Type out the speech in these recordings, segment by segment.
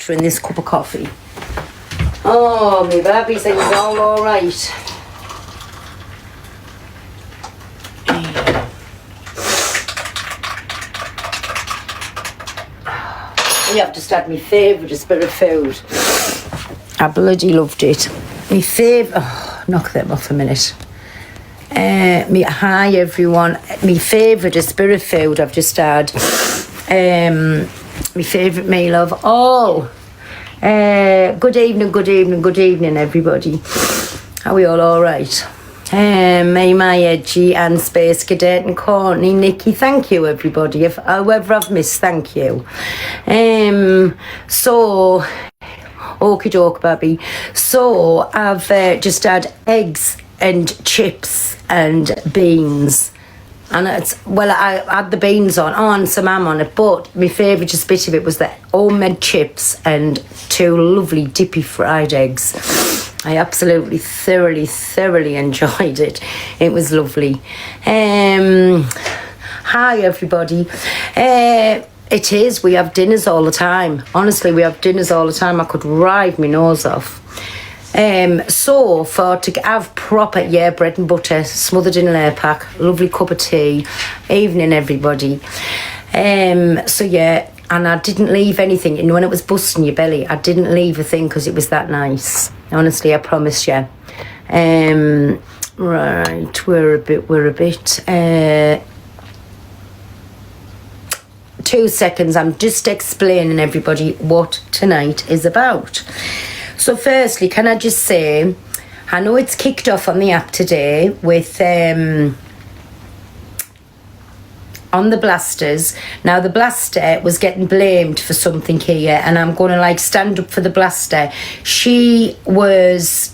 water in this cup of coffee. Oh, my baby thing's all right. You have to start my favourite bit of food. I bloody loved it. My favourite... Oh, knock them off a minute. Hi, everyone. My favourite bit of food I've just had. My favourite meal of all. Good evening, everybody. Are we all right? May my Edgy and Space Cadet and Courtney, Nikki, thank you everybody. If whoever I've missed, thank you. So okie doke, baby. So I've just had eggs and chips and beans. And I had the beans on some ham on it, but my favourite bit of it was the homemade chips and 2 lovely dippy fried eggs. I absolutely thoroughly enjoyed it. It was lovely. Hi everybody. It is, we have dinners all the time. Honestly, we have dinners all the time. I could ride my nose off. So to have proper bread and butter smothered in a layer pack, lovely cup of tea, evening everybody. So yeah, and I didn't leave anything, and when it was busting your belly, I didn't leave a thing because it was that nice. Honestly, I promise you. Right, we're a bit 2 seconds, I'm just explaining everybody what tonight is about. So firstly, can I just say, I know it's kicked off on the app today with on the blasters. Now the blaster was getting blamed for something here, and I'm going to stand up for the blaster. She was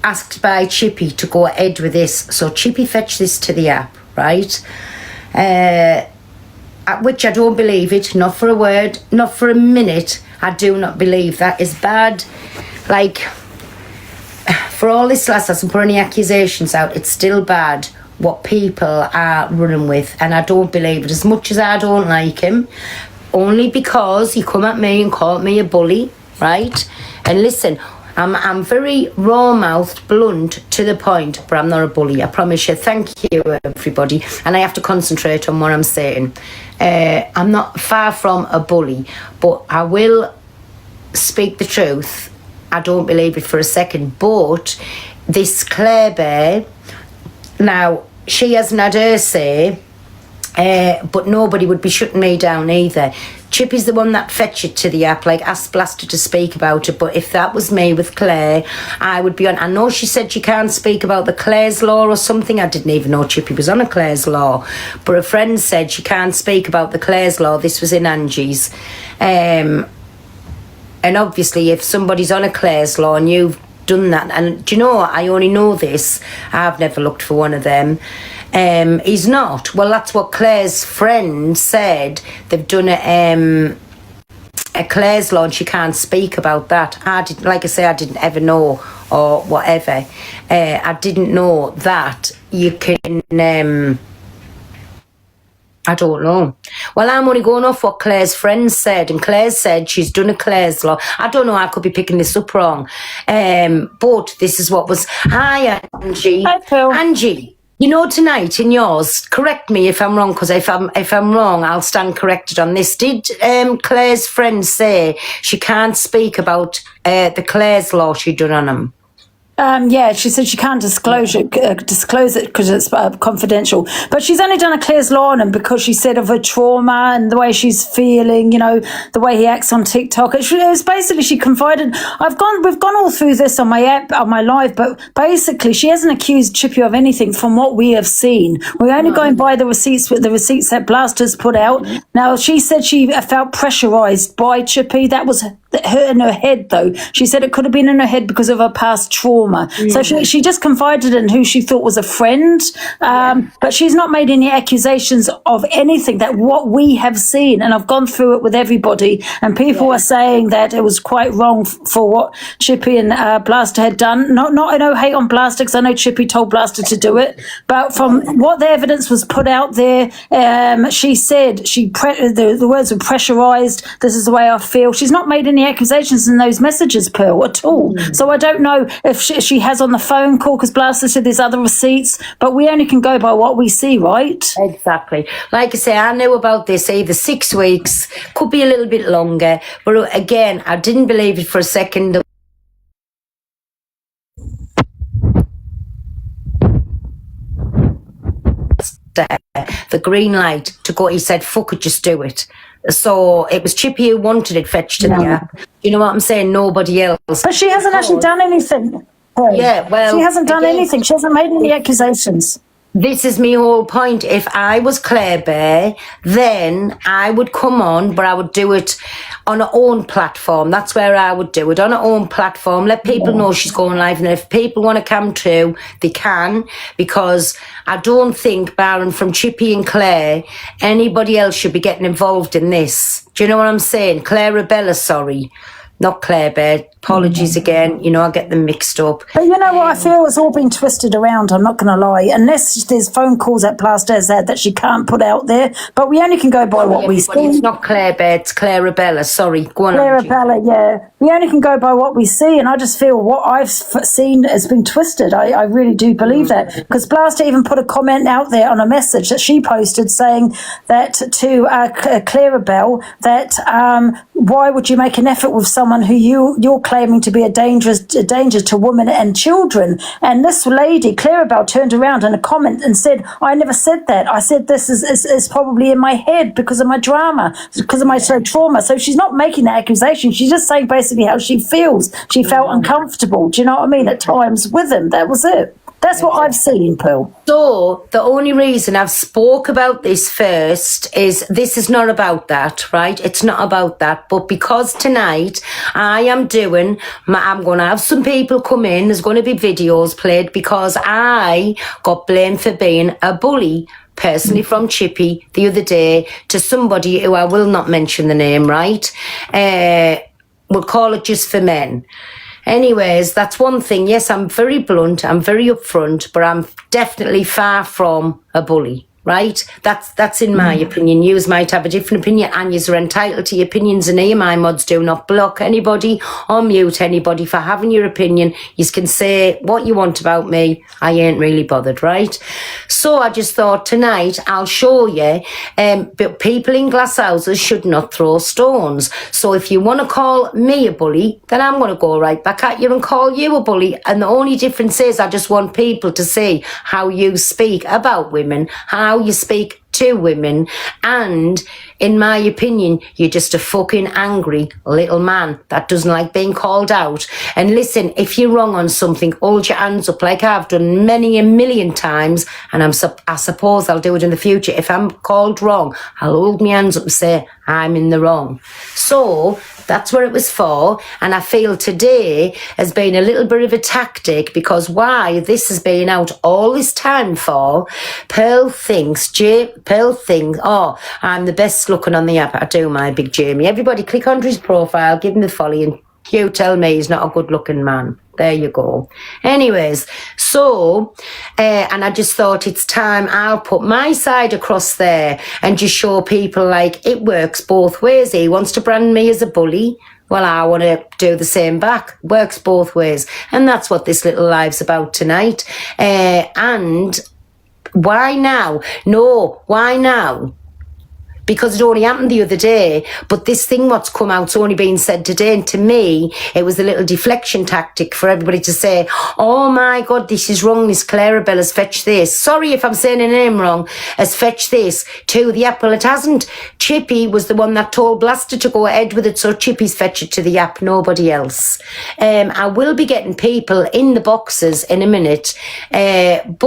asked by Chippy to go ahead with this, so Chippy fetched this to the app, right? Which I don't believe it, not for a word, not for a minute. I do not believe that is bad. For all this lass hasn't put any accusations out, it's still bad what people are running with, and I don't believe it. As much as I don't like him, only because he come at me and called me a bully, right? And listen, I'm very raw-mouthed, blunt, to the point, but I'm not a bully, I promise you. Thank you, everybody. And I have to concentrate on what I'm saying. I'm not far from a bully, but I will speak the truth. I don't believe it for a second. But this Claire Bear, now, she hasn't had her say, but nobody would be shutting me down either. Chippy's the one that fetched it to the app, asked Blaster to speak about it, but if that was me with Claire, I would be on. I know she said she can't speak about the Claire's Law or something. I didn't even know Chippy was on a Claire's Law, but a friend said she can't speak about the Claire's Law. This was in Angie's. And obviously, if somebody's on a Claire's Law and you've done that, and do you know what, I only know this, I've never looked for one of them. He's not. Well, that's what Claire's friend said. They've done a Claire's Law and she can't speak about that. I didn't, like I say, I didn't ever know or whatever. I didn't know that you can... I don't know. Well, I'm only going off what Claire's friend said, and Claire said she's done a Claire's Law. I don't know, I could be picking this up wrong. But this is what was... Hi, Angie. Hi, Phil. Angie, you know, tonight in yours, correct me if I'm wrong, because if I'm wrong, I'll stand corrected on this. Did Claire's friend say she can't speak about the Claire's Law she done on him? Yeah, she said she can't disclose it because it's confidential. But she's only done a Claire's Law on him because she said of her trauma and the way she's feeling, you know, the way he acts on TikTok. It was basically, she confided. We've gone all through this on my app, on my live, but basically she hasn't accused Chippy of anything from what we have seen. We're only going by the receipts that Blasters put out. Now, she said she felt pressurized by Chippy. That was her in her head, though. She said it could have been in her head because of her past trauma. So she just confided in who she thought was a friend, but she's not made any accusations of anything that what we have seen. And I've gone through it with everybody, and people are saying that it was quite wrong for what Chippy and Blaster had done. Not I know hate on Blaster, because I know Chippy told Blaster to do it, but from what the evidence was put out there, she said the words were pressurized. This is the way I feel. She's not made any any accusations in those messages, Pearl, at all. So I don't know if she has on the phone call, because Blaster said there's other receipts, but we only can go by what we see, right? Exactly. Like I say, I knew about this either 6 weeks, could be a little bit longer, but again, I didn't believe it for a second. The green light to go, he said, fuck it, just do it. So it was Chippy who wanted it fetched to the app. You know what I'm saying? Nobody else. But she hasn't actually done anything. Yeah, well, she hasn't done anything. She hasn't made any accusations. This is my whole point. If I was Claire Bear, then I would come on, but I would do it on her own platform. That's where I would do it, on her own platform. Let people know she's going live, and if people want to come too, they can, because I don't think, barring from Chippy and Claire, anybody else should be getting involved in this. Do you know what I'm saying? Claire Rebella, sorry. Not Claire Bear. Apologies again. You know, I get them mixed up. But you know what? I feel it's all been twisted around. I'm not going to lie. Unless there's phone calls that Plaster has had that she can't put out there. But we only can go by what we see. It's not Claire Bear. It's Claire Rebella. Sorry. Go on. Claire Rebella, yeah. We only can go by what we see. And I just feel what I've seen has been twisted. I really do believe that. Because Blaster even put a comment out there on a message that she posted saying that to Claire Bell, that why would you make an effort with someone who you're claiming to be a danger to women and children? And this lady, Clarabelle, turned around in a comment and said, I never said that. I said this is probably in my head because of my drama, because of my trauma. So she's not making that accusation. She's just saying basically how she feels. She felt uncomfortable, do you know what I mean, at times with him. That was it. That's what I've seen, Pearl. So the only reason I've spoke about this first is this is not about that, right? It's not about that. But because tonight I'm going to have some people come in. There's going to be videos played because I got blamed for being a bully, personally, from Chippy the other day to somebody who I will not mention the name, right? We'll call it Just for Men. Anyways, that's one thing. Yes, I'm very blunt, I'm very upfront, but I'm definitely far from a bully, right? That's in my opinion. You might have a different opinion, and you're entitled to your opinions, and here my mods do not block anybody or mute anybody for having your opinion. You can say what you want about me. I ain't really bothered, right? So I just thought tonight I'll show you, but people in glass houses should not throw stones. So if you want to call me a bully, then I'm going to go right back at you and call you a bully. And the only difference is I just want people to see how you speak about women, how you speak to women, and in my opinion, you're just a fucking angry little man that doesn't like being called out. And listen, if you're wrong on something, hold your hands up like I've done many a million times, and I suppose I'll do it in the future. If I'm called wrong, I'll hold my hands up and say I'm in the wrong. So that's what it was for. And I feel today has been a little bit of a tactic, because why this has been out all this time for, Pearl thinks, oh, I'm the best looking on the app. I do, my big Jamie. Everybody click onto his profile, give him the folly, and you tell me he's not a good looking man. There you go. Anyways, so, and I just thought it's time I'll put my side across there and just show people like it works both ways. He wants to brand me as a bully. Well, I want to do the same back. Works both ways. And that's what this little live's about tonight. And why now? No, why now? Because it only happened the other day, but this thing what's come out's only been said today, and to me it was a little deflection tactic for everybody to say, oh my god, this is wrong, Miss Clarabelle has fetched this, sorry if I'm saying her name wrong, has fetched this to the app. Well, it hasn't. Chippy was the one that told Blaster to go ahead with it, so Chippy's fetched it to the app, nobody else. I will be getting people in the boxes in a minute, and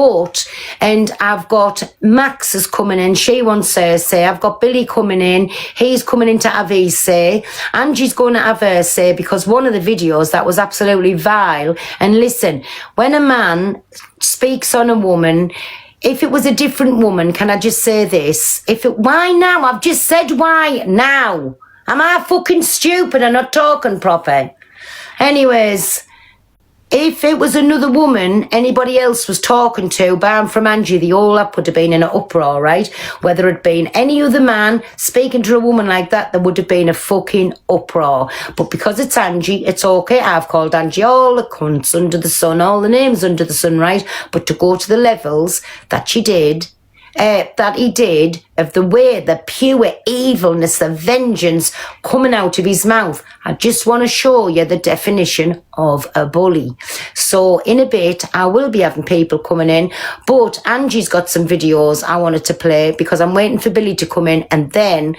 I've got Max is coming in, she wants her say, I've got Billy coming in, he's coming in to have his say, Angie's going to have her say, because one of the videos that was absolutely vile. And listen, when a man speaks on a woman, if it was a different woman, can I just say this? Why now? I've just said why now. Am I fucking stupid and not talking proper? Anyways, If it was another woman anybody else was talking to, barring from Angie, the whole up would have been in an uproar, right? Whether it been any other man speaking to a woman like that, there would have been a fucking uproar. But because it's Angie, it's okay. I've called Angie all the cunts under the sun, all the names under the sun, right? But to go to the levels that she did, that he did, of the way, the pure evilness, the vengeance coming out of his mouth. I just want to show you the definition of a bully. So in a bit, I will be having people coming in, but Angie's got some videos I wanted to play because I'm waiting for Billy to come in, and then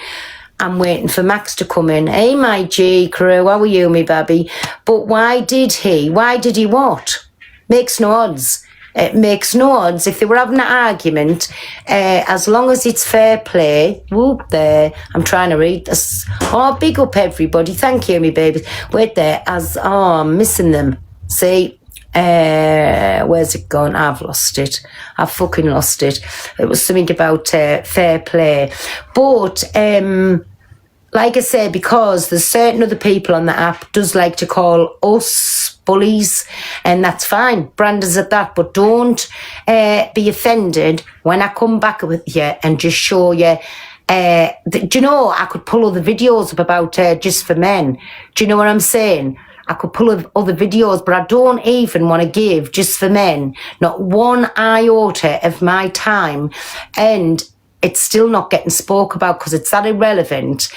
I'm waiting for Max to come in. Hey, my G crew, how are you, me baby? But why did he what? Makes no odds. It makes no odds. If they were having an argument, as long as it's fair play. Whoop there. I'm trying to read this. Oh, big up everybody. Thank you, me babies. Wait there. I'm missing them. See? Where's it gone? I've lost it. I've fucking lost it. It was something about fair play. But, like I say, because there's certain other people on the app does like to call us bullies, and that's fine. Brand us at that, but don't be offended when I come back with you and just show you. Do you know, I could pull other videos up about just for men. Do you know what I'm saying? I could pull up other videos, but I don't even want to give just for men not one iota of my time, and it's still not getting spoke about because it's that irrelevant.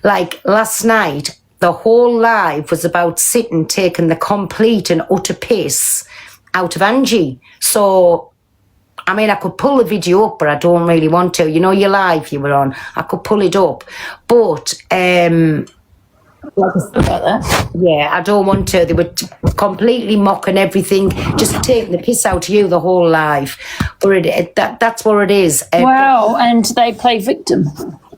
Like last night, the whole live was about sitting taking the complete and utter piss out of Angie. So, I mean, I could pull the video up, but I don't really want to. You know, your live you were on, I could pull it up. But, yeah, I don't want to. They were completely mocking everything, just taking the piss out of you the whole life. But that's what it is. Wow, and they play victim.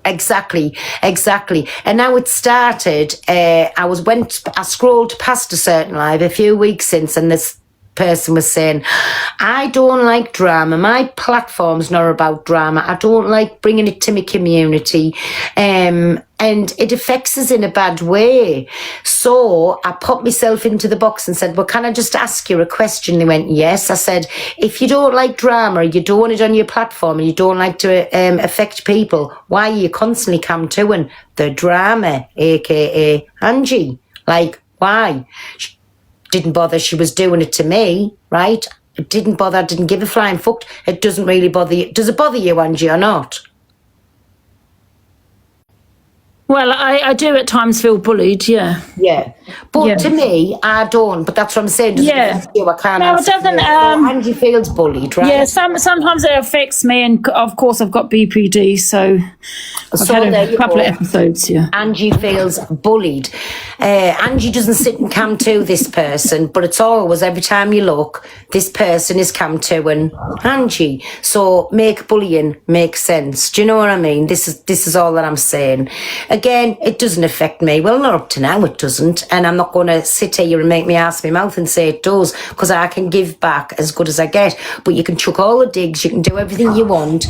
Exactly. And now it started. I scrolled past a certain live a few weeks since, and this person was saying, I don't like drama. My platform's not about drama. I don't like bringing it to my community. And it affects us in a bad way. So I popped myself into the box and said, well, can I just ask you a question? They went, yes. I said, if you don't like drama, you don't want it on your platform, and you don't like to affect people, why are you constantly come to and the drama, aka Angie? Like, why? She didn't bother. She was doing it to me, right? It didn't bother. I didn't give a flying fuck. It doesn't really bother you. Does it bother you, Angie, or not? Well, I do at times feel bullied, yeah. Yeah. But to me, I don't. But that's what I'm saying. Does it affect you? I can't answer. It doesn't. Angie feels bullied, right? Yeah, sometimes it affects me, and of course I've got BPD, so I've had a couple of episodes, yeah. Angie feels bullied. Angie doesn't sit and cam to this person, but it's always, every time you look, this person is cam to and Angie. So make bullying make sense. Do you know what I mean? This is all that I'm saying. Again, it doesn't affect me. Well, not up to now, it doesn't. And I'm not going to sit here and make me ass my mouth and say it does, because I can give back as good as I get. But you can chuck all the digs, you can do everything you want.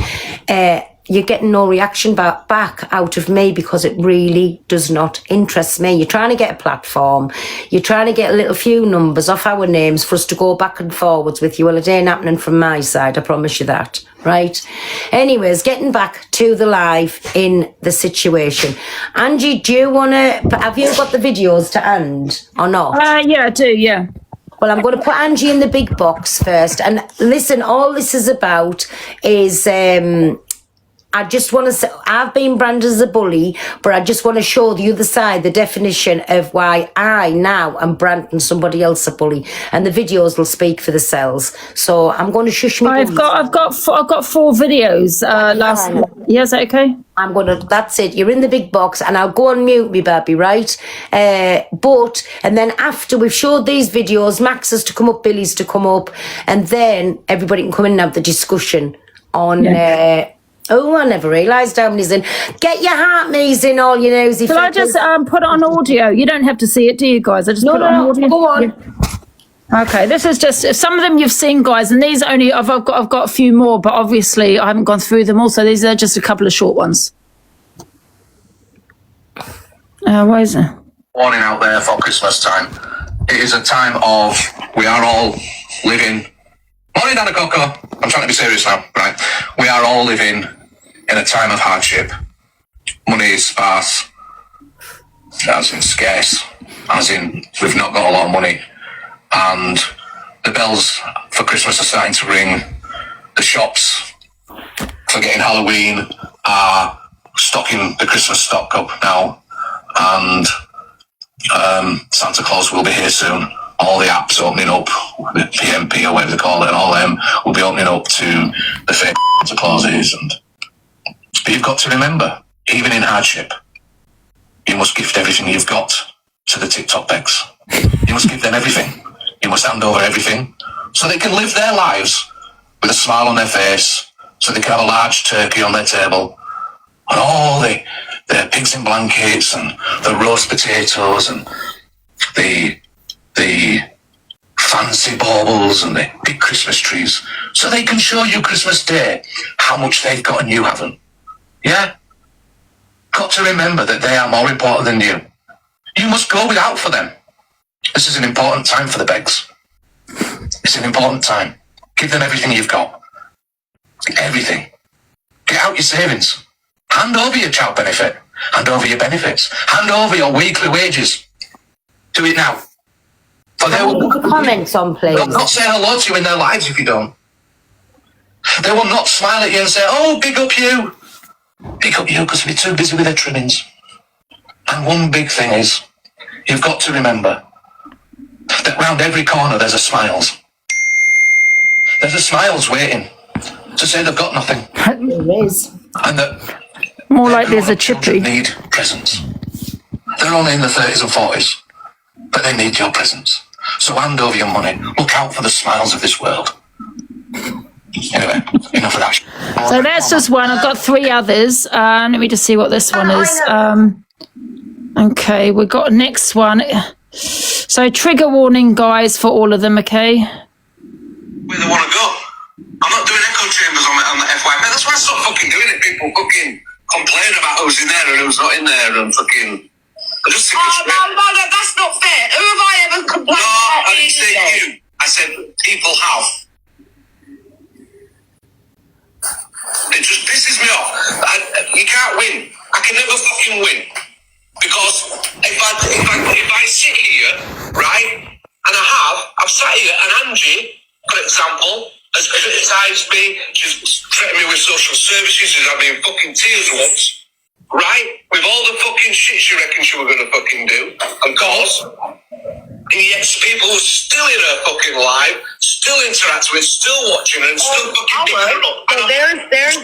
You're getting no reaction back out of me because it really does not interest me. You're trying to get a platform. You're trying to get a little few numbers off our names for us to go back and forwards with you. Well, it ain't happening from my side, I promise you that. Right? Anyways, getting back to the live in the situation. Angie, do you want to... Have you got the videos to hand or not? Yeah, I do, yeah. Well, I'm going to put Angie in the big box first. And listen, all this is about is... I just want to say, I've been branded as a bully, but I just want to show the other side, the definition of why I now am branding somebody else a bully, and the videos will speak for themselves. So I'm going to shush me. I've got 4 videos. Yeah, is that okay? That's it. You're in the big box, and I'll go on mute, me baby, right? And then after we've showed these videos, Max has to come up, Billy's to come up, and then everybody can come in and have the discussion on. Yeah. Oh, I never realised how many's in. Get your heart me's in, all you nosy. Shall I just put it on audio? You don't have to see it, do you guys? I just put it on audio. Go on. Yeah. Okay, this is just some of them you've seen, guys, and these only I've got a few more, but obviously I haven't gone through them all, so these are just a couple of short ones. Where is it? Warning out there for Christmas time. It is a time of, we are all living, morning Anna Coco, I'm trying to be serious now, right? We are all living in a time of hardship. Money is sparse, as in scarce, as in we've not got a lot of money. And the bells for Christmas are starting to ring. The shops for getting Halloween are stocking the Christmas stock up now. And Santa Claus will be here soon. All the apps opening up, the PMP or whatever they call it, and all them will be opening up to the fake Santa Clauses. But you've got to remember, even in hardship, you must gift everything you've got to the TikTok begs. You must give them everything. You must hand over everything so they can live their lives with a smile on their face, so they can have a large turkey on their table, and all the pigs in blankets and the roast potatoes and the fancy baubles and the big Christmas trees, so they can show you Christmas Day how much they've got and you haven't. Yeah? Got to remember that they are more important than you. You must go without for them. This is an important time for the begs. It's an important time. Give them everything you've got. Everything. Get out your savings. Hand over your child benefit. Hand over your benefits. Hand over your weekly wages. Do it now. For they will put the comments on, please. They'll not say hello to you in their lives if you don't. They will not smile at you and say, oh, big up you. Big up you because they'll be too busy with their trimmings. And one big thing is, you've got to remember that round every corner there's a Smiles. There's a Smiles waiting to say they've got nothing. There is. And that More like there's a Chippy. need presents. They're only in the 30s and 40s, but they need your presents. So hand over your money. Look out for the Smiles of this world. Anyway, enough of that. So that's just one. I've got 3 others. Let me just see what this one is. Okay, we've got next one. So trigger warning, guys, for all of them, okay? Where they want to go. I'm not doing echo chambers on the FYP. That's why I stopped fucking doing it. People fucking complain about who's in there and who's not in there and fucking... I just think it's no, that's not fair. Who have I ever complained about? I didn't say you. I said people have. It just pisses me off. You can't win. I can never fucking win. Because if I sit here, right, and I've sat here, and Angie, for example, has criticised me, she's threatened me with social services, she's had me in fucking tears once, right, with all the fucking shit she reckoned she was going to fucking do, of course, and yet people who are still in her fucking life, still interacting with, still watching, and still fucking picking her up. So there's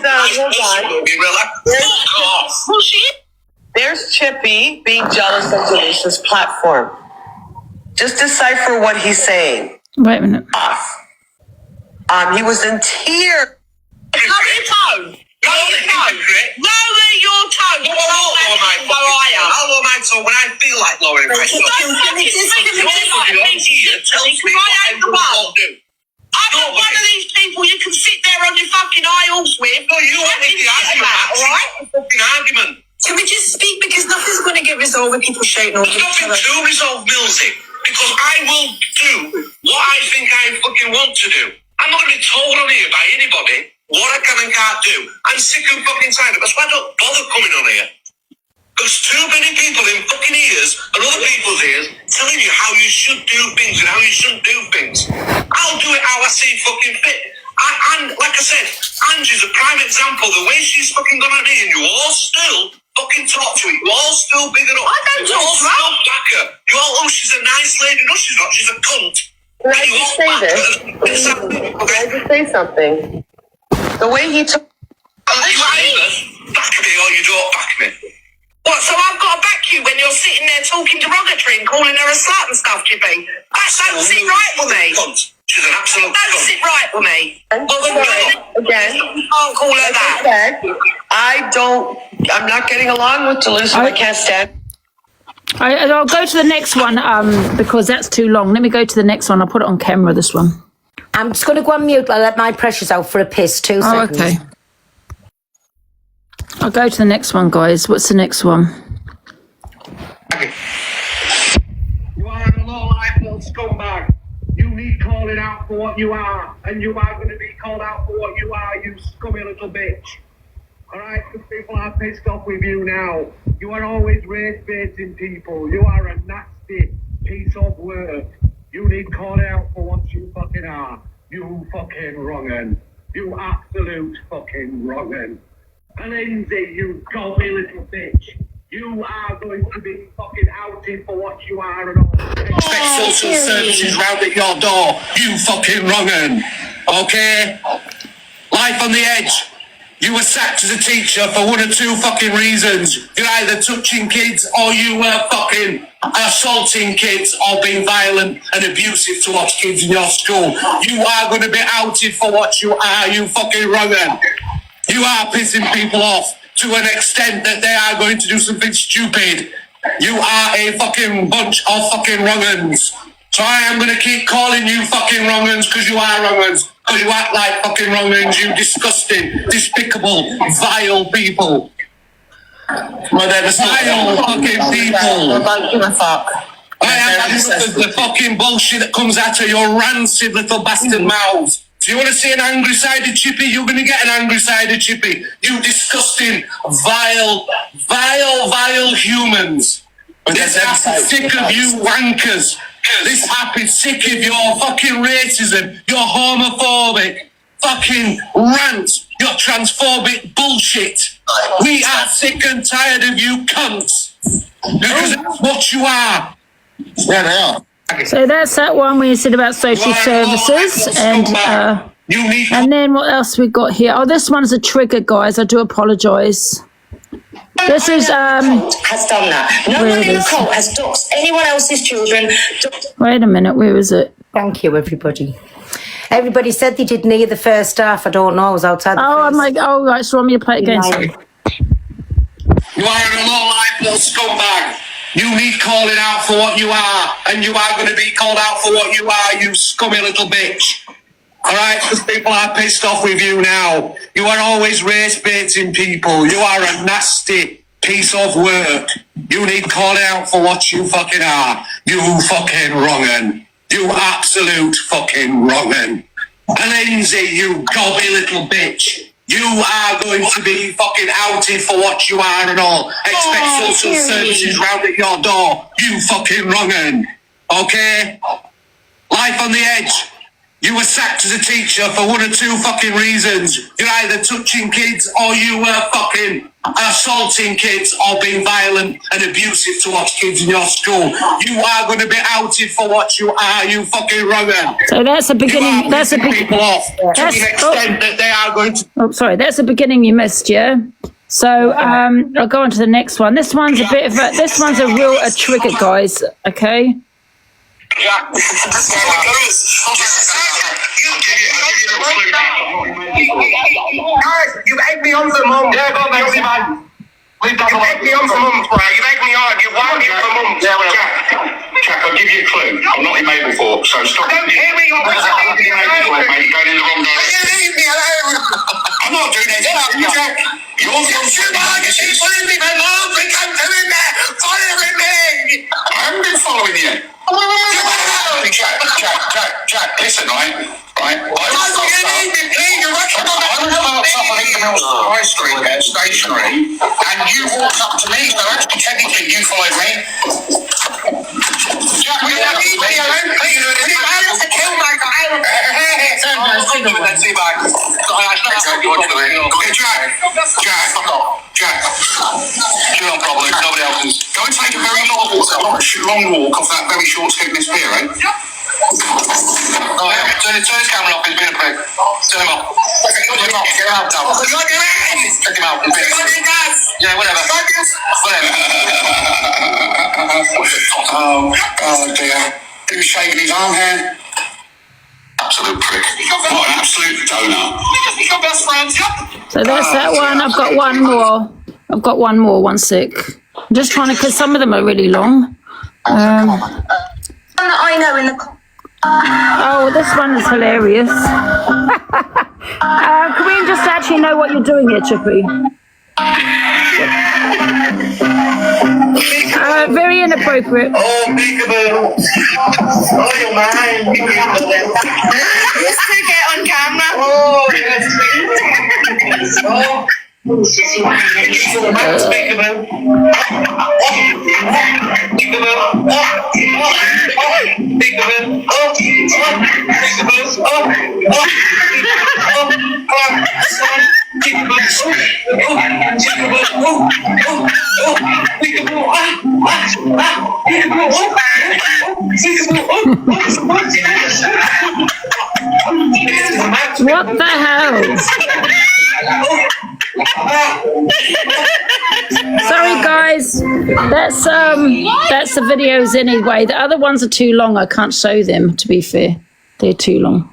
hold on. There's Chippy being jealous of Denise's platform. Just decipher what he's saying. Wait a minute. He was in tears. Lower your tone. Lower your tone. Lower your tone. I'll lower my tone when I feel like lowering my tone. Don't fucking speak to me like this. I'm not one of these people you can sit there on your fucking eye horse with. No, you want me to argument, alright? Fucking argument. Can we just speak because nothing's going to get resolved with people shouting over each Nothing other? to resolve, Millsy, because I will do what I think I fucking want to do. I'm not going to be told on here by anybody what I can and can't do. I'm sick and fucking tired of it. That's why I don't bother coming on here. There's too many people in fucking ears and other people's ears telling you how you should do things and how you shouldn't do things. I'll do it how I see fucking fit. And like I said, Angie's a prime example. The way she's fucking gone at me and you all still fucking talk to her. You all still big it up. I don't you all talk to her. still back her. You all, oh, she's a nice lady. No, she's not. She's a cunt. Can I just say this? Can I just say something? The way he took... You either back me or you don't back me. What, so I've got to back you when you're sitting there talking derogatory and calling her a slut and stuff, Chippy? That don't sit right with me. Cunt. She's an absolute Don't cunt. sit right with me. Again, You can't call her that. I'm not getting along with Deleuze. I can't stand. I'll go to the next one because that's too long. Let me go to the next one. I'll put it on camera, this one. I'm just going to go on mute. I'll let my precious out for a piss. 2 seconds. Okay. I'll go to the next one, guys. What's the next one? You are a low life little calling out for what you are, and you are going to be called out for what you are, you scummy little bitch. Alright, because people are pissed off with you now. You are always race-baiting people. You are a nasty piece of work. You need called out for what you fucking are. You fucking wrong'un. You absolute fucking wrong'un. And Lindsay, you gobby little bitch. You are going to be fucking outed for what you are and all. Expect social services round at your door, you fucking wrong'un. Okay? Life on the edge. You were sacked as a teacher for one or two fucking reasons. You're either touching kids or you were fucking assaulting kids or being violent and abusive towards kids in your school. You are going to be outed for what you are, you fucking wrong'un. You are pissing people off to an extent that they are going to do something stupid. You are a fucking bunch of fucking wrong'uns. So I am going to keep calling you fucking wrong'uns because you are wrong'uns. Because you act like fucking wrong'uns, you disgusting, despicable, vile people. Well, they're vile fucking people. Don't give a fuck. I am the fucking bullshit that comes out of your rancid little bastard mouths. Do you want to see an angry side of Chippy? You're going to get an angry side of Chippy. You disgusting, vile humans. This app is sick of you wankers. This app is sick of your fucking racism, your homophobic fucking rant, your transphobic bullshit. We are sick and tired of you cunts. Because that's what you are. Yeah, they are. So that's that one where you said about social services, and then what else we got here? Oh, this one's a trigger, guys. I do apologise. This is has done that. No one in the cult has doxed anyone else's children. Wait a minute, where is it? Thank you, everybody. Everybody said they didn't hear the first half. I don't know. I was outside. I'm like, oh, right, so want me to play it again? Sorry. You are a low-life little scumbag. You need calling out for what you are, and you are going to be called out for what you are, you scummy little bitch. Alright, because people are pissed off with you now. You are always race-baiting people. You are a nasty piece of work. You need calling out for what you fucking are. You fucking wrong'un. You absolute fucking wrong'un. And Lindsay, you gobby little bitch. You are going to be fucking outed for what you are and all. Expect social services round at your door. You fucking wrong'un. Okay? Life on the edge. You were sacked as a teacher for one or two fucking reasons. You're either touching kids or you were fucking assaulting kids or being violent and abusive towards kids in your school. You are going to be outed for what you are, you fucking wrong'un. So that's the beginning. That's the people off to the extent that they are going to. Oh, sorry, that's the beginning you missed, yeah. So I'll go on to the next one. This one's a bit of a. This one's a real trigger, guys. Okay. Yeah. You egged me on for months. Yeah, go on, mate. You egged me on for months, bro. You egged me on. You warned me for months. Jack, I'll give you a clue. I'm not in Mabel before, so stop. Don't hear me. You're mate. You're going in the wrong direction. leave me alone. I'm not doing anything, Jack. You're the one following me, man. Come doing that. Following me. I haven't been following you. Jack, listen, right? I was parked up on Eagle High Street there, stationary, and you walked up to me, so actually technically you followed me. Jack, will you let me alone, please? I have to kill my guy. Jack, chill on problem, nobody else is. Go and take a very long walk off that very short stickness pier, eh? Oh, yeah. Turn his camera off, he's been a prick. Turn him off. Get him out, Dad. Take him out. Yeah, whatever. Oh dear. He was shaking his arm here. Absolute prick. What an absolute donut. Become best friends. So that's that one. I've got one more. One sec. I'm just trying to, because some of them are really long. I know in the. Oh, this one is hilarious. Can we just actually know what you're doing here, Chippy? very inappropriate. Oh, peekaboo. Oh, you're mine. Just to get on camera. Oh, yes. Oh. Peekaboo. What the hell? Sorry guys, that's the videos anyway. The other ones are too long. I can't show them, to be fair. They're too long.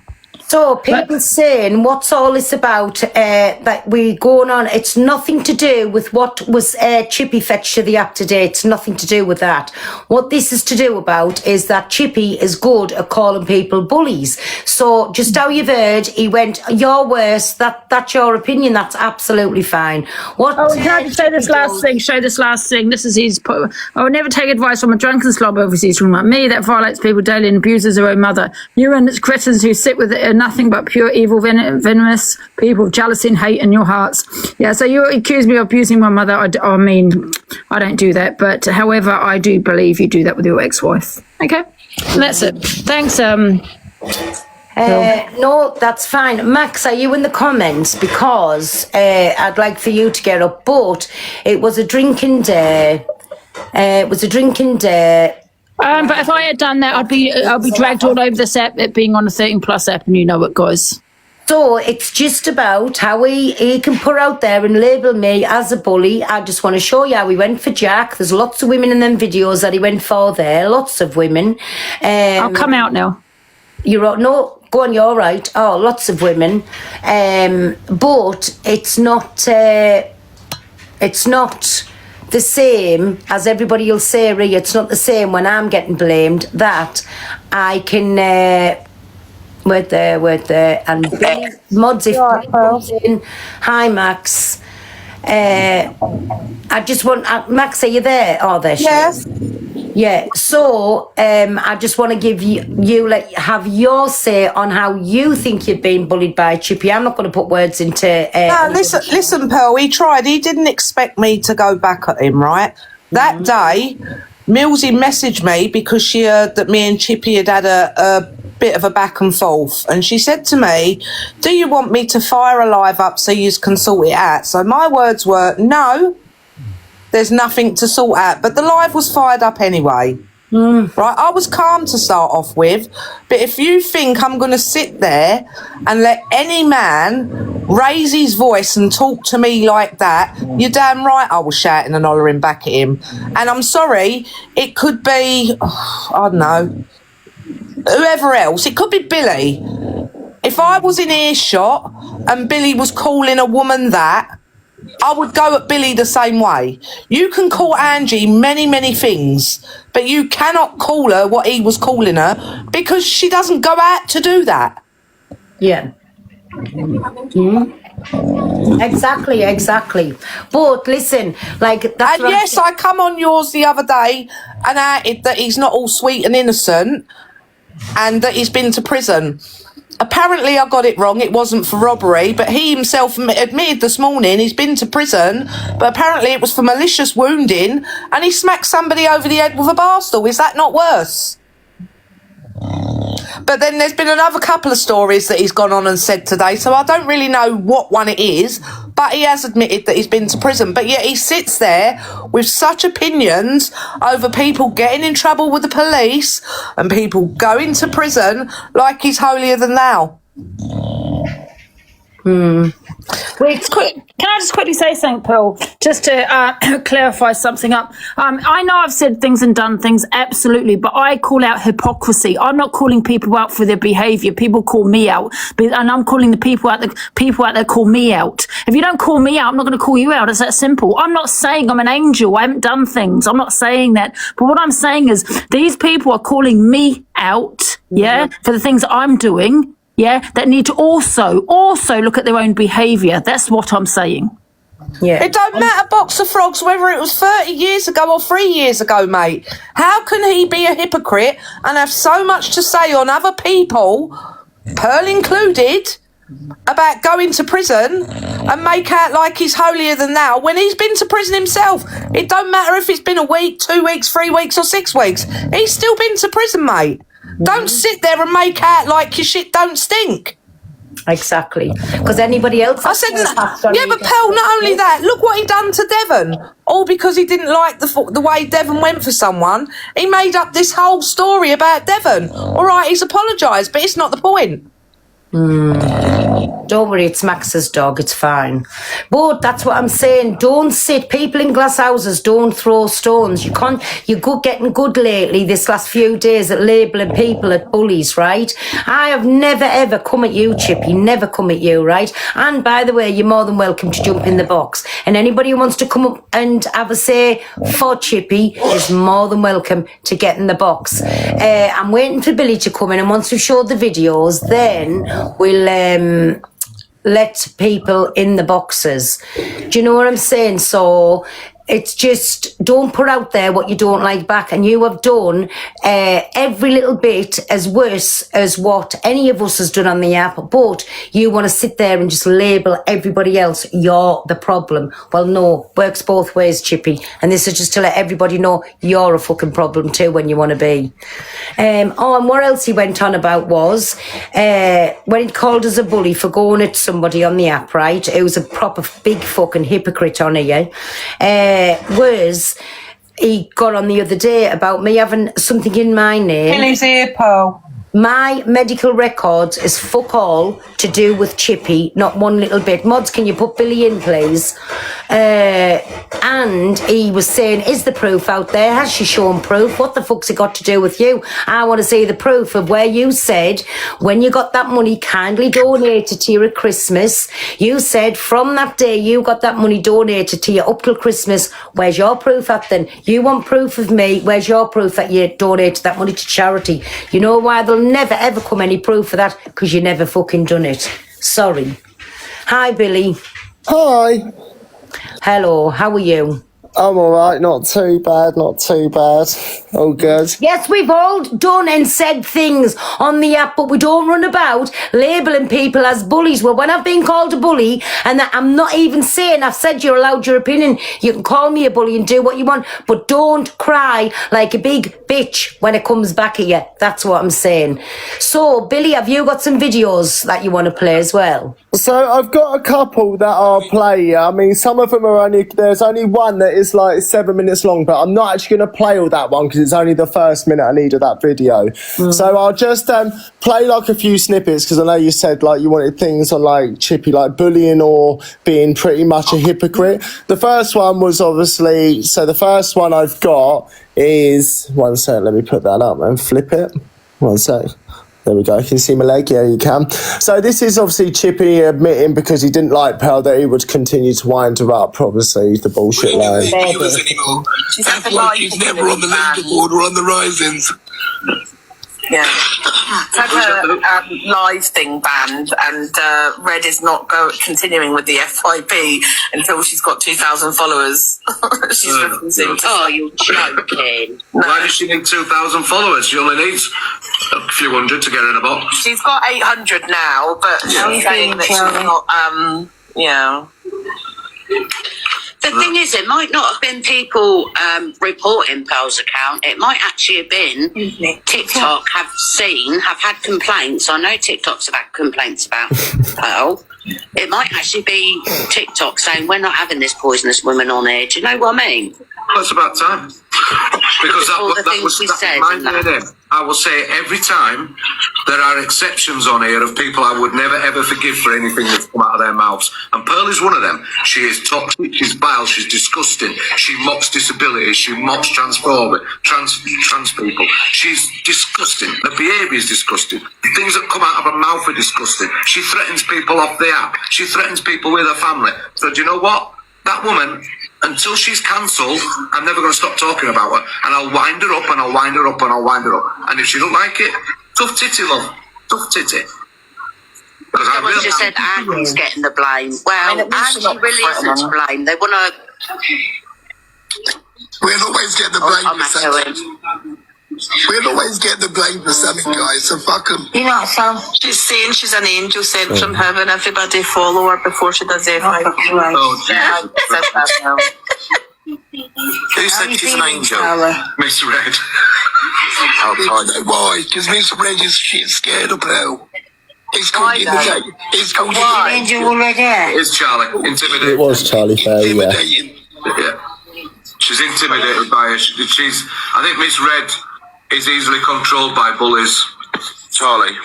So people saying, what's all this about that we going on? It's nothing to do with what was Chippy fetched to the up to date. It's nothing to do with that. What this is to do about is that Chippy is good at calling people bullies. So just how you've heard, he went, you're worse. That's your opinion. That's absolutely fine. What? Oh, can I just say this last thing? Show this last thing. This is his. I would never take advice from a drunken slob overseas from like me that violates people daily and abuses their own mother. You and its cretins who sit with nothing but pure evil, venomous people of jealousy and hate in your hearts. Yeah, so you accuse me of abusing my mother. I mean, I don't do that, but however, I do believe you do that with your ex-wife. Okay, that's it. Thanks. No, that's fine. Max, are you in the comments? Because I'd like for you to get up, but it was a drinking day. But if I had done that, I'd be dragged all over this app, it being on a 13+ app, and you know it, guys. So it's just about how he can put out there and label me as a bully. I just want to show you how he went for Jack. There's lots of women in them videos that he went for there. Lots of women. I'll come out now. You're no, go on. You're right. Oh, lots of women. But it's not. It's not the same as everybody will say, Rhea. It's not the same when I'm getting blamed that I can wait there and Billy mods if Billy comes in. Hi Max. I just want Max, are you there? Oh, there she is. Yeah, so I just want to give you like have your say on how you think you've been bullied by Chippy. I'm not going to put words into. No, listen, Pearl. He tried. He didn't expect me to go back at him. Right that day, Millsy messaged me because she heard that me and Chippy had a bit of a back and forth, and she said to me, "Do you want me to fire a live up so you can sort it out?" So my words were, "No. There's nothing to sort out," but the live was fired up anyway. Right, I was calm to start off with, but if you think I'm going to sit there and let any man raise his voice and talk to me like that, you're damn right I was shouting and hollering back at him. And I'm sorry, it could be, I don't know, whoever else. It could be Billy. If I was in earshot and Billy was calling a woman that, I would go at Billy the same way. You can call Angie many, many things, but you cannot call her what he was calling her because she doesn't go out to do that. Yeah. Exactly. But listen, like that's and yes, I come on yours the other day and outed that he's not all sweet and innocent and that he's been to prison. Apparently I got it wrong. It wasn't for robbery, but he himself admitted this morning he's been to prison, but apparently it was for malicious wounding and he smacked somebody over the head with a bar stool. Is that not worse? But then there's been another couple of stories that he's gone on and said today, so I don't really know what one it is, but he has admitted that he's been to prison. But yet he sits there with such opinions over people getting in trouble with the police and people going to prison like he's holier than thou. Wait, can I just quickly say something, Pearl, just to clarify something up? I know I've said things and done things, absolutely, but I call out hypocrisy. I'm not calling people out for their behaviour. People call me out, and I'm calling the people out there call me out. If you don't call me out, I'm not going to call you out. It's that simple. I'm not saying I'm an angel. I haven't done things. I'm not saying that. But what I'm saying is these people are calling me out, for the things that I'm doing. That need to also look at their own behaviour. That's what I'm saying. Yeah. It don't matter, Box of Frogs, whether it was 30 years ago or 3 years ago, mate. How can he be a hypocrite and have so much to say on other people, Pearl included, about going to prison and make out like he's holier than thou when he's been to prison himself? It don't matter if it's been a week, 2 weeks, 3 weeks or 6 weeks. He's still been to prison, mate. Don't sit there and make out like your shit don't stink. Exactly. Because anybody else... I said, yeah, but Pearl, not only that, look what he done to Devon. All because he didn't like the way Devon went for someone. He made up this whole story about Devon. All right, he's apologised, but it's not the point. Don't worry, it's Max's dog, it's fine. But that's what I'm saying. Don't sit. People in glass houses don't throw stones. You're getting good lately this last few days at labelling people at bullies, right? I have never ever come at you, Chippy. Never come at you, right? And by the way, you're more than welcome to jump in the box. And anybody who wants to come up and have a say for Chippy is more than welcome to get in the box. I'm waiting for Billy to come in, and once we've showed the videos, then we'll let people in the boxes. Do you know what I'm saying? So it's just, don't put out there what you don't like back. And you have done every little bit as worse as what any of us has done on the app, but you want to sit there and just label everybody else, you're the problem. Well, no, works both ways, Chippy. And this is just to let everybody know you're a fucking problem too when you want to be. And what else he went on about was when he called us a bully for going at somebody on the app, right? It was a proper big fucking hypocrite on here. Was he got on the other day about me having something in my name. Billy's ear, Pearl. My medical records is fuck all to do with Chippy, not one little bit. Mods, can you put Billy in, please? And he was saying, is the proof out there? Has she shown proof? What the fuck's it got to do with you? I want to see the proof of where you said, when you got that money kindly donated to you at Christmas, you said from that day you got that money donated to you up till Christmas. Where's your proof at then? You want proof of me? Where's your proof that you donated that money to charity? You know why they'll never ever come any proof of that? Because you never fucking done it. Sorry. Hi, Billy. Hi. Hello, how are you? I'm alright, not too bad, not too bad. All good. Yes, we've all done and said things on the app, but we don't run about labelling people as bullies. Well, when I've been called a bully, and that I'm not even saying, I've said you're allowed your opinion, you can call me a bully and do what you want, but don't cry like a big bitch when it comes back at you. That's what I'm saying. So, Billy, have you got some videos that you want to play as well? So I've got a couple that I'll play. I mean, some of them are there's only one that is like 7 minutes long, but I'm not actually going to play all that one because it's only the first minute I need of that video. So I'll just play like a few snippets because I know you said like you wanted things on like Chippy, like bullying or being pretty much a hypocrite. The first one was obviously, so the first one I've got is, one sec, let me put that up and flip it. One sec. There we go. Can you see my leg? Yeah, you can. So this is obviously Chippy admitting because he didn't like Pearl that he would continue to wind her up. Obviously, the bullshit line. She's like he's never on the leaderboard or on the risings. Yeah. Had her live thing banned, and Red is not continuing with the FYP until she's got 2,000 followers. She's refusing. Oh, you're joking. No. Why does she need 2,000 followers? She only needs a few hundred to get her in a box. She's got 800 now, but she's saying that she's not. Yeah. The thing is, it might not have been people reporting Pearl's account. It might actually have been TikTok have had complaints. I know TikToks have had complaints about Pearl. It might actually be TikTok saying, we're not having this poisonous woman on here. Do you know what I mean? That's about time. Because that was my name. I will say every time there are exceptions on here of people I would never ever forgive for anything that's come out of their mouths. And Pearl is one of them. She is toxic, she's vile, she's disgusting. She mocks disabilities, she mocks trans people. She's disgusting. The behaviour is disgusting. The things that come out of her mouth are disgusting. She threatens people off the app. She threatens people with her family. So do you know what? That woman, until she's cancelled, I'm never going to stop talking about her. And I'll wind her up and I'll wind her up and I'll wind her up. And if she don't like it, tough titty, love. Tough titty. Someone just said Andy's getting the blame. Well, Andy really isn't to blame. They want to... We'll always get the blame I'm for something. We'll always get the blame for something, guys, so fuck them. You know, so she's saying she's an angel sent from heaven. Everybody follow her before she does everything. Oh, Yeah, who said she's an angel? Miss Red. You know why? Because Miss Red is shit scared of Pearl. It's called intimidating. It's called intimidating. It's Charlie. Intimidated. It was Charlie Fair, yeah. Yeah. She's intimidated by her. She's. I think Miss Red is easily controlled by bullies. Charlie.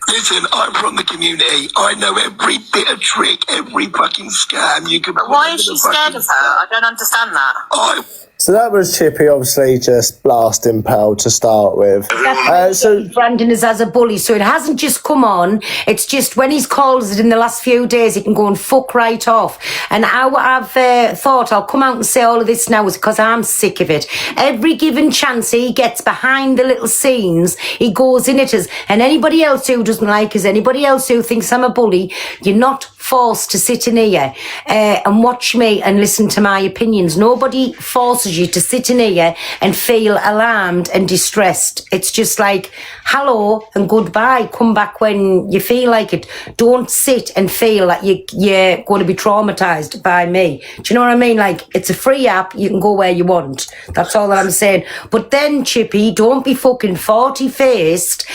Listen, I'm from the community. I know every bit of trick, every fucking scam you can. But why is she scared of her? I don't understand that. So that was Chippy, obviously, just blasting Pearl to start with. So Brandon is as a bully, so it hasn't just come on. It's just when he's called it in the last few days, he can go and fuck right off. And I've thought I'll come out and say all of this now is because I'm sick of it. Every given chance he gets behind the little scenes, he goes in it as, and anybody else who doesn't like us, anybody else who thinks I'm a bully, you're not forced to sit in here and watch me and listen to my opinions. Nobody forces you to sit in here and feel alarmed and distressed. It's just like, hello and goodbye. Come back when you feel like it. Don't sit and feel like you're going to be traumatized by me. Do you know what I mean? Like, it's a free app. You can go where you want. That's all that I'm saying. But then, Chippy, don't be fucking 40-faced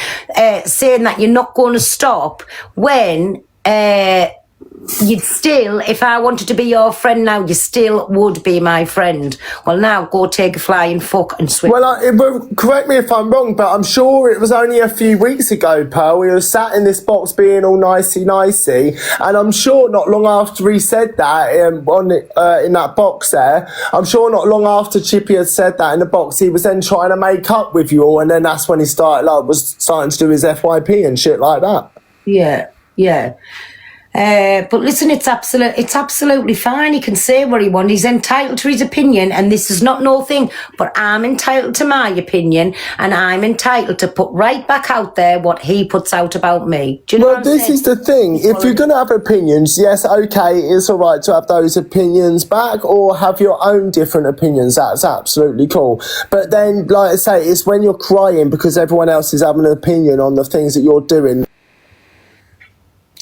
saying that you're not going to stop when... you'd still, if I wanted to be your friend now, you still would be my friend. Well, now go take a flying fuck and swim. Well, correct me if I'm wrong, but I'm sure it was only a few weeks ago, Pearl. We were sat in this box being all nicey, and I'm sure not long after he said that in that box there, I'm sure not long after Chippy had said that in the box, he was then trying to make up with you all, and then that's when he was starting to do his FYP and shit like that. Yeah. But listen, it's absolutely fine. He can say what he wants. He's entitled to his opinion, and this is not no thing. But I'm entitled to my opinion, and I'm entitled to put right back out there what he puts out about me. Do you know what I'm saying? This is the thing. If you're going to have opinions, yes, okay, it's all right to have those opinions back or have your own different opinions. That's absolutely cool. But then, like I say, it's when you're crying because everyone else is having an opinion on the things that you're doing.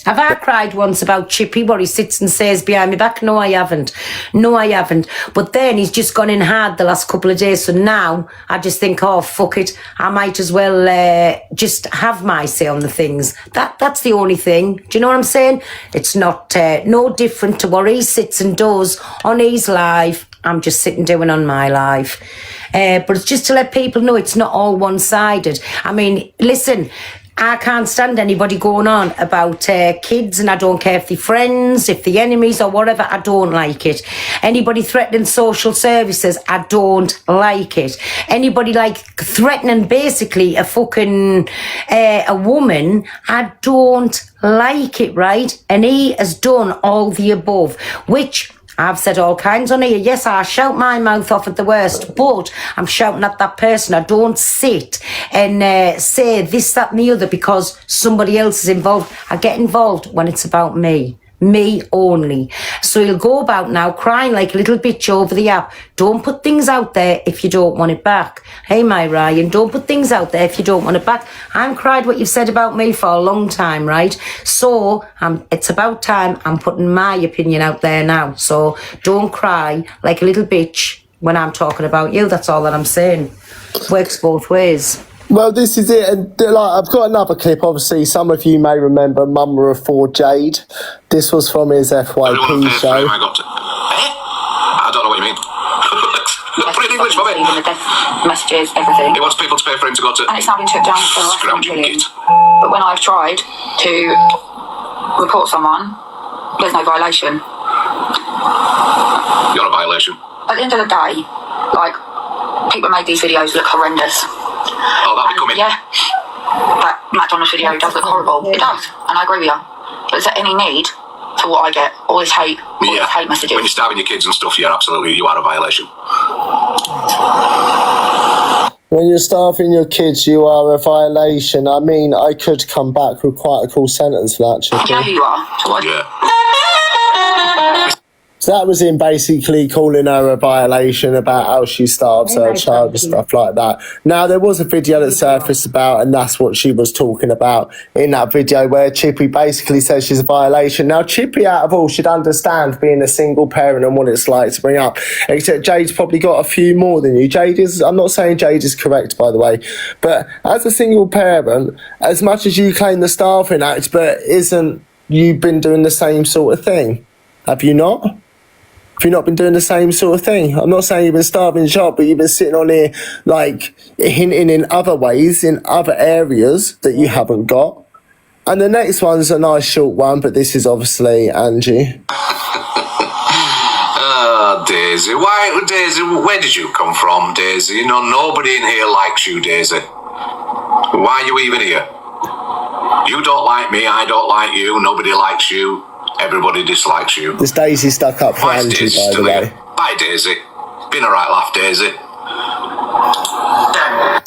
Have I cried once about Chippy, what he sits and says behind my back? No, I haven't. But then he's just gone in hard the last couple of days. So now I just think, oh, fuck it. I might as well just have my say on the things. That's the only thing. Do you know what I'm saying? It's not no different to what he sits and does on his live. I'm just sitting doing on my life. But it's just to let people know it's not all one-sided. I mean, listen... I can't stand anybody going on about kids, and I don't care if they're friends, if they're enemies or whatever. I don't like it. Anybody threatening social services, I don't like it. Anybody like threatening basically a fucking a woman, I don't like it, right? And he has done all the above, which... I've said all kinds on here. Yes, I shout my mouth off at the worst, but I'm shouting at that person. I don't sit and say this, that and the other because somebody else is involved. I get involved when it's about me. Me only. So he'll go about now crying like a little bitch over the app. Don't put things out there if you don't want it back. Hey, my Ryan, don't put things out there if you don't want it back. I've cried what you've said about me for a long time, right? So it's about time I'm putting my opinion out there now. So don't cry like a little bitch when I'm talking about you. That's all that I'm saying. Works both ways. Well, this is it, and I've got another clip. Obviously, some of you may remember Mummer of 4 Jade. This was from his FYP show. I don't know what you mean. Put it in English for me. Even the death messages, everything. He wants people to pay for him to go to... And it's now been took down for Scrounging git. But when I've tried to report someone, there's no violation. You're a violation. At the end of the day, like, people made these videos look horrendous. Oh, that'll be coming. Yeah. That McDonald's video does look horrible. It does. And I agree with you. But is there any need for what I get? All this hate, all these hate messages. When you're starving your kids and stuff, you are a violation. When you're starving your kids, you are a violation. I mean, I could come back with quite a cool sentence for that, Chippy. I know who you are. So what? Yeah. So that was him basically calling her a violation about how she starves her child and stuff like that. Now, there was a video that surfaced about, and that's what she was talking about in that video, where Chippy basically says she's a violation. Now, Chippy, out of all, should understand being a single parent and what it's like to bring up. Except Jade's probably got a few more than you. Jade is, I'm not saying Jade is correct, by the way, but as a single parent, as much as you claim the Starving Act, but isn't you been doing the same sort of thing? Have you not? Have you not been doing the same sort of thing? I'm not saying you've been starving the child, but you've been sitting on here, like, hinting in other ways, in other areas that you haven't got. And the next one's a nice short one, but this is obviously Angie. Daisy. Why, Daisy, where did you come from, Daisy? You know, nobody in here likes you, Daisy. Why are you even here? You don't like me, I don't like you, nobody likes you. Everybody dislikes you. This Daisy stuck up for Angie, by the way. Bye, Daisy. Been a right laugh, Daisy.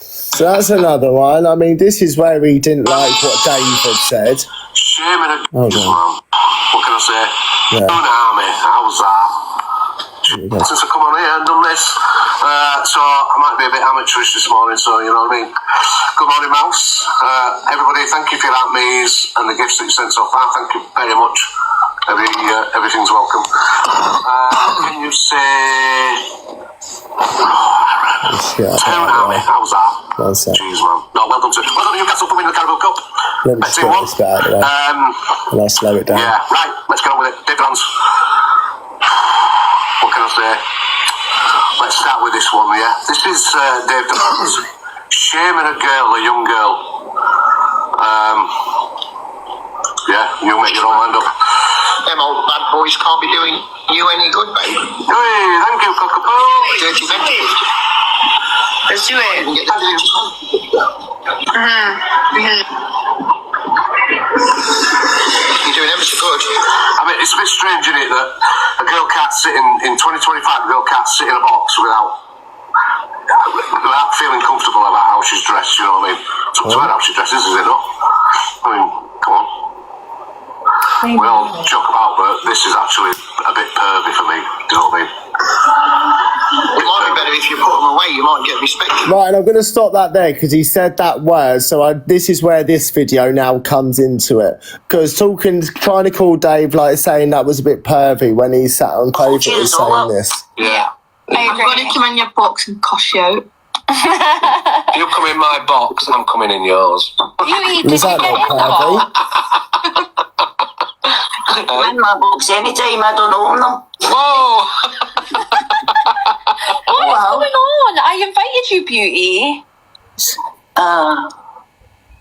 So that's another one. I mean, this is where he didn't like what David said. Shame in a Oh, man. no. What can I say? Yeah. Doing army, how's that? Since I come on here and done this, so I might be a bit amateurish this morning, so you know what I mean. Good morning, Mouse. Everybody, thank you for your me's and the gifts that you sent so far. Thank you very much. Everything's welcome. Can you say Town Army? How's that? One sec. Jeez, man. No, well done to Newcastle for winning the Carabao Cup. Let me just get this bit out of the way. And I'll slow it down. Yeah, right. Let's get on with it. David Hans. What can I say? Let's start with this one, yeah? This is Dave Hans. Shaming a girl, a young girl. Yeah, you make your own mind up. Them old bad boys can't be doing you any good, babe. Hey, thank you, Cockapoo. Dirty mental. Let's do it. You're doing ever so good. I mean, it's a bit strange, isn't it, that a girl can't sit in 2025, a girl can't sit in a box without feeling comfortable about how she's dressed, you know what I mean? It's up to her how she dresses, is it not? I mean, come on. We all joke about, but this is actually a bit pervy for me, do you know what I mean? It might be better if you put them away, you might get respect. Right, and I'm going to stop that there because he said that word. So this is where this video now comes into it. Because trying to call Dave, like saying that was a bit pervy when he sat on Clover was saying this. Yeah. I'm going to come in your box and cosh you out. You come in my box, I'm coming in yours. Was that not pervy? In my box anytime, I don't own them. Whoa! What is going on? I invited you, beauty.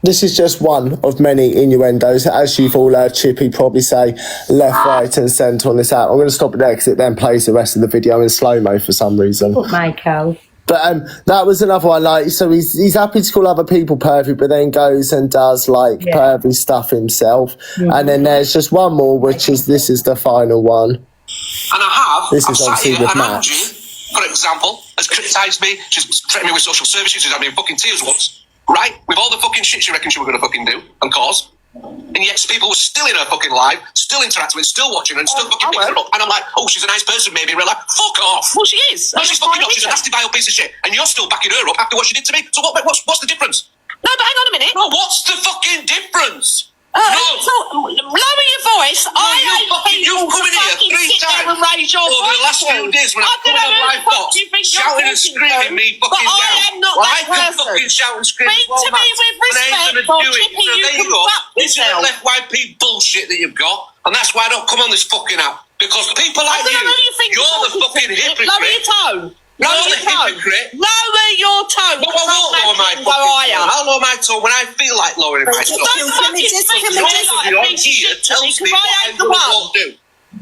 This is just one of many innuendos. As you've all heard Chippy probably say left, right and centre on this app. I'm going to stop it there because it then plays the rest of the video in slow-mo for some reason. Michael. But that was another one. Like, so he's happy to call other people pervy, but then goes and does like pervy stuff himself. Mm-hmm. And then there's just one more, which is this is the final one. And I have. This is obviously with Max. Angie, for example, has criticised me. She's threatened me with social services. She's had me in fucking tears once. Right? With all the fucking shit she reckoned she was going to fucking do and cause. And yet people were still in her fucking life, still interacting with, still watching her, and still fucking picking her up. And I'm like, oh, she's a nice person maybe in real life. Fuck off. Well, she is. No, she's fucking not. She's a nasty vile piece of shit. And you're still backing her up after what she did to me. So what's the difference? No, but hang on a minute. No, what's the fucking difference? So, lower your voice. You've come in here 3 times over the last few days when I've come in a live box shouting and screaming me fucking down. I am not I that can person. fucking shout and scream. Speak to me with respect, or Chippy, you can fuck This is the yourself. left YP bullshit that you've got, and that's why I don't come on this fucking app. Because people like you're you're the fucking hypocrite. Lower your tone. You're the hypocrite. Lower your tone. No, I won't lower my fucking tone. I'll lower my tone when I feel like lowering my tone. Don't fucking speak to me like a piece of shit to me, because I ain't the one. Do.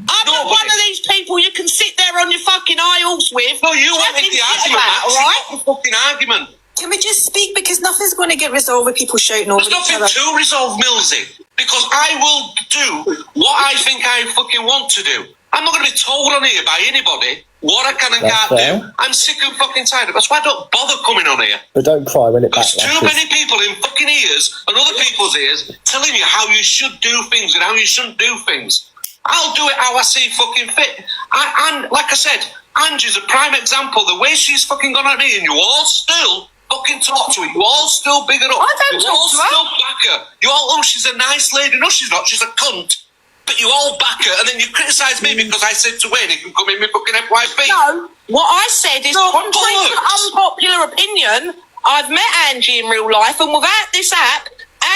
I'm not one of these people you can sit there on your fucking aisles with. No, you wanted the argument, all right? the fucking argument. Can we just speak, because nothing's going to get resolved with people shouting over each other. There's nothing to resolve, Millsy, because I will do what I think I fucking want to do. I'm not going to be told on here by anybody what I can and can't do. I'm sick and fucking tired of it. That's why I don't bother coming on here. But don't cry when it There's backlashes. too many people in fucking ears and other people's ears telling you how you should do things and how you shouldn't do things. I'll do it how I see fucking fit. And like I said, Angie's a prime example. The way she's fucking gone at me and you all still fucking talk to her. You all still big her up. I don't you talk all to her. still back her. You all, oh, she's a nice lady. No, she's not. She's a cunt. But you all back her, and then you criticise me because I said to Wayne he can come in with fucking FYP. No, what I said is contrary to unpopular opinion. I've met Angie in real life, and without this app,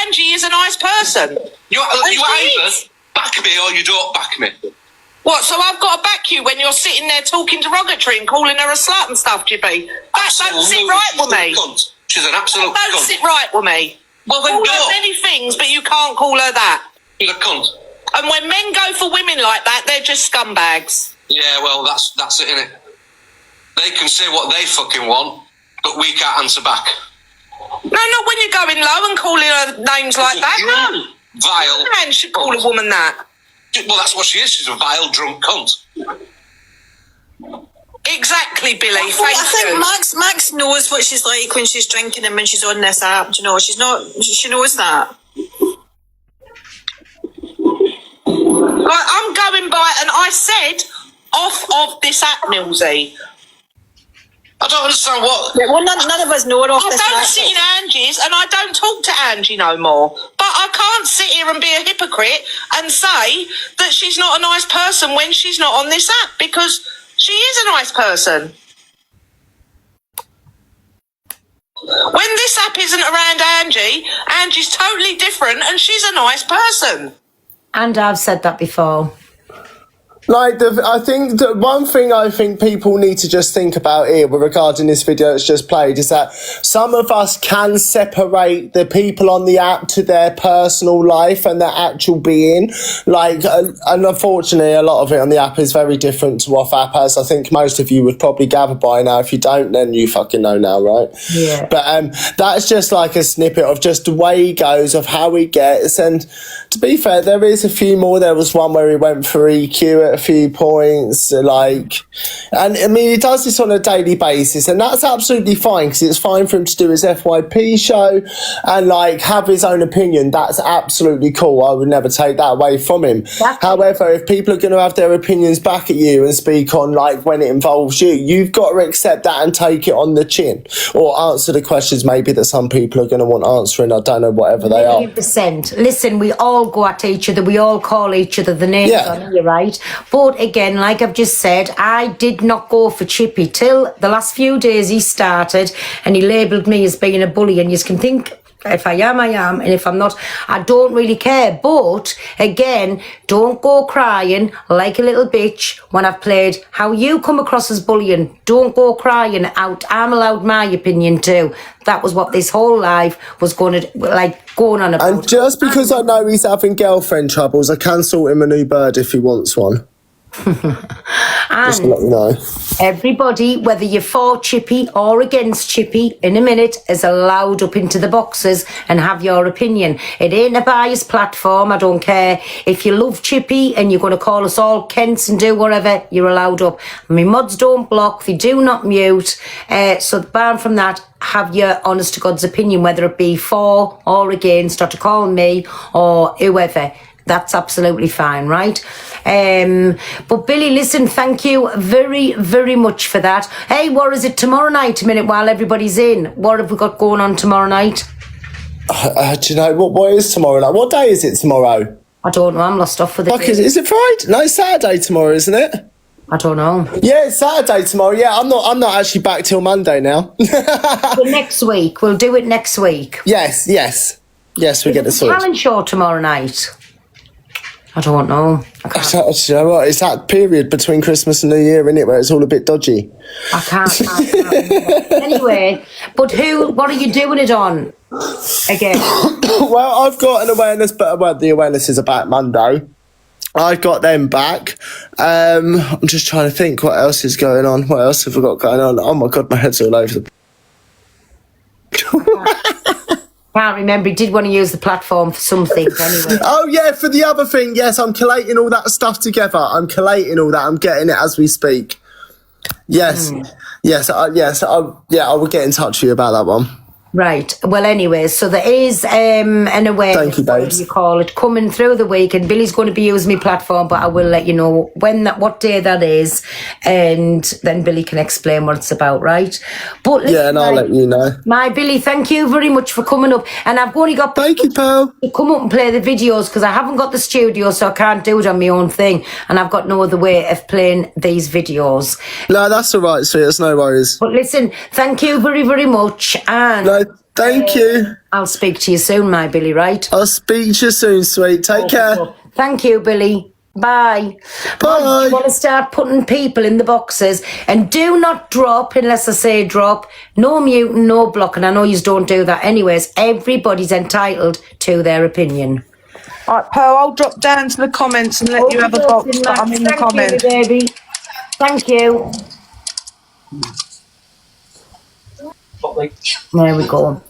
Angie is a nice person. You either back me or you don't back me. What, so I've got to back you when you're sitting there talking derogatory and calling her a slut and stuff, Chippy? That don't sit right with me. Cunt. She's an absolute That don't cunt. sit right with me. Well, then Call go. her many things, but you can't call her that. She's a cunt. And when men go for women like that, they're just scumbags. Yeah, well, that's it, innit? They can say what they fucking want, but we can't answer back. No, not when you're going low and calling her names like that. No. Vile. No man should call a woman that. Well, that's what she is. She's a vile, drunk cunt. Exactly, Billy. I think Max knows what she's like when she's drinking and when she's on this app. Do you know? She knows that. Like, I'm going by, and I said off of this app, Millsy. I don't understand what. Yeah, well, none of us know it off this app. I don't sit in Angie's, and I don't talk to Angie no more. But I can't sit here and be a hypocrite and say that she's not a nice person when she's not on this app, because she is a nice person. When this app isn't around Angie, Angie's totally different, and she's a nice person. And I've said that before. Like, I think the one thing I think people need to just think about here regarding this video that's just played is that some of us can separate the people on the app to their personal life and their actual being. Like, and unfortunately, a lot of it on the app is very different to off app, as I think most of you would probably gather by now. If you don't, then you fucking know now, right? Yeah. But that's just like a snippet of just the way he goes, of how he gets. And to be fair, there is a few more. There was one where he went for EQ at a few points, like, and I mean, he does this on a daily basis, and that's absolutely fine, because it's fine for him to do his FYP show and like have his own opinion. That's absolutely cool. I would never take that away from him. However, if people are going to have their opinions back at you and speak on, like, when it involves you, you've got to accept that and take it on the chin, or answer the questions maybe that some people are going to want answering. I don't know, whatever they are. 100%. Listen, we all go at each other, we all call each other the names on here, right? But again, like I've just said, I did not go for Chippy till the last few days he started, and he labelled me as being a bully, and you can think, if I am, I am, and if I'm not, I don't really care. But again, don't go crying like a little bitch when I've played how you come across as bullying. Don't go crying out. I'm allowed my opinion too. That was what this whole life was going on about. And just because I know he's having girlfriend troubles, I can sort him a new bird if he wants one. Just to let you know. Everybody, whether you're for Chippy or against Chippy, in a minute is allowed up into the boxes and have your opinion. It ain't a biased platform. I don't care if you love Chippy and you're going to call us all Kents and do whatever, you're allowed up. I mean, mods don't block, they do not mute, so barring from that, have your honest to God's opinion, whether it be for or against, or to call me or whoever. That's absolutely fine, right? But Billy, listen, thank you very, very much for that. Hey, what is it tomorrow night, a minute, while everybody's in? What have we got going on tomorrow night? Do you know what is tomorrow night? What day is it tomorrow? I don't know, I'm lost off with it. Is it Friday? No, it's Saturday tomorrow, isn't it? I don't know. Yeah, it's Saturday tomorrow. Yeah, I'm not actually back till Monday now. Well, next week. We'll do it next week. Yes, we get the sort. Talent show tomorrow night. I don't know. You know what? It's that period between Christmas and New Year, isn't it, where it's all a bit dodgy. I can't anyway, but what are you doing it on again? Well, I've got an awareness, but the awarenesses are back Monday. I've got them back. I'm just trying to think what else is going on. What else have we got going on? Oh my God, my head's all over the... Can't remember. He did want to use the platform for something anyway. Oh yeah, for the other thing, yes, I'm collating all that stuff together. I'm getting it as we speak. Yes, I will get in touch with you about that one. Right. Well, anyway, so there is an awareness, Thank you, babes. whatever you call it, coming through the week, and Billy's going to be using my platform, but I will let you know what day that is, and then Billy can explain what it's about, right? But listen, Yeah, and I'll let you know. My Billy, thank you very much for coming up, and I've only got thank you, pal, to come up and play the videos because I haven't got the studio, so I can't do it on my own thing, and I've got no other way of playing these videos. No, that's all right, sweet. It's no worries. But listen, thank you very, very much, and thank you. I'll speak to you soon, my Billy, right? I'll speak to you soon, sweet. Take care. Thank you, Billy. Bye. Bye. You want to start putting people in the boxes, and do not drop unless I say drop. No muting, no blocking. I know you don't do that anyways. Everybody's entitled to their opinion. All right, Pearl, I'll drop down to the comments and let you have a box, but I'm in the comments. Thank you, baby. Thank you. There we go.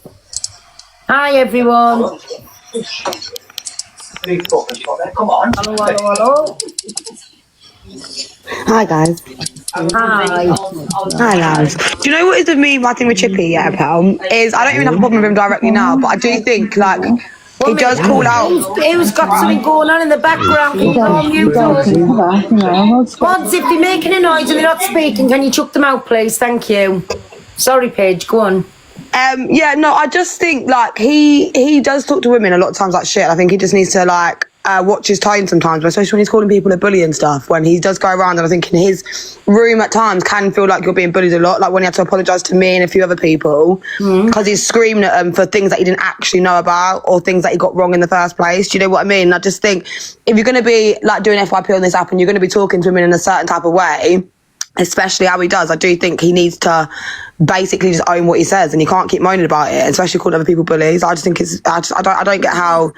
Hi, everyone. Come on. Hello. Hi guys. Hi. Hi lads. Do you know what is with me, my thing with Chippy, yeah, pal? Is I don't even have a problem with him directly now, but I do think like he does call out. Who's got something going on in the background? Can you go on mute? Mods, if they're making a noise and they're not speaking, can you chuck them out, please? Thank you. Sorry, Paige, go on. Yeah, no, I just think like he does talk to women a lot of times like shit. I think he just needs to like watch his tone sometimes, but especially when he's calling people a bully and stuff. When he does go around, and I think in his room at times can feel like you're being bullied a lot. Like when he had to apologise to me and a few other people because he's screaming at them for things that he didn't actually know about or things that he got wrong in the first place. Do you know what I mean? I just think if you're going to be like doing FYP on this app and you're going to be talking to women in a certain type of way, especially how he does, I do think he needs to basically just own what he says, and he can't keep moaning about it, especially calling other people bullies. I just think I don't get how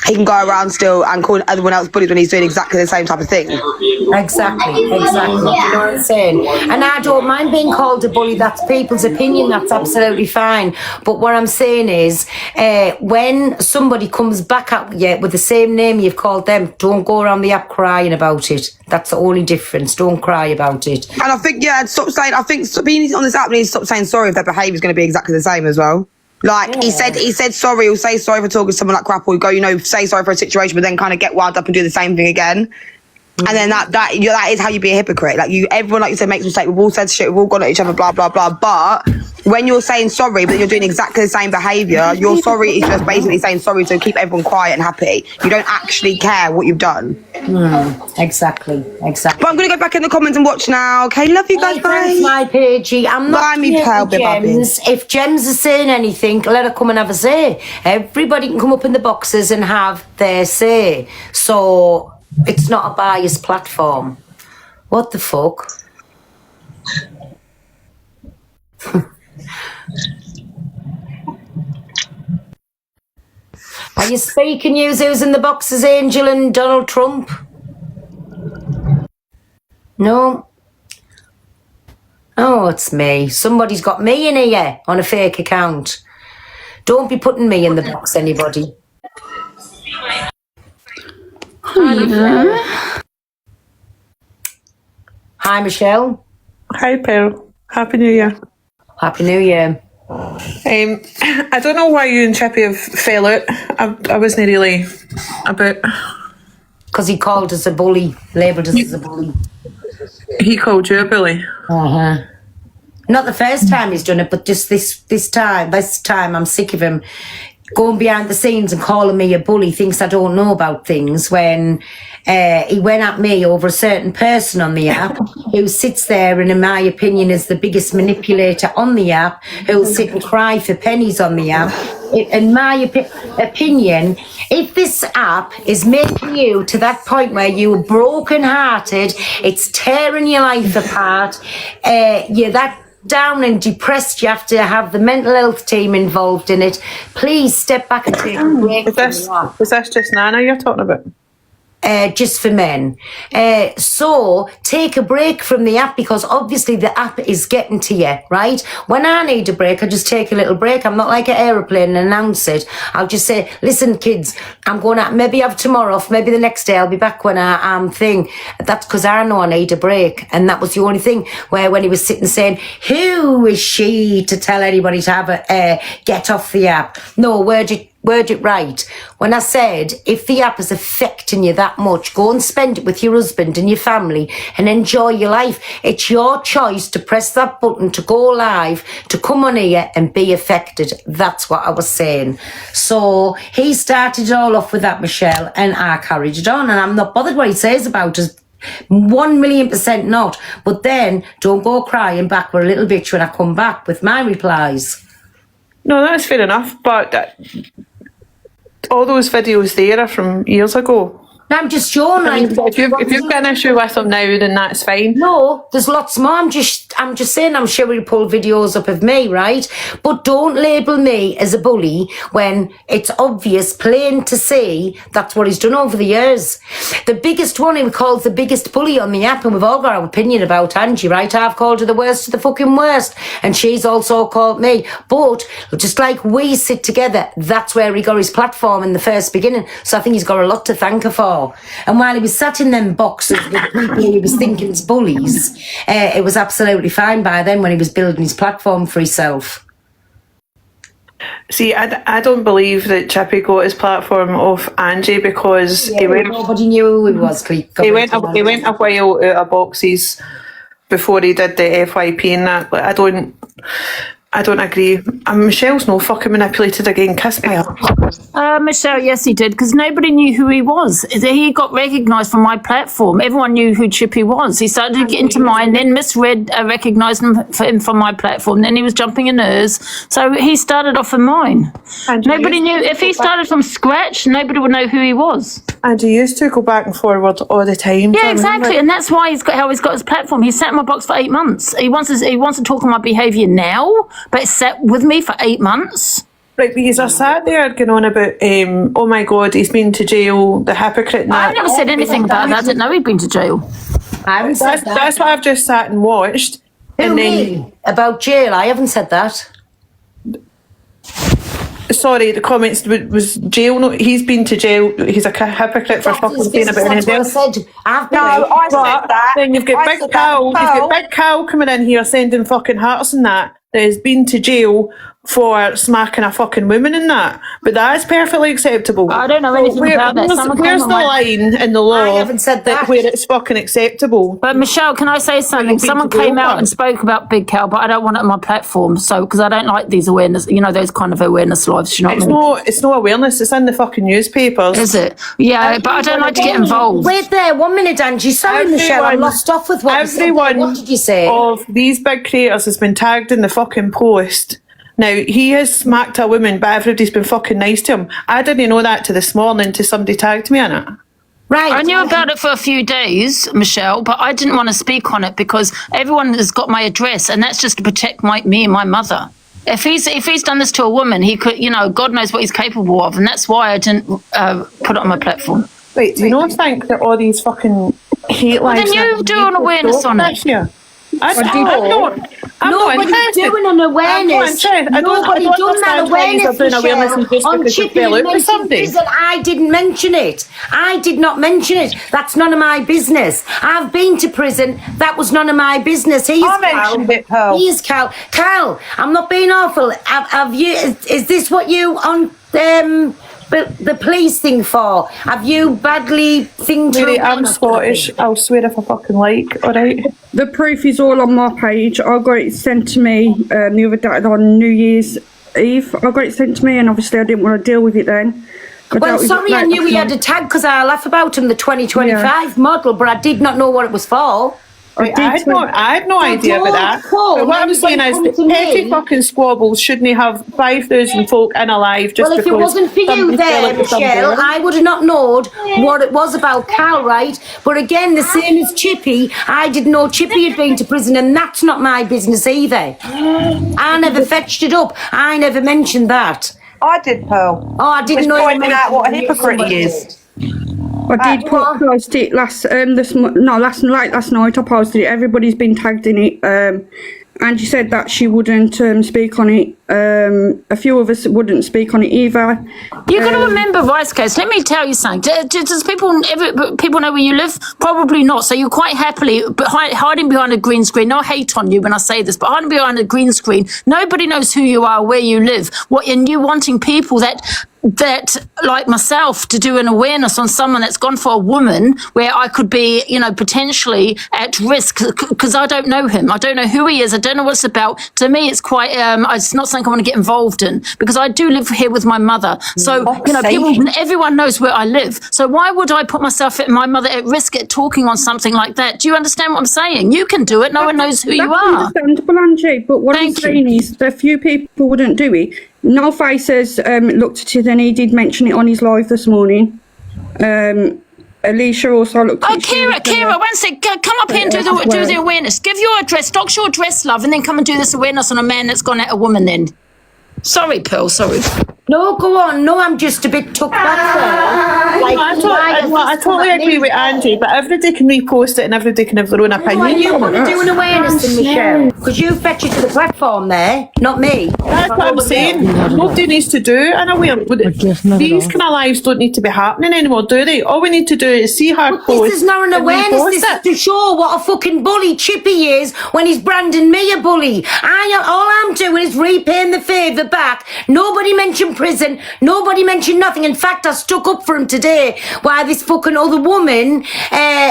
he can go around still and call everyone else bullies when he's doing exactly the same type of thing. Exactly. Do you know what I'm saying? And I don't mind being called a bully. That's people's opinion. That's absolutely fine. But what I'm saying is, when somebody comes back at you with the same name you've called them, don't go around the app crying about it. That's the only difference. Don't cry about it. And I think, stop saying, I think being on this app needs to stop saying sorry if their behaviour is going to be exactly the same as well. Like, he said sorry, he'll say sorry for talking to someone like crap, or he'll go, say sorry for a situation, but then kind of get wound up and do the same thing again. And then that is how you be a hypocrite. Like, everyone, like you said, makes mistakes. We've all said shit, we've all gone at each other, blah, blah, blah. But when you're saying sorry, but you're doing exactly the same behaviour, your sorry is just basically saying sorry to keep everyone quiet and happy. You don't actually care what you've done. Exactly. But I'm going to go back in the comments and watch now. Okay, love you guys, bye. Thanks, my Pagey. I'm not Gems. If Gems is saying anything, let her come and have a say. Everybody can come up in the boxes and have their say. So it's not a biased platform. What the fuck? Are you speaking news? Who's in the boxes, Angel and Donald Trump? No. Oh, it's me. Somebody's got me in here on a fake account. Don't be putting me in the box, anybody. Hi, Michelle. Hi, Pearl. Happy New Year. Happy New Year. I don't know why you and Chippy have fell out. I wasn't really about... Because he called us a bully, labelled us as a bully. He called you a bully? Uh-huh. Not the first time he's done it, but just this time I'm sick of him going behind the scenes and calling me a bully, thinks I don't know about things, when he went at me over a certain person on the app who sits there and in my opinion is the biggest manipulator on the app, who'll sit and cry for pennies on the app. In my opinion, if this app is making you to that point where you're broken-hearted, it's tearing your life apart, you're that down and depressed, you have to have the mental health team involved in it, please step back and take a break. Is this just Nana you're talking about? just for men. So take a break from the app, because obviously the app is getting to you, right? When I need a break, I just take a little break. I'm not like an aeroplane and announce it. I'll just say, listen, kids, I'm going to maybe have tomorrow off, maybe the next day I'll be back when I thing. That's because I know I need a break. And that was the only thing where when he was sitting saying, who is she to tell anybody to have a get off the app? No, word it right. When I said, if the app is affecting you that much, go and spend it with your husband and your family and enjoy your life. It's your choice to press that button, to go live, to come on here and be affected. That's what I was saying. So he started it all off with that, Michelle, and I carried it on, and I'm not bothered what he says about us. 1,000,000% not. But then don't go crying back with a little bitch when I come back with my replies. No, that's fair enough, but all those videos there are from years ago. I'm just showing. I mean, if you've got an issue with them now, then that's fine. No, there's lots more. I'm just saying, I'm sure we'll pull videos up of me, right? But don't label me as a bully when it's obvious, plain to see, that's what he's done over the years. The biggest one he calls the biggest bully on the app, and we've all got our opinion about Angie, right? I've called her the worst of the fucking worst, and she's also called me. But just like we sit together, that's where he got his platform in the first beginning. So I think he's got a lot to thank her for. And while he was sat in them boxes with people he was thinking as bullies, it was absolutely fine by then when he was building his platform for himself. See, I don't believe that Chippy got his platform off Angie because nobody knew who he was. He went a while out of boxes before he did the FYP and that. But I don't agree. Michelle's no fucking manipulated again. Kiss me up. Michelle, yes, he did, because nobody knew who he was. He got recognised from my platform. Everyone knew who Chippy was. He started to get into mine, then misread, recognised him from my platform. Then he was jumping in hers. So he started off in mine. Nobody knew. If he started from scratch, nobody would know who he was. And he used to go back and forward all the time. Yeah, exactly. And that's why he's got his platform. He sat in my box for 8 months. He wants to talk on my behaviour now, but it sat with me for 8 months. Right, because I sat there going on about, oh my God, he's been to jail, the hypocrite. I never said anything about that. I didn't know he'd been to jail. That's what I've just sat and watched. Me? About jail? I haven't said that. Sorry, the comments was jail. No, he's been to jail. He's a hypocrite for fucking saying about anything else. I said that. Then you've got Big Cal. You've got Big Cal coming in here sending fucking hearts and that has been to jail for smacking a fucking woman and that. But that is perfectly acceptable. I don't know anything about that. Where's the line in the law? I haven't said that. Where it's fucking acceptable. But Michelle, can I say something? Someone came out and spoke about Big Cal, but I don't want it on my platform. So, because I don't like these awareness, those kind of awareness lives. You know it's no awareness. It's in the fucking newspapers. Is it? Yeah, but I don't like to get involved. Wait there, 1 minute, Angie. Sorry, Michelle, I'm lost off with what you said. What did you say? Of these big creators has been tagged in the fucking post. Now, he has smacked a woman, but everybody's been fucking nice to him. I didn't know that till this morning till somebody tagged me in it. Right. I knew about it for a few days, Michelle, but I didn't want to speak on it because everyone has got my address, and that's just to protect me and my mother. If he's done this to a woman, he could, God knows what he's capable of, and that's why I didn't put it on my platform. Wait, do you not think that all these fucking hate lives... Then you do an awareness on it. Nobody's doing an awareness. Nobody done that awareness, Michelle, on Chippy mentioned prison. I didn't mention it. I did not mention it. That's none of my business. I've been to prison. That was none of my business. I mentioned it, Pearl. He is Cal. Cal, I'm not being awful. Have you? Is this what you on the police thing for? Have you badly thinged? Really, I'm Scottish. I'll swear if I fucking like. All right. The proof is all on my page. I got it sent to me the other day on New Year's Eve. I got it sent to me, and obviously I didn't want to deal with it then. Well, sorry, I knew we had a tag because I laugh about him, the 2025 model, but I did not know what it was for. I had no idea about that. But what I'm saying is, petty fucking squabbles shouldn't have 5,000 folk in alive just because... Well, if it wasn't for you there, Michelle, I would have not known what it was about Cal, right? But again, the same as Chippy, I didn't know Chippy had been to prison, and that's not my business either. I never fetched it up. I never mentioned that. I did, Pearl. Oh, I didn't know you pointing out what a hypocrite he is. I did post it last night. I posted it. Everybody's been tagged in it. Angie said that she wouldn't speak on it. A few of us wouldn't speak on it either. You've got to remember, Rice Case, let me tell you something. Does people know where you live? Probably not. So you're quite happily hiding behind a green screen. No hate on you when I say this, but hiding behind a green screen. Nobody knows who you are, where you live. And you wanting people that like myself to do an awareness on someone that's gone for a woman where I could be, potentially at risk because I don't know him. I don't know who he is. I don't know what it's about. To me, it's quite, it's not something I want to get involved in because I do live here with my mother. So, everyone knows where I live. So why would I put myself and my mother at risk at talking on something like that? Do you understand what I'm saying? You can do it. No one knows who you are. That's understandable, Angie. But what I'm saying is that a few people wouldn't do it. No Face has looked at it and he did mention it on his live this morning. Alicia also looked at it. Kira, one sec. Come up here and do the awareness. Give your address, dox your address, love, and then come and do this awareness on a man that's gone at a woman then. Sorry, Pearl, sorry. No, go on. No, I'm just a bit took back there. I totally agree with Angie, but everybody can repost it and everybody can have their own opinion. Why you want to do an awareness then, Michelle? Because you fetch it to the platform there, not me. That's what I'm saying. Nobody needs to do an awareness. These kind of lives don't need to be happening anymore, do they? All we need to do is see her post. This is not an awareness. This is to show what a fucking bully Chippy is when he's branding me a bully. All I'm doing is repaying the favour back. Nobody mentioned prison. Nobody mentioned nothing. In fact, I stuck up for him today while this fucking other woman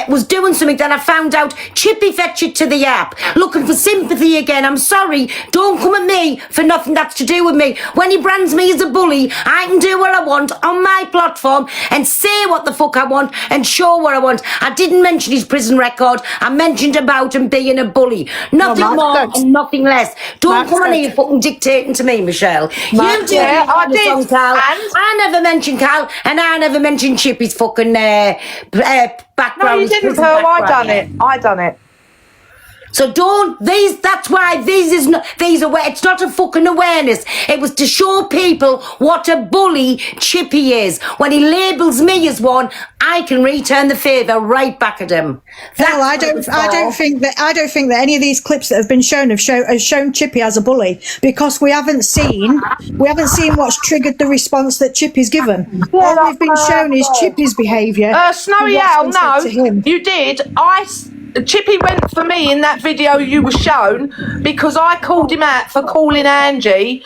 was doing something that I found out Chippy fetched it to the app looking for sympathy again. I'm sorry. Don't come at me for nothing that's to do with me. When he brands me as a bully, I can do what I want on my platform and say what the fuck I want and show what I want. I didn't mention his prison record. I mentioned about him being a bully. Nothing more and nothing less. Don't come on here fucking dictating to me, Michelle. You did. I did. Cal. I never mentioned Cal, and I never mentioned Chippy's fucking background. No, you didn't, Pearl. I done it. So that's why it's not a fucking awareness. It was to show people what a bully Chippy is. When he labels me as one, I can return the favour right back at him. Well, I don't think that any of these clips that have been shown have shown Chippy as a bully, because we haven't seen what's triggered the response that Chippy's given. All we've been shown is Chippy's behaviour. Snowy Owl, no, you did. Chippy went for me in that video you were shown because I called him out for calling Angie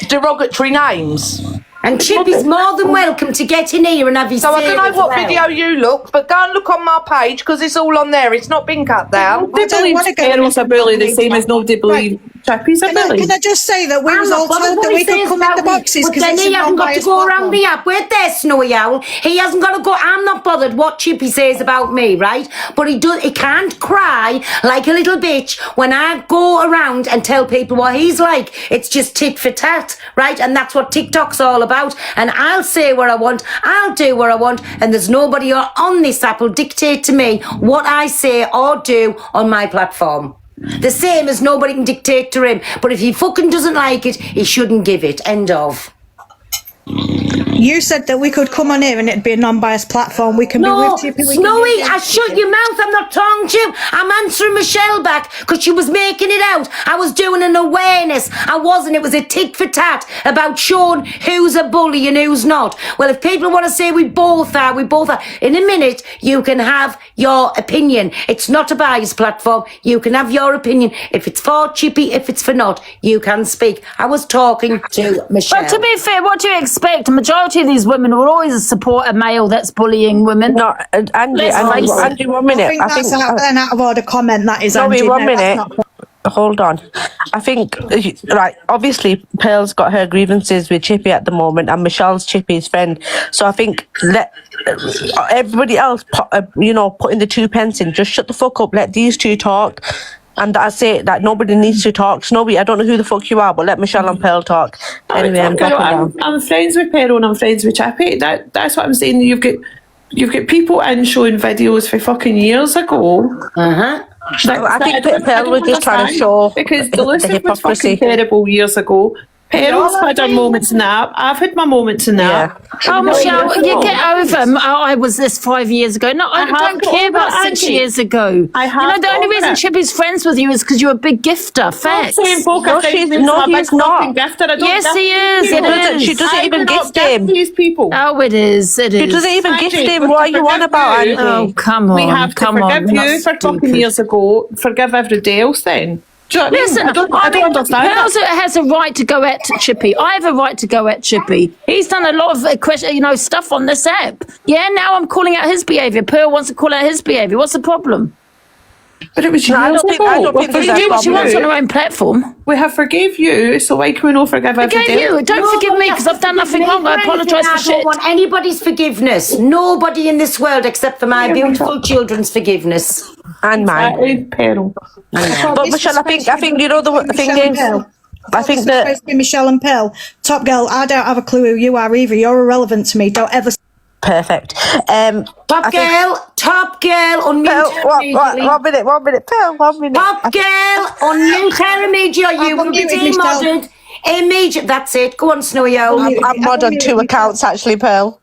derogatory names. And Chippy's more than welcome to get in here and have his. So I don't know what video you looked, but go and look on my page because it's all on there. It's not been cut down. They believe Carol's a bully the same as nobody believes Chippy's a bully. Can I just say that we was all told that we could come in the boxes because then he hasn't got to go around the app. Wait there, Snowy Owl. He hasn't got to go. I'm not bothered what Chippy says about me, right? But he can't cry like a little bitch when I go around and tell people what he's like. It's just tit for tat, right? And that's what TikTok's all about. And I'll say what I want, I'll do what I want, and there's nobody on this app will dictate to me what I say or do on my platform. The same as nobody can dictate to him. But if he fucking doesn't like it, he shouldn't give it. End of. You said that we could come on here and it'd be a non-biased platform. We can be with Chippy. Snowy, I shut your mouth. I'm not talking to you. I'm answering Michelle back because she was making it out. I was doing an awareness. I wasn't. It was a tit for tat about showing who's a bully and who's not. Well, if people want to say we both are, we both are. In a minute, you can have your opinion. It's not a biased platform. You can have your opinion. If it's for Chippy, if it's for not, you can speak. I was talking to Michelle. But to be fair, what do you expect? The majority of these women will always support a male that's bullying women. No, Angie, 1 minute. I think that's an out of order comment. That is, Angie. Sorry, 1 minute. Hold on. I think, right, obviously Pearl's got her grievances with Chippy at the moment and Michelle's Chippy's friend. So I think let everybody else, put in the 2 pence in. Just shut the fuck up. Let these two talk. And that's it. That nobody needs to talk. Snowy, I don't know who the fuck you are, but let Michelle and Pearl talk. Anyway, I'm friends with Pearl and I'm friends with Chippy. That's what I'm saying. You've got people in showing videos for fucking years ago. I think Pearl was just trying to show because the list the was fucking hypocrisy. terrible years ago. Peryl's had her moments in that. I've had my moments in that. Oh, Michelle, you get over. I was this 5 years ago. No, I don't care about 6 years ago. The only reason Chippy's friends with you is because you're a big gifter. Facts. He's not. Yes, he is. She doesn't even gift him. These people. Oh, it is. It is. She doesn't even gift him. What are you on about, Andy? Oh, come on. We have to forgive you for talking years ago. Forgive everybody else then. Do you know what Listen, I don't understand Pearl has a right to go at Chippy. I have a right to go at Chippy. He's done a lot of stuff on this app. Yeah, now I'm calling out his behaviour. Pearl wants to call out his behaviour. What's the problem? But it was I don't think She can do what she wants on her own platform. We have forgive you, so why can we not forgive everybody? Forgive you. Don't forgive me because I've done nothing wrong. I apologise for shit. I don't want anybody's forgiveness. Nobody in this world except for my beautiful children's forgiveness. And mine. Peril. But Michelle, I think you know the thing is, I think that supposed to be Michelle and Pearl. Top girl, I don't have a clue who you are either. You're irrelevant to me. Don't ever. perfect. Top girl, unmute. One minute, Pearl, 1 minute. Top girl, unmute her immediately. You will be demodded. Immediate. That's it. Go on, Snowy Owl. I'm mod on 2 accounts actually, Pearl.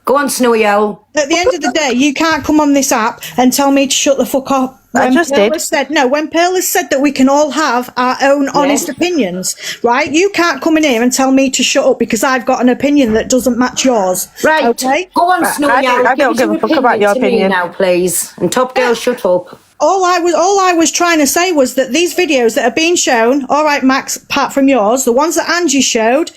Go on, Snowy Owl. At the end of the day, you can't come on this app and tell me to shut the fuck up. I just Pearl did. Has said, no, when Pearl has said that we can all have our own honest opinions, right? You can't come in here and tell me to shut up because I've got an opinion that doesn't match yours. Right. Okay? Go on, Snowy Owl. I don't give a fuck about your opinion now, please. And Top Girl, shut up. All I was trying to say was that these videos that are being shown, all right, Max, apart from yours, the ones that Angie showed,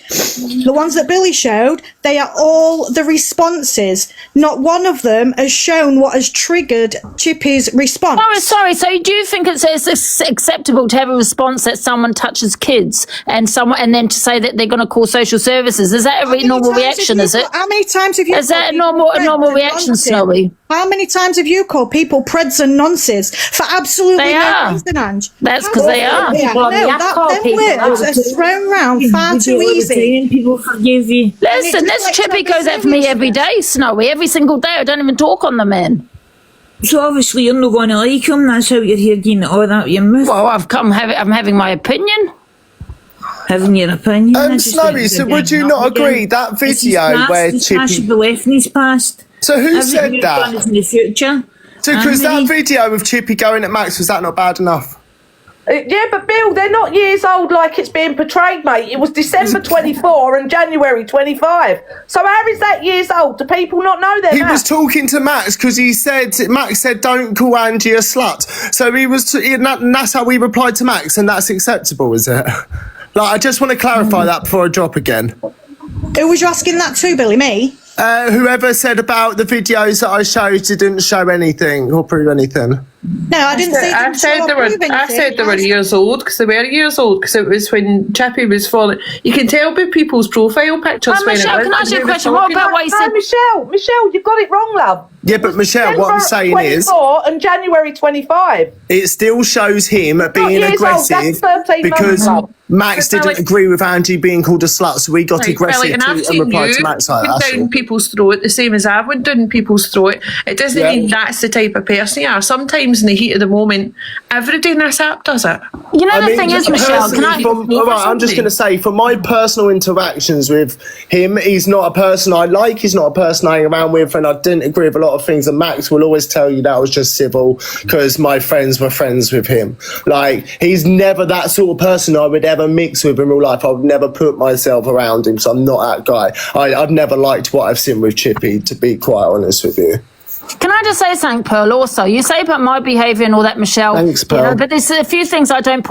the ones that Billy showed, they are all the responses. Not one of them has shown what has triggered Chippy's response. Oh, sorry. So do you think it's acceptable to have a response that someone touches kids and then to say that they're going to call social services? Is that a normal reaction? Is it? How many times have you? Is that a normal reaction, Snowy? How many times have you called people preds and nonces for absolutely no reason, Ange? That's because they are. Them words are thrown around far too easy. People forgive you. Listen, this Chippy goes out for me every day, Snowy, every single day. I don't even talk on the man. So obviously you're not going to like him. That's how you're here getting all that your mouth. Well, I'm having my opinion. Having your opinion. Snowy, so would you not agree that video where Chippy... past. So who said that? In the future. So because that video of Chippy going at Max, was that not bad enough? Yeah, but Bill, they're not years old like it's being portrayed, mate. It was December 24 and January 25. So how is that years old? Do people not know that? He was talking to Max because Max said, don't call Angie a slut. So he was, and that's how we replied to Max, and that's acceptable, is it? I just want to clarify that before I drop again. Who was you asking that to, Billy? Me? Whoever said about the videos that I showed didn't show anything or prove anything. No, I didn't say. I said they were years old because they were years old because it was when Chippy was falling. You can tell by people's profile pictures. Michelle, can I ask you a question? What about what he said? Michelle, you got it wrong, love. Yeah, but Michelle, what I'm saying is, 24 and January 25. It still shows him being aggressive because Max didn't agree with Angie being called a slut, so he got aggressive and replied to Max like that. Down people's throat, the same as I went down people's throat. It doesn't mean that's the type of person you are. Sometimes in the heat of the moment, everybody in this app does it. You know, the thing is, Michelle, I'm just going to say, from my personal interactions with him, he's not a person I like, he's not a person I hang around with, and I didn't agree with a lot of things, and Max will always tell you that was just civil because my friends were friends with him. He's never that sort of person I would ever mix with in real life. I would never put myself around him, so I'm not that guy. I've never liked what I've seen with Chippy, to be quite honest with you. Can I just say something, Pearl? Also, you say about my behaviour and all that, Michelle. Thanks, Pearl. But there's a few things I don't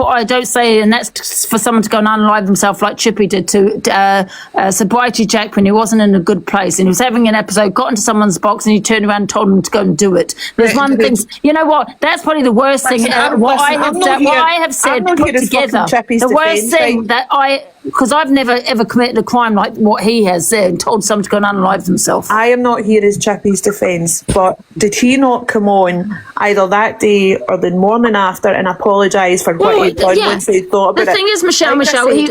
say, and that's for someone to go and unalive themselves like Chippy did to Sobriety Jack when he wasn't in a good place and he was having an episode, got into someone's box, and he turned around and told him to go and do it. There's one thing. You know what? That's probably the worst thing. What I have said put together. The worst thing that because I've never ever committed a crime like what he has said and told someone to go and unalive themselves. I am not here as Chippy's defence, but did he not come on either that day or the morning after and apologise for what he'd done once he'd thought about it? The thing is, Michelle,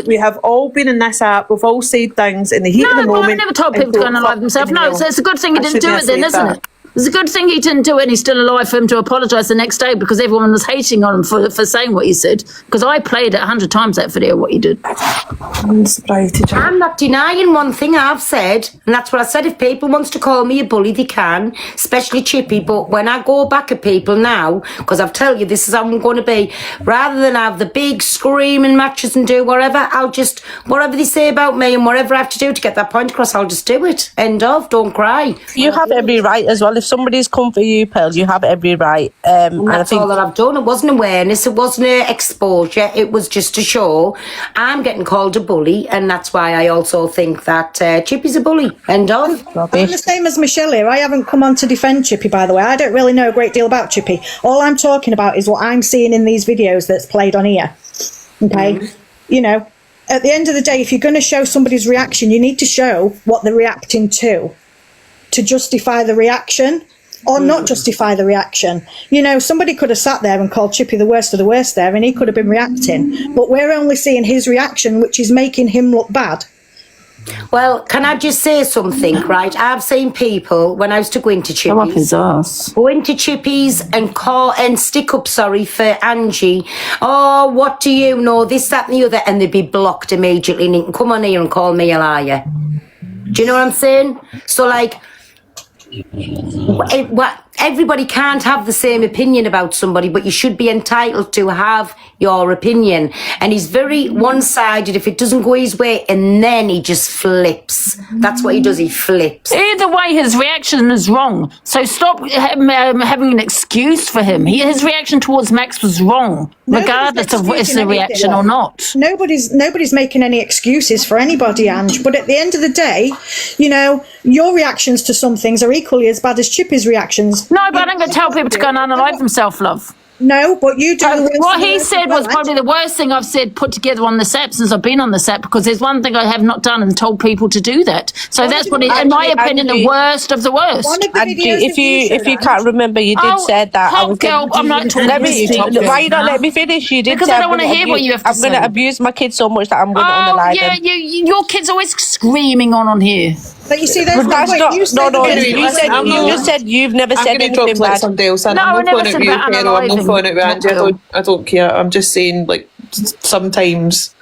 we have all been in this app, we've all said things in the heat of the moment. No, I never told people to go and unalive themselves. No, so it's a good thing he didn't do it then, isn't it? It's a good thing he didn't do it and he's still alive for him to apologise the next day because everyone was hating on him for saying what he said. Because I played it 100 times, that video, what he did. I'm not denying one thing I've said, and that's what I said. If people wants to call me a bully, they can, especially Chippy. But when I go back at people now, because I've tell you this is how I'm going to be, rather than have the big screaming matches and do whatever, I'll just, whatever they say about me and whatever I have to do to get that point across, I'll just do it. End of. Don't cry. You have every right as well. If somebody's come for you, Pearl, you have every right. And that's all that I've done. It wasn't awareness, it wasn't exposure, it was just to show I'm getting called a bully, and that's why I also think that Chippy's a bully. End of. I'm the same as Michelle here. I haven't come on to defend Chippy, by the way. I don't really know a great deal about Chippy. All I'm talking about is what I'm seeing in these videos that's played on here. Okay? You know, at the end of the day, if you're going to show somebody's reaction, you need to show what they're reacting to justify the reaction. Or not justify the reaction. You know, somebody could have sat there and called Chippy the worst of the worst there, and he could have been reacting. But we're only seeing his reaction, which is making him look bad. Well, can I just say something, right? I've seen people, when I used to go into Chippy's, go into Chippy's and call and stick up, for Angie. Oh, what do you know? This, that, and the other. And they'd be blocked immediately. And you can come on here and call me a liar. Do you know what I'm saying? So, like, everybody can't have the same opinion about somebody, but you should be entitled to have your opinion. And he's very one-sided. If it doesn't go his way, and then he just flips. That's what he does, he flips. Either way, his reaction is wrong. So stop having an excuse for him. His reaction towards Max was wrong, regardless of if it's a reaction or not. Nobody's making any excuses for anybody, Ange. But at the end of the day, you know, your reactions to some things are equally as bad as Chippy's reactions. No, but I'm going to tell people to go and unalive themselves, love. No, but you do. What he said was probably the worst thing I've said put together on this app since I've been on this app, because there's one thing I have not done and told people to do that. So that's what, in my opinion, the worst of the worst. If you can't remember, you did say that. I'm not talking to you. Why you not let me finish? You did because say I don't want to hear what you have to say. I'm going to abuse my kids so much that I'm going to unalive them. Yeah, your kids always screaming on here. But you see, that's not. You just said you've never said anything bad. Somebody else. I'm not phoning it with you, Carol. I'm not phoning it with Angie. I don't care. I'm just saying, like, sometimes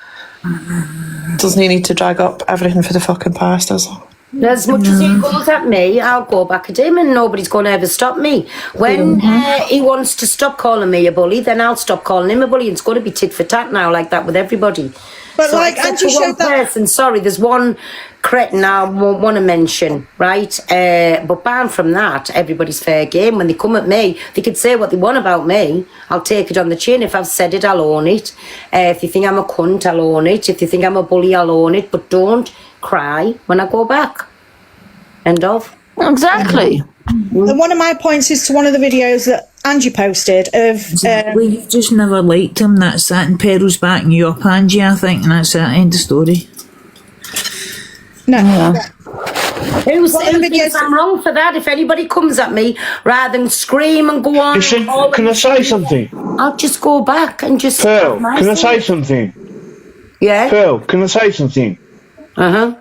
doesn't he need to drag up everything for the fucking past, does he? As much as he goes at me, I'll go back at him, and nobody's going to ever stop me. When he wants to stop calling me a bully, then I'll stop calling him a bully. It's going to be tit for tat now, like that with everybody. But so, like Angie showed that. Sorry, there's one cretin I won't want to mention, right? But barring from that, everybody's fair game. When they come at me, they can say what they want about me. I'll take it on the chin. If I've said it, I'll own it. If you think I'm a cunt, I'll own it. If you think I'm a bully, I'll own it. But don't cry when I go back. End of. Exactly. And one of my points is to one of the videos that Angie posted of... well, you've just never liked him, that's that, and Peril's backing you up, Angie, I think, and that's that, end of story. No. Who thinks I'm wrong for that? If anybody comes at me, rather than scream and go on... Listen, can I say something? I'll just go back and just... Pearl, can I say something? Yeah? Pearl, can I say something? Uh-huh.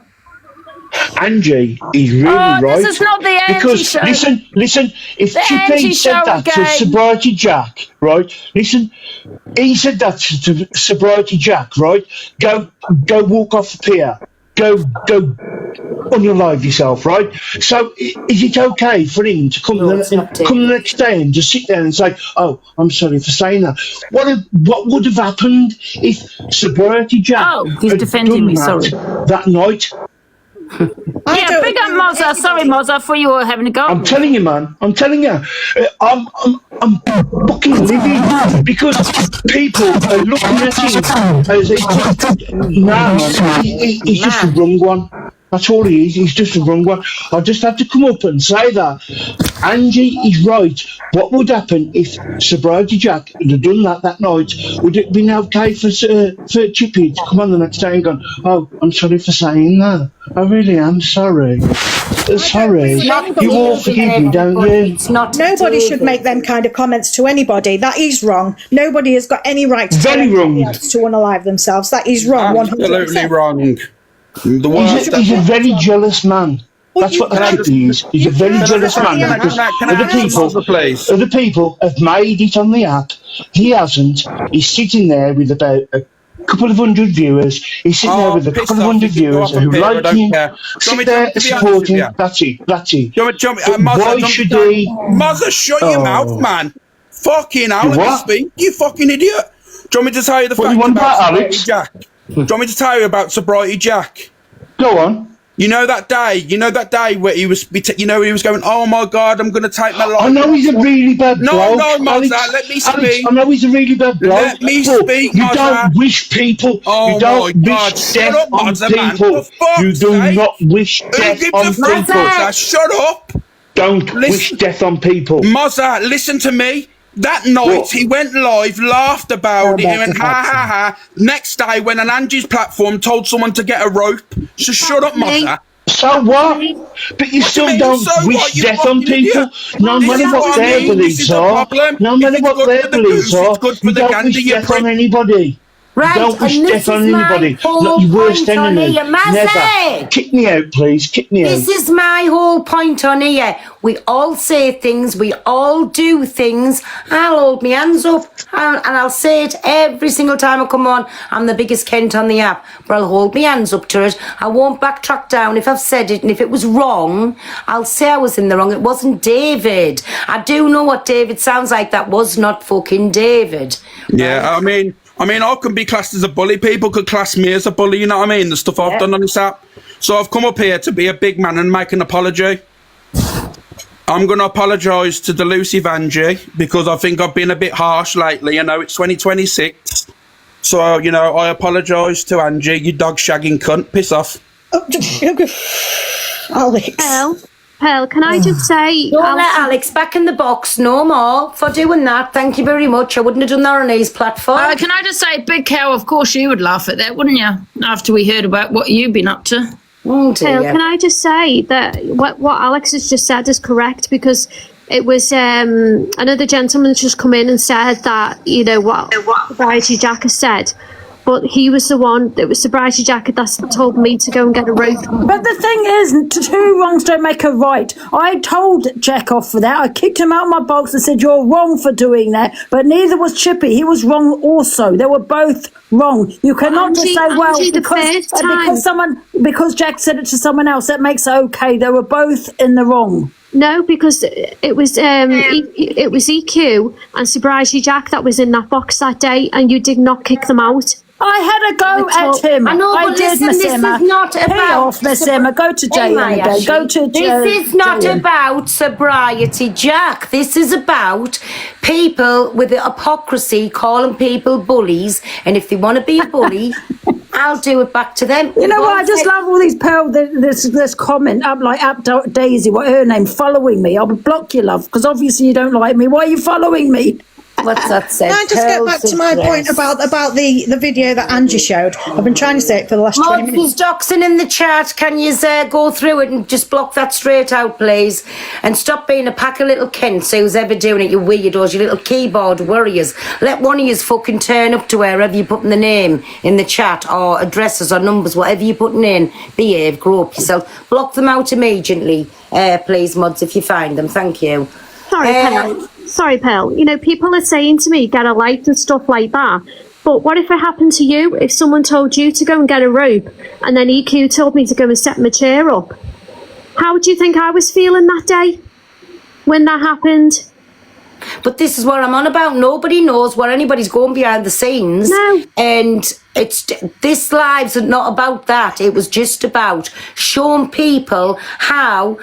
Angie is really right. This is not the Angie because show. Listen, if Chippy said that to Sobriety Jack, right? Listen, he said that to Sobriety Jack, right? Go walk off the pier. Go unalive yourself, right? So is it okay for him to come the next day and just sit there and say, "Oh, I'm sorry for saying that"? What would have happened if Sobriety Jack he's defending me, sorry. that night? Yeah, big up Mozza. Sorry, Mozza, I thought you were having a go. I'm telling you, man. I'm telling you. I'm fucking livid because people are looking at him as he's just a wrong one. That's all he is. He's just a wrong one. I just have to come up and say that. Angie is right. What would happen if Sobriety Jack had done that night? Would it been okay for Chippy to come on the next day and go, "Oh, I'm sorry for saying that. I really am sorry. Sorry. You all forgive me, don't you?" Nobody should make them kind of comments to anybody. That is wrong. Nobody has got any right to unalive themselves. That is wrong. 100%. Absolutely wrong. He's a very jealous man. That's what the Chippy is. He's a very jealous man because other people have made it on the app. He hasn't. He's sitting there with about a couple of hundred viewers. He's sitting there with a couple of hundred viewers who like him. Sit there supporting. That's it. Why should he? Mother, shut your mouth, man. Fucking hell, let me speak, you fucking idiot. Do you want me to tell you the fact about Sobriety Jack? Do you want me to tell you about Sobriety Jack? Go on. You know that day where he was, he was going, oh my God, I'm going to take my life. I know he's a really bad bloke. No, Mozart, let me speak. Alex, I know he's a really bad bloke. Let me speak, You don't wish people, you don't wish death on people. You do not wish death on people. Shut up. Don't wish death on people. Mozart, listen to me. That night, he went live, laughed about it, and went, ha, ha, ha. Next day, went on Angie's platform, told someone to get a rope. So shut up, Mother. So what? But you still don't wish death on people? No matter what their beliefs are. No matter what their beliefs are, you don't wish death on anybody. Right, you don't wish death on anybody. Not your worst enemy. Never. Kick me out, please. Kick me out. This is my whole point on here. We all say things. We all do things. I'll hold my hands up and I'll say it every single time I come on. I'm the biggest Kent on the app. But I'll hold my hands up to it. I won't backtrack down if I've said it. And if it was wrong, I'll say I was in the wrong. It wasn't David. I do know what David sounds like. That was not fucking David. Yeah, I mean, I can be classed as a bully. People could class me as a bully, you know what I mean? The stuff I've done on this app. So I've come up here to be a big man and make an apology. I'm going to apologise to Delusive Angie because I think I've been a bit harsh lately. You know, it's 2026. So, you know, I apologise to Angie, you dog shagging cunt. Piss off. Alex. Pearl, can I just say... Don't let Alex back in the box no more for doing that. Thank you very much. I wouldn't have done that on his platform. Can I just say, Big Cow, of course you would laugh at that, wouldn't you? After we heard about what you've been up to. Oh, dear. Pearl, can I just say that what Alex has just said is correct, because it was another gentleman just come in and said that, you know, what Sobriety Jack has said. But he was the one, it was Sobriety Jack that told me to go and get a rope. But the thing is, two wrongs don't make a right. I told Jack off for that. I kicked him out of my box and said, you're wrong for doing that. But neither was Chippy. He was wrong also. They were both wrong. You cannot just say, well, because Jack said it to someone else, that makes it okay. They were both in the wrong. No, because it was EQ and Sobriety Jack that was in that box that day, and you did not kick them out. I had a go at him. I know, but did, listen, Miss this Emma. is not Pay about... off, Miss Emma. Go to jail again. Go to jail. This is not about Sobriety Jack. This is about people with the hypocrisy calling people bullies, and if they want to be a bully, I'll do it back to them. You know what? I just love all these Pearl, this comment up like Daisy, what her name, following me. I'll block you, love, because obviously you don't like me. Why are you following me? What's that say? Can I just get back to my point about the video that Angie showed? I've been trying to say it for the last 20 minutes. Doxing in the chat. Can you go through it and just block that straight out, please? And stop being a pack of little Kents who's ever doing it, you weirdos, you little keyboard warriors. Let one of yous fucking turn up to wherever you're putting the name in the chat, or addresses or numbers, whatever you're putting in. Behave, grow up yourself. Block them out immediately, please, mods, if you find them. Thank you. Sorry, Pearl. You know, people are saying to me, get a light and stuff like that. But what if it happened to you? If someone told you to go and get a rope, and then EQ told me to go and set my chair up? How do you think I was feeling that day when that happened? But this is what I'm on about. Nobody knows what anybody's going behind the scenes. No. And this live's not about that. It was just about showing people how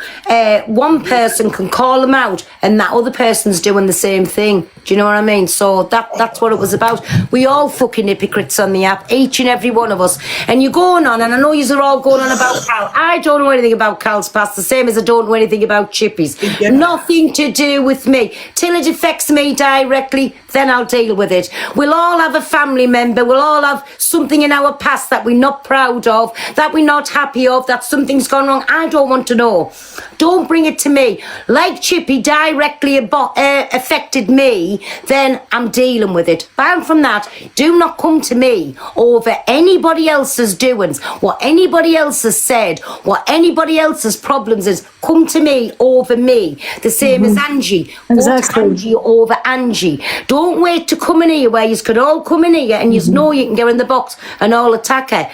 one person can call them out and that other person's doing the same thing. Do you know what I mean? So that's what it was about. We all fucking hypocrites on the app, each and every one of us. And you're going on, and I know you're all going on about Cal. I don't know anything about Cal's past, the same as I don't know anything about Chippy's. Yeah. Nothing to do with me. Till it affects me directly, then I'll deal with it. We'll all have a family member. We'll all have something in our past that we're not proud of, that we're not happy of, that something's gone wrong. I don't want to know. Don't bring it to me. Like Chippy directly affected me, then I'm dealing with it. Bound from that, do not come to me over anybody else's doings, what anybody else has said, what anybody else's problems is. Come to me over me. The same as Angie. Exactly. Go to Angie over Angie. Don't wait to come in here where you could all come in here and you know you can go in the box and all attack her.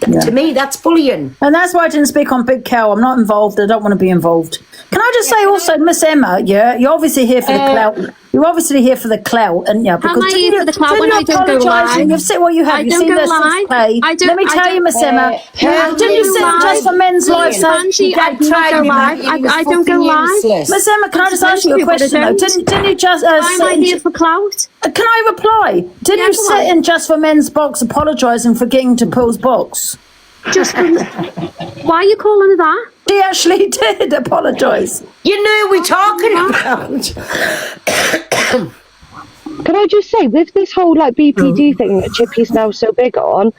To me, that's bullying. And that's why I didn't speak on Big Cow. I'm not involved. I don't want to be involved. Can I just say also, Miss Emma, you're obviously here for the clout. You're obviously here for the clout, and Am I here for the clout when I don't go live? You've seen what you have. I You've don't seen go the live. play. Let me tell you, Miss Emma. Didn't you sit just for men's lives? Angie, I don't go live. I don't go live. Miss Emma, can I just ask you a question though? Didn't you just Why am I here for clout? Can I reply? Didn't you sit in Just for Men's box apologising for getting to Paul's box? Why are you calling her that? She actually did apologise. You know we're talking about. Can I just say, with this whole BPD thing that Chippy's now so big on,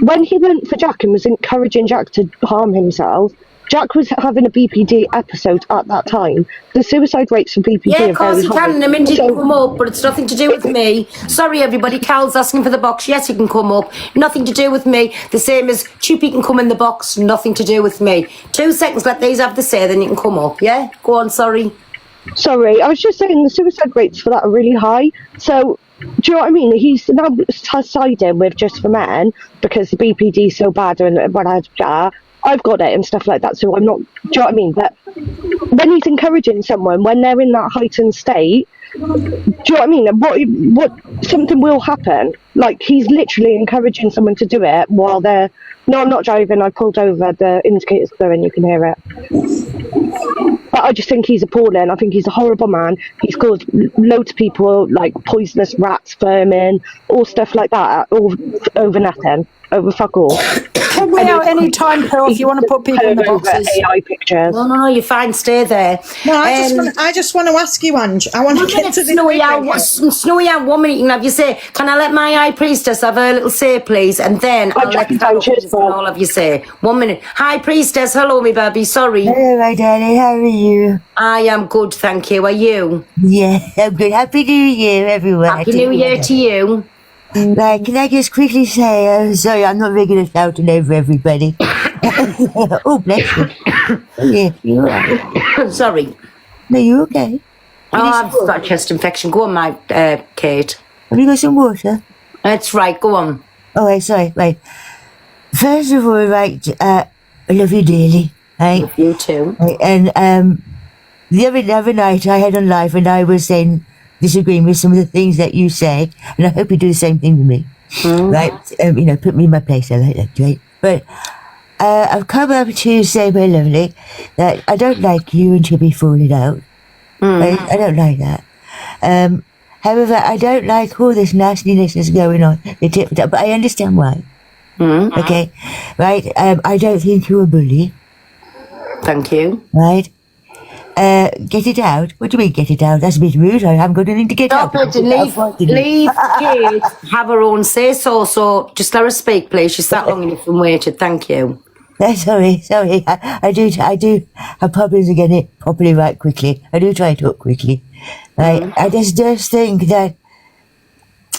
when he went for Jack and was encouraging Jack to harm himself, Jack was having a BPD episode at that time. The suicide rates for BPD yeah, are of course very he high. can, and I mean, he can come up, but it's nothing to do with me. Sorry, everybody, Cal's asking for the box. Yes, he can come up. Nothing to do with me. The same as Chippy can come in the box. Nothing to do with me. 2 seconds, let these have the say, then you can come up, yeah? Go on, sorry. Sorry, I was just saying the suicide rates for that are really high. So, do you know what I mean? He's now siding with Just for Men because the BPD is so bad and when I've got it and stuff like that, so I'm not, do you know what I mean? But when he's encouraging someone, when they're in that heightened state, do you know what I mean? What something will happen. Like, he's literally encouraging someone to do it while they're, no, I'm not driving, I pulled over, the indicator's blowing, you can hear it. But I just think he's appalling. I think he's a horrible man. He's caused loads of people, poisonous rats, vermin, all stuff like that, all over nothing. Over fuck all. Come me out any time, Pearl, if you want to put people in the boxes. AI pictures. No, you're fine. Stay there. No, I just want to ask you, Ange. I want to get to this. Snowy out 1 minute. You can have you say, can I let my high priestess have her little say, please? And then I'll let all of you say. 1 minute. High priestess, hello, me baby. Sorry. Hello, my darling. How are you? I am good, thank you. Are you? Yeah, I'm good. Happy New Year, everyone. Happy New Year to you. Right, can I just quickly say, sorry, I'm not regular shouting over everybody. Oh, bless you. Yeah, you're right. Sorry. No, you okay? I've got a chest infection. Go on, my Kate. Have you got some water? That's right, go on. Oh, right, sorry, right. First of all, right, I love you dearly, right? Love you too. Right, and the other night I had on live and I was saying, disagreeing with some of the things that you say, and I hope you do the same thing with me. Right? Put me in my place, I like that, right? But I've come up to say, my lovely, that I don't like you and Chippy falling out. Right? I don't like that. However, I don't like all this nastiness that's going on, but I understand why. Okay? Right? I don't think you're a bully. Thank you. Right? Get it out? What do you mean get it out? That's a bit rude. I haven't got anything to get out. Leave Kate have her own say so just let her speak, please. She's sat long enough and waited. Thank you. Sorry. I do have problems of getting it properly right quickly. I do try to talk quickly. Right? I just think that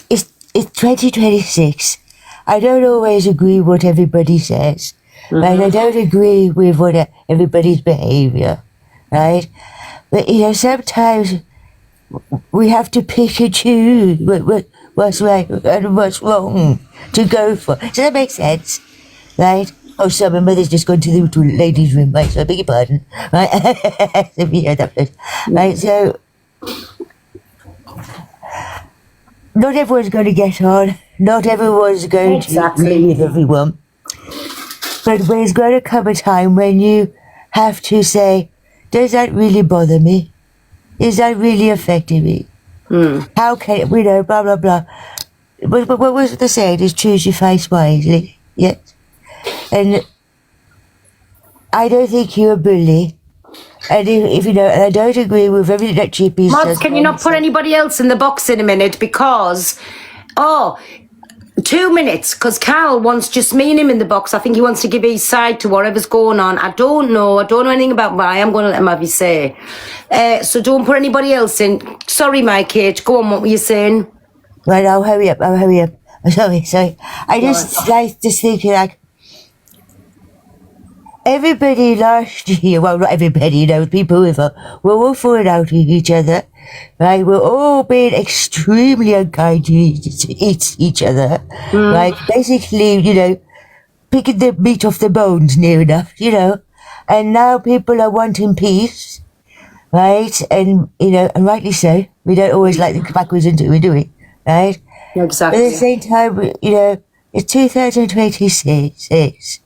it's 2026. I don't always agree with what everybody says. Right? I don't agree with what everybody's behaviour. Right? But, sometimes we have to pick and choose what's right and what's wrong to go for. Does that make sense? Right? Oh, sorry, my mother's just gone to the ladies' room, right? So I beg your pardon. Right? Right, so not everyone's going to get on. Not everyone's going to agree with everyone. But there's going to come a time when you have to say, does that really bother me? Is that really affecting me? How can blah, blah, blah. But what was the saying is choose your face wisely. Yes. And I don't think you're a bully. And if and I don't agree with everything that Chippy says. Mods, can you not put anybody else in the box in a minute? Because, 2 minutes, because Carl wants just me and him in the box. I think he wants to give his side to whatever's going on. I don't know anything about why. I'm going to let him have his say. So don't put anybody else in. Sorry, my Kate. Go on, what were you saying? Right, I'll hurry up. Sorry. I just like to think, like, everybody last year, well, not everybody, you know, people we're all falling out with each other, right? We're all being extremely unkind to each other, right? Basically, you know, picking the meat off the bones near enough, you know, and now people are wanting peace, right? And, you know, and rightly so. We don't always like to go backwards into it, do we? Right? Exactly. But at the same time, you know, it's 2026.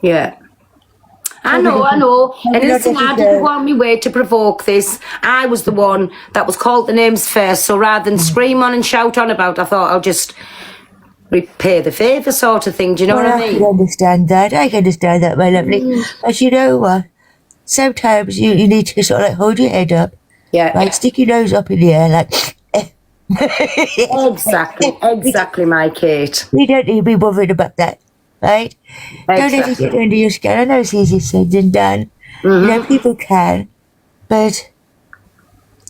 Yeah. I know. And listen, I didn't want me way to provoke this. I was the one that was called the names first. So rather than scream on and shout on about, I thought I'll just repay the favour sort of thing. Do you know what I mean? I can understand that, my lovely. But you know what? Sometimes you need to sort of like hold your head up. Yeah. Like stick your nose up in the air like... Exactly, my Kate. We don't need to be bothered about that. Right? Don't let it get under your skin. I know it's easier said than done. You know, people can. But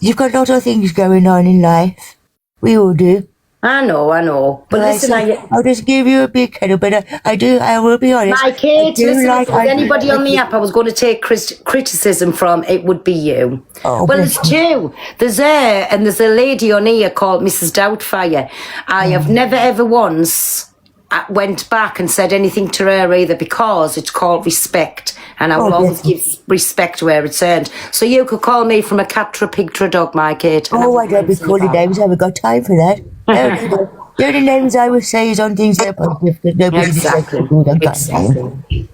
you've got a lot of things going on in life. We all do. I know. But listen, I'll just give you a big cuddle, but I will be honest. My Kate, listen, if there's anybody on the app I was going to take criticism from, it would be you. Oh, well, there's two. There's her, and there's a lady on here called Mrs. Doubtfire. I have never ever once went back and said anything to her either, because it's called respect, and I will always give respect where it's earned. So you could call me from a cat to a pig to a dog, my Kate. Oh, I don't be calling names. I haven't got time for that. The only names I would say is on things that are positive, because nobody Exactly.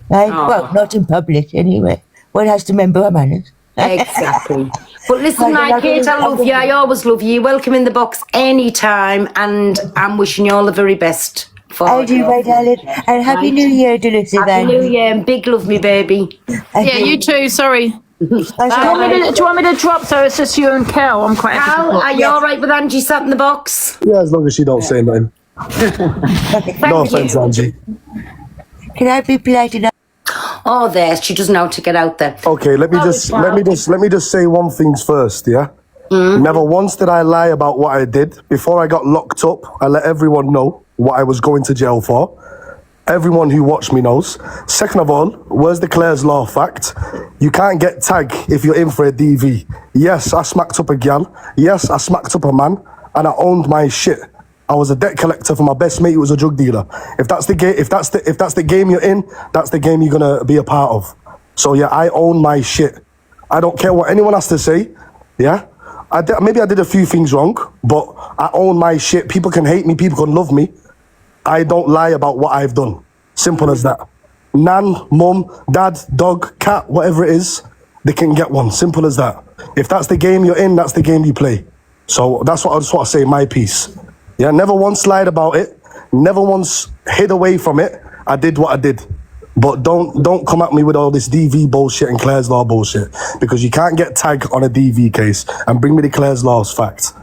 Right? Well, not in public anyway. One has to remember our manners. Exactly. But listen, my Kate, I love you. I always love you. Welcome in the box anytime, and I'm wishing you all the very best. I do, my darling. And Happy New Year, Duluth. Happy New Year, and big love, me baby. Yeah, you too. Sorry. Do you want me to drop so it's just you and Cal? I'm quite happy. Cal, are you all right with Angie sat in the box? Yeah, as long as she don't say nothing. No offense, Angie. Can I be polite enough? Oh, there. She doesn't know how to get out there. Okay, let me just say one thing first, yeah? Never once did I lie about what I did. Before I got locked up, I let everyone know what I was going to jail for. Everyone who watched me knows. Second of all, where's the Clare's Law fact? You can't get tag if you're in for a DV. Yes, I smacked up a gal. Yes, I smacked up a man, and I owned my shit. I was a debt collector for my best mate who was a drug dealer. If that's the game, if that's the game you're in, that's the game you're gonna be a part of. So yeah, I own my shit. I don't care what anyone has to say. Yeah, maybe I did a few things wrong, but I own my shit. People can hate me, people can love me. I don't lie about what I've done. Simple as that. Nan, mum, dad, dog, cat, whatever it is, they can get one. Simple as that. If that's the game you're in, that's the game you play. So that's what I just want to say, my piece. Yeah, never once lied about it. Never once hid away from it. I did what I did. But don't come at me with all this DV bullshit and Clare's Law bullshit, because you can't get tagged on a DV case and bring me the Clare's Law's fact.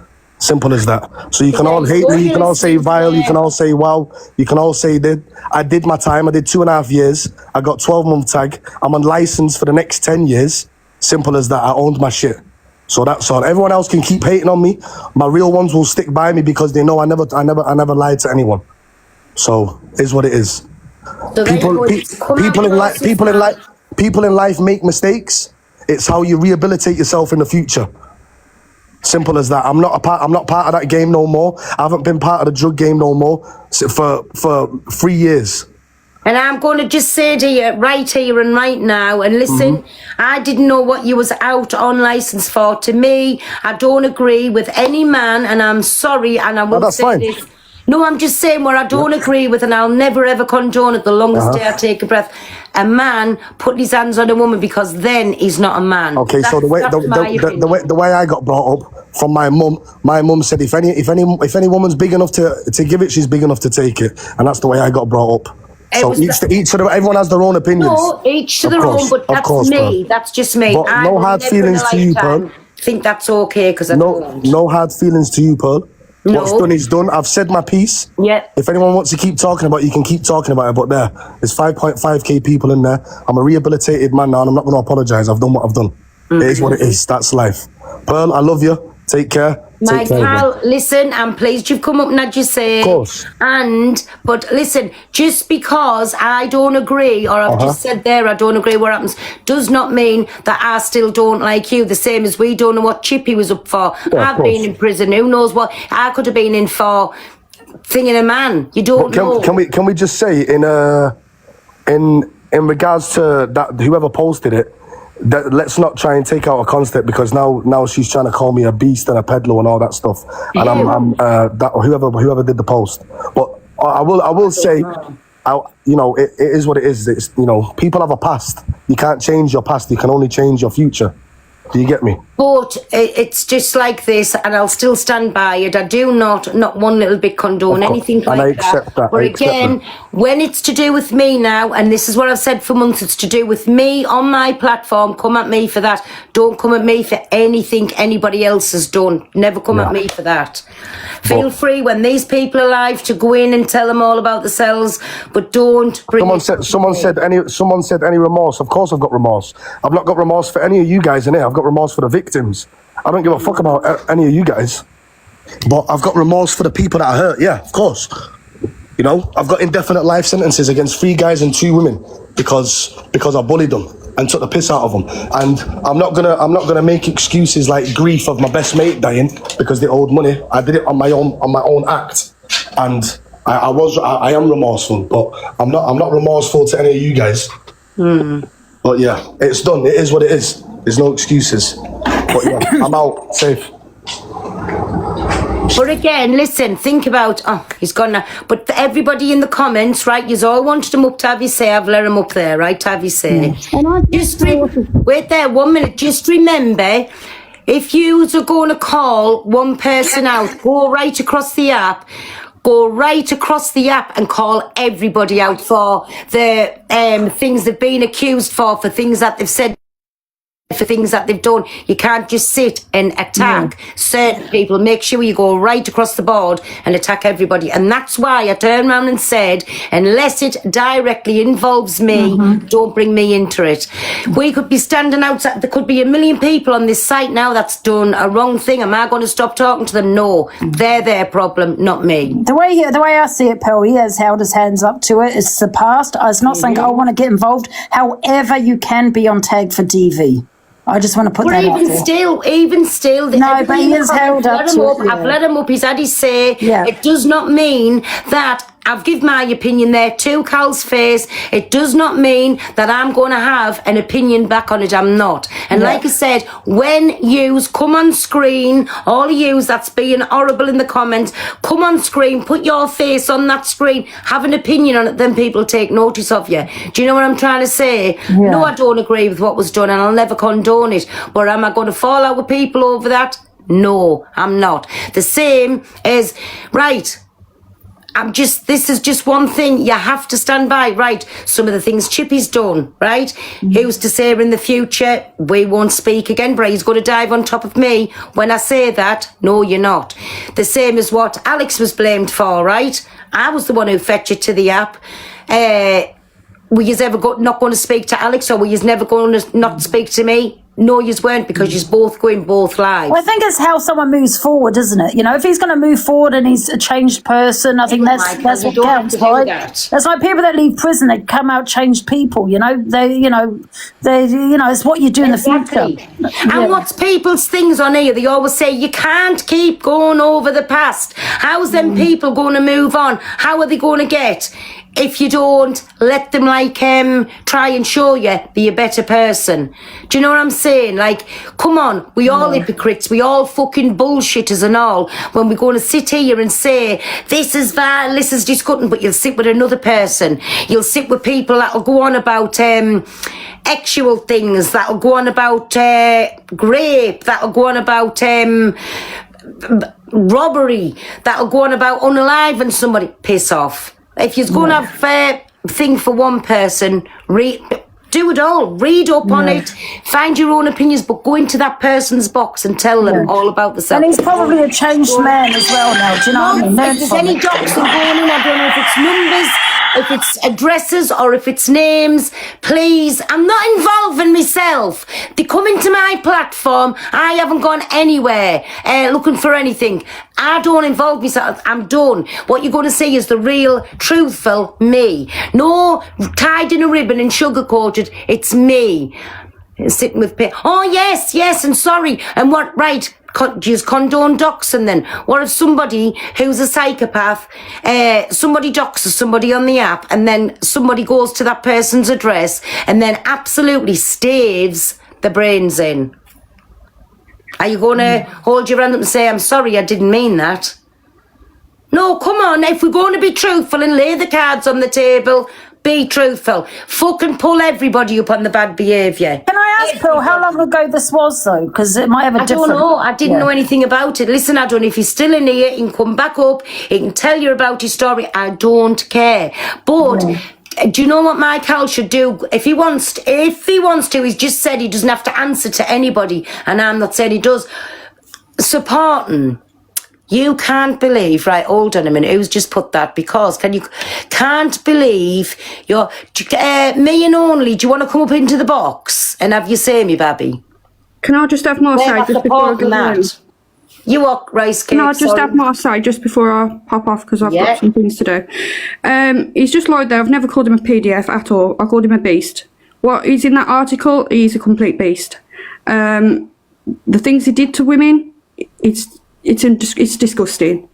Simple as that. So you can all hate me, you can all say vile, you can all say wow, you can all say that. I did my time, I did 2.5 years, I got 12-month tag, I'm on license for the next 10 years. Simple as that, I owned my shit. So that's all. Everyone else can keep hating on me. My real ones will stick by me because they know I never lied to anyone. So is what it is. So People in life make mistakes. It's how you rehabilitate yourself in the future. Simple as that. I'm not part of that game no more. I haven't been part of the drug game no more for 3 years. And I'm going to just say to you right here and right now, and listen, I didn't know what you was out on license for. To me, I don't agree with any man, and I'm sorry, and I will say this. No, I'm just saying where I don't agree with, and I'll never ever condone it the longest day I take a breath. A man putting his hands on a woman, because then he's not a man. Okay, so the way I got brought up from my mum said if any woman's big enough to give it, she's big enough to take it, and that's the way I got brought up. So everyone has their own opinions. No, each to their own, but that's me. That's just me. But no hard feelings to you, Pearl. Think that's okay because I don't. No hard feelings to you, Pearl. No. What's done is done. I've said my piece. Yeah. If anyone wants to keep talking about it, you can keep talking about it. But there's 5.5k people in there. I'm a rehabilitated man now, and I'm not going to apologise. I've done what I've done. It is what it is. That's life. Pearl, I love you. Take care. My Take care, pal, listen, I'm pleased you've come up and had your say. Of course. But listen, just because I don't agree, or I've just said there I don't agree what happens, does not mean that I still don't like you, the same as we don't know what Chippy was up for. Yeah, I've been in prison, who knows what I could have been in for, thinging a man. You don't know. Can we just say in regards to that, whoever posted it, that let's not try and take out a concept, because now she's trying to call me a beast and a peddler and all that stuff, and I'm that whoever did the post. But I will say, it is what it is. It's, people have a past. You can't change your past. You can only change your future. Do you get me? But it's just like this, and I'll still stand by it. I do not one little bit condone anything like that. And I accept that. But again, when it's to do with me now, and this is what I've said for months, it's to do with me on my platform. Come at me for that. Don't come at me for anything anybody else has done. Never come at me for that. Feel free when these people are alive to go in and tell them all about themselves, but don't bring. Someone said any remorse. Of course, I've got remorse. I've not got remorse for any of you guys in here. I've got remorse for the victims. I don't give a fuck about any of you guys, but I've got remorse for the people that I hurt. Yeah, of course. I've got indefinite life sentences against 3 guys and 2 women because I bullied them and took the piss out of them. And I'm not gonna make excuses like grief of my best mate dying because they owed money. I did it on my own act, and I am remorseful, but I'm not remorseful to any of you guys. But yeah, it's done. It is what it is. There's no excuses. But yeah, I'm out. Safe. But again, listen, think about, he's gone now. But everybody in the comments, right, you all wanted him up to have you say, I've let him up there, right, to have you say. Wait there 1 minute, just remember, if you are going to call one person out, go right across the app and call everybody out for the things they've been accused for things that they've said, for things that they've done. You can't just sit and attack certain people. Make sure you go right across the board and attack everybody. And that's why I turned around and said, unless it directly involves me, don't bring me into it. We could be standing outside, there could be 1 million people on this site now that's done a wrong thing. Am I going to stop talking to them? No, they're their problem, not me. The way I see it, Pearl, he has held his hands up to it. It's the past. It's not saying I want to get involved. However, you can be on tag for DV. I just want to put that out there. Even still, no, but he is held up to it. I've let him up. He's had his say. Yeah. It does not mean that I've given my opinion there to Cal's face. It does not mean that I'm going to have an opinion back on it. I'm not. And like I said, when yous come on screen, all of yous that's being horrible in the comments, come on screen, put your face on that screen, have an opinion on it, then people take notice of you. Do you know what I'm trying to say? Yeah. No, I don't agree with what was done, and I'll never condone it. But am I going to fall out with people over that? No, I'm not. The same as, right, this is just one thing you have to stand by, right? Some of the things Chippy's done, right? Who's to say in the future we won't speak again, but he's going to dive on top of me when I say that. No, you're not. The same as what Alex was blamed for, right? I was the one who fetched it to the app. Were you ever not going to speak to Alex, or were you never going to not speak to me? No, you weren't, because you're both going both lives. Well, I think it's how someone moves forward, isn't it? If he's going to move forward and he's a changed person, I think that's what counts, right? That's like people that leave prison, they come out changed people. It's what you do in the future. And what's people's things on here? They always say you can't keep going over the past. How's them people going to move on? How are they going to get? If you don't let them try and show you be a better person. Do you know what I'm saying? Come on, we all hypocrites, we all fucking bullshitters and all, when we're going to sit here and say this is vile, this is disgusting, but you'll sit with another person. You'll sit with people that'll go on about actual things, that'll go on about rape, that'll go on about robbery, that'll go on about unaliving somebody. Piss off. If you're going to have a thing for one person, do it all. Read up on it, find your own opinions, but go into that person's box and tell them all about the self. And he's probably a changed man as well now. Do you know what I mean? If there's any doxing going in, I don't know if it's numbers, if it's addresses, or if it's names. Please, I'm not involving myself. They come into my platform. I haven't gone anywhere looking for anything. I don't involve myself. I'm done. What you're going to see is the real, truthful me. No tied in a ribbon and sugar-coated. It's me. Sitting with oh, yes, and sorry. And what, right, do you condone doxing then? What if somebody who's a psychopath, somebody doxes somebody on the app, and then somebody goes to that person's address and then absolutely staves the brains in? Are you going to hold your hand up and say, I'm sorry, I didn't mean that? No, come on. If we're going to be truthful and lay the cards on the table, be truthful. Fucking pull everybody up on the bad behaviour. Can I ask, Bill, how long ago this was, though? Because it might have a different... I don't know. I didn't know anything about it. Listen, I don't know if he's still in here. He can come back up. He can tell you about his story. I don't care. But... do you know what Michael should do? If he wants to, he's just said he doesn't have to answer to anybody, and I'm not saying he does. Supporting, you can't believe, right? Hold on a minute. Who's just put that? Because can't believe you're me and only. Do you want to come up into the box and have you say me, Babby? Can I just have my say just before I go home? You walk rice cake. Can I just have my say just before I pop off because I've got some things to do. He's just lied there. I've never called him a PDF at all. I called him a beast. What he's in that article, he's a complete beast. The things he did to women, it's disgusting.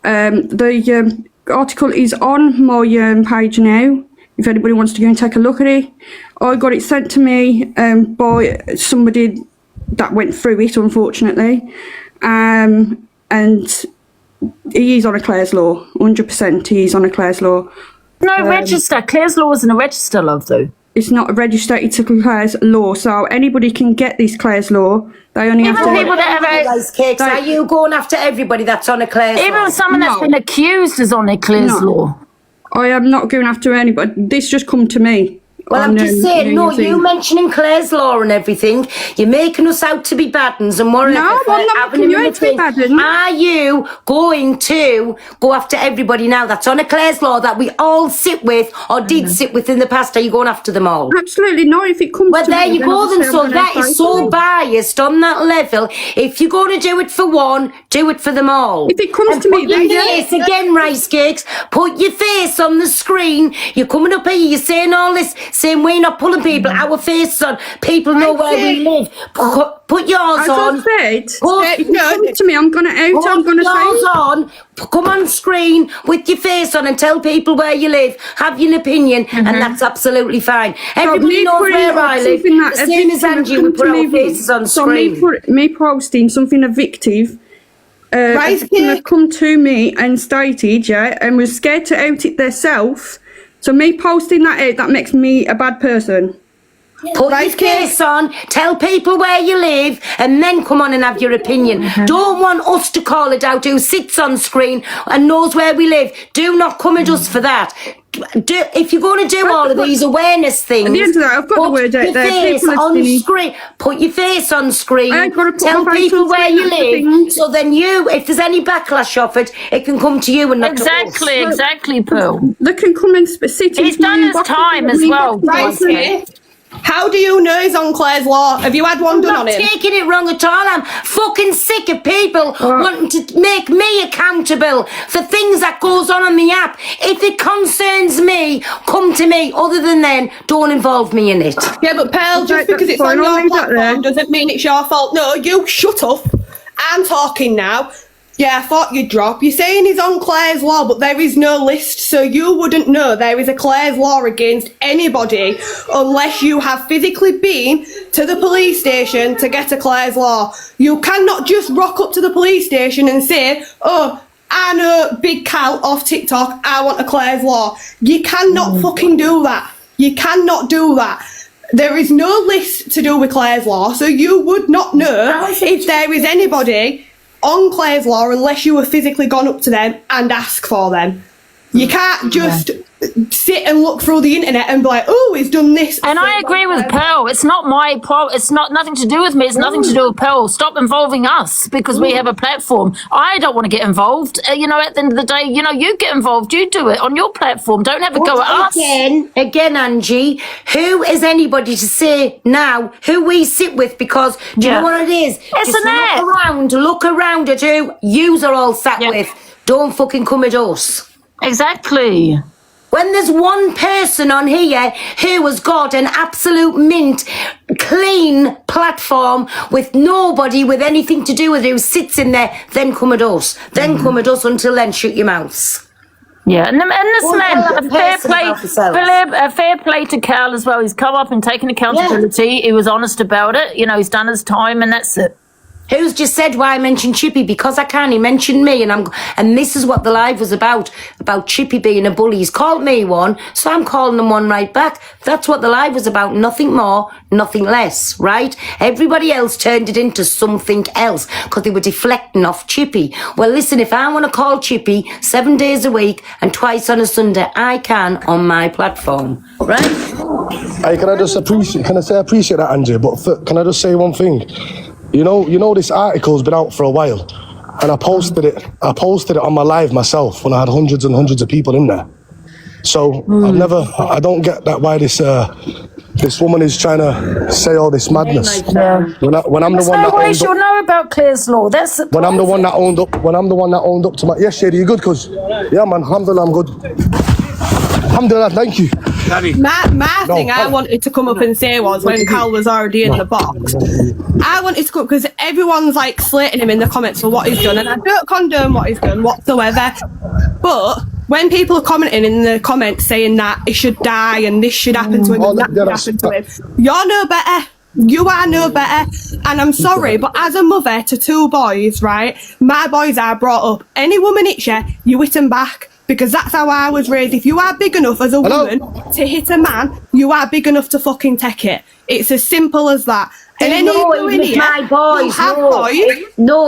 The article is on my page now. If anybody wants to go and take a look at it, I got it sent to me by somebody that went through it, unfortunately. And he is on a Clare's Law, 100%. He's on a Clare's Law. No, register. Clare's Law isn't a register, love, though. It's not a register, it's a Clare's Law. So anybody can get this Clare's Law. They only have to... people that have rice cakes, are you going after everybody that's on a Clare's Law? Even someone that's been accused is on a Clare's Law. I am not going after anybody. This just come to me. Well, I'm just saying, no, you mentioning Clare's Law and everything, you're making us out to be bad uns and whatever. No, I'm not making you out to be bad uns. Are you going to go after everybody now that's on a Clare's Law that we all sit with or did sit with in the past? Are you going after them all? Absolutely not. If it comes to there you go then. So that is so biased on that level. If you're going to do it for one, do it for them all. If it comes to me, then face again, rice cakes. Put your face on the screen. You're coming up here, you're saying all this. Saying we're not pulling people, our faces on. People know where we live. Put yours on. As I said, come to me. I'm going to out. I'm going to say yours on. Come on screen with your face on and tell people where you live. Have your opinion, and that's absolutely fine. Everybody knows where I live. The same as Angie, we put our faces on screen. Me posting something evictive. Have come to me and stated, and was scared to out it themselves. So me posting that out, that makes me a bad person. Put your face on, tell people where you live, and then come on and have your opinion. Don't want us to call it out who sits on screen and knows where we live. Do not come at us for that. If you're going to do all of these awareness things, at the end of that, I've got the word out there. Put your face on screen. Tell people where you live. So then if there's any backlash of it, it can come to you and not to us. Exactly, Pooh. They can come and sit. He's done his time as well. How do you know he's on Clare's Law? Have you had one done on him? I'm not taking it wrong at all. I'm fucking sick of people wanting to make me accountable for things that goes on the app. If it concerns me, come to me. Other than then, don't involve me in it. Yeah, but Pearl, just because it's on your platform doesn't mean it's your fault. No, you shut up. I'm talking now. Yeah, I thought you'd drop. You're saying he's on Clare's Law, but there is no list, so you wouldn't know there is a Clare's Law against anybody unless you have physically been to the police station to get a Clare's Law. You cannot just rock up to the police station and say, oh, I know Big Cal off TikTok, I want a Clare's Law. You cannot fucking do that. You cannot do that. There is no list to do with Clare's Law, so you would not know if there is anybody on Clare's Law unless you were physically gone up to them and asked for them. You can't just sit and look through the internet and be like, oh, he's done this. And I agree with Pearl. It's not my problem. It's not nothing to do with me. It's nothing to do with Pearl. Stop involving us because we have a platform. I don't want to get involved. You know, at the end of the day, you know, you get involved. You do it on your platform. Don't have a go at us. Again, Angie, who is anybody to say now who we sit with? Because do you know what it is? It's an app. Look around at who yous are all sat with. Don't fucking come at us. Exactly. When there's one person on here who has got an absolute mint, clean platform with nobody with anything to do with it who sits in there, then come at us. Then come at us. Until then, shut your mouths. Yeah, and this man, a fair play to Cal as well. He's come up and taken accountability. Yeah. He was honest about it. You know, he's done his time, and that's it. Who's just said why I mentioned Chippy? Because I can. He mentioned me, and this is what the live was about Chippy being a bully. He's called me one, so I'm calling him one right back. That's what the live was about. Nothing more, nothing less, right? Everybody else turned it into something else because they were deflecting off Chippy. Well, listen, if I want to call Chippy 7 days a week and twice on a Sunday, I can on my platform, right? Hey, can I appreciate that, Angie? But can I just say one thing? You know, this article's been out for a while, and I posted it on my live myself when I had hundreds and hundreds of people in there. So I don't get that why this woman is trying to say all this madness. When I'm the one that owned she'll know about Claire's law. That's the when I'm the one that owned up to my. Yes, Shady, you good? Cause yeah, man, alhamdulillah, I'm good. Alhamdulillah, thank you. My thing I wanted to come up and say was when Cal was already in the box, I wanted to come because everyone's like slating him in the comments for what he's done, and I don't condone what he's done whatsoever. But when people are commenting in the comments saying that he should die and this should happen to him and that should happen to him, you're no better. You are no better. And I'm sorry, but as a mother to two boys, right, my boys are brought up. Any woman hits you, you hit them back. Because that's how I was raised. If you are big enough as a woman to hit a man, you are big enough to fucking take it. It's as simple as that. And even if my boys,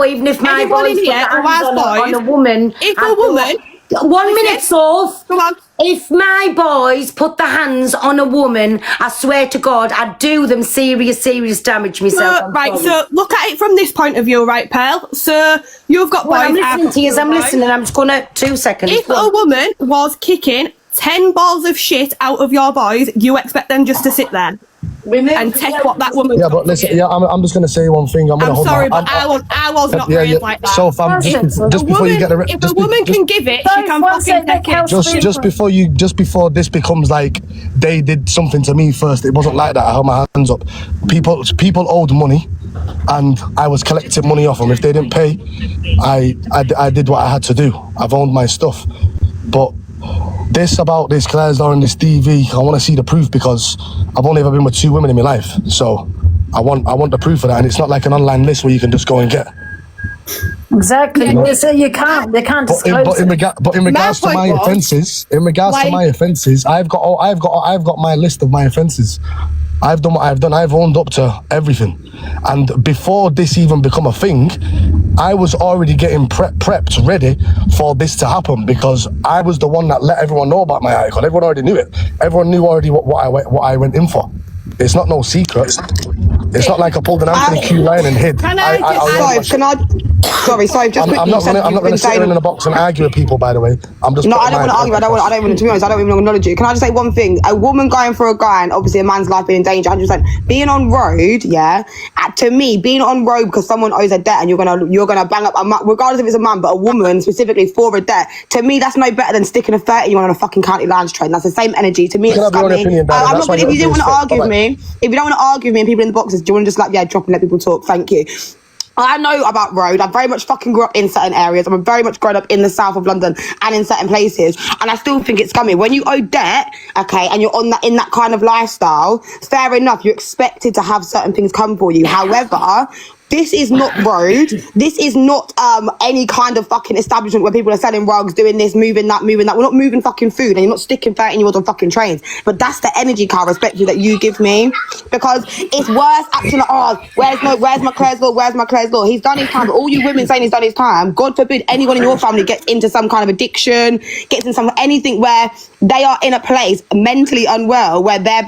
even if my boys put their hands on a woman, if a woman, 1 minute, Soph. Come on. If my boys put their hands on a woman, I swear to God, I'd do them serious damage myself. So look at it from this point of view, right, Pearl? So you've got boys. I'm listening to you. I'm listening. I'm just gonna 2 seconds. If a woman was kicking 10 balls of shit out of your boys, you expect them just to sit there and take what that woman. Yeah, but listen. Yeah, I'm just gonna say one thing. I'm sorry, but I was not raised like that. So, fam, just before you get the. If a woman can give it, she can fucking take it. Just before this becomes like they did something to me first. It wasn't like that. I held my hands up. People owed money, and I was collecting money off them. If they didn't pay, I did what I had to do. I've owned my stuff, but. This Claire's law and this DV, I want to see the proof because I've only ever been with 2 women in my life. So I want the proof of that, and it's not like an online list where you can just go and get. Exactly. You can't. They can't disclose. But in regards to my offences, I've got my list of my offences. I've done what I've done. I've owned up to everything. And before this even become a thing, I was already getting prepped, ready for this to happen because I was the one that let everyone know about my article. Everyone already knew it. Everyone knew already what I went in for. It's not no secret. It's not like I pulled an Anthony Q line and hid. Sorry, just I'm not going to sit in a box and argue with people, by the way. I'm just. No, I don't want to argue. I don't want to, to be honest, I don't even acknowledge you. Can I just say one thing? A woman going for a guy and obviously a man's life being in danger, 100%. Being on road, to me, being on road because someone owes a debt and you're gonna bang up a man, regardless if it's a man, but a woman specifically for a debt, to me, that's no better than sticking a 30 on a fucking county lands train. That's the same energy. To me, it's scummy. If you don't want to argue with me, and people in the boxes, do you want to just drop and let people talk? Thank you. I know about road. I very much fucking grew up in certain areas. I'm very much grown up in the south of London and in certain places. And I still think it's scummy. When you owe debt, okay, and you're in that kind of lifestyle, fair enough, you're expected to have certain things come for you. However, this is not road. This is not any kind of fucking establishment where people are selling rugs, doing this, moving that. We're not moving fucking food, and you're not sticking 13-year-olds on fucking trains. But that's the energy, Carl, respectfully, that you give me, because it's worse acting like, oh, where's my Claire's law? Where's my Claire's law? He's done his time. But all you women saying he's done his time, God forbid anyone in your family gets into some kind of addiction, gets in anything where they are in a place mentally unwell, where they're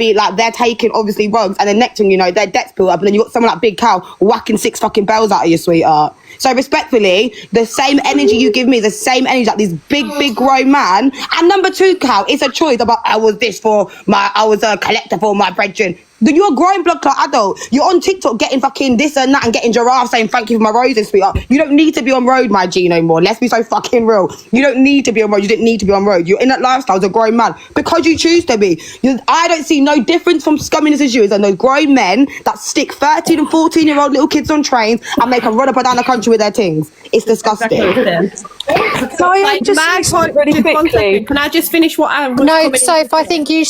taking obviously rugs, and the next thing you know, their debt's built up, and then you got someone like Big Cal whacking 6 fucking bells out of you, sweetheart. So respectfully, the same energy you give me, the same energy like this big grown man. And number 2, Cal, it's a choice about I was a collector for my brethren. You're a grown blood clot adult. You're on TikTok getting fucking this and that and getting giraffe saying thank you for my roses, sweetheart. You don't need to be on road, my G, no more. Let's be so fucking real. You don't need to be on road. You didn't need to be on road. You're in that lifestyle as a grown man because you choose to be. I don't see no difference from scumminess as you as those grown men that stick 13 and 14-year-old little kids on trains and make them run up and down the country with their things. It's disgusting. Can I just finish what I was No, Soph, I think you've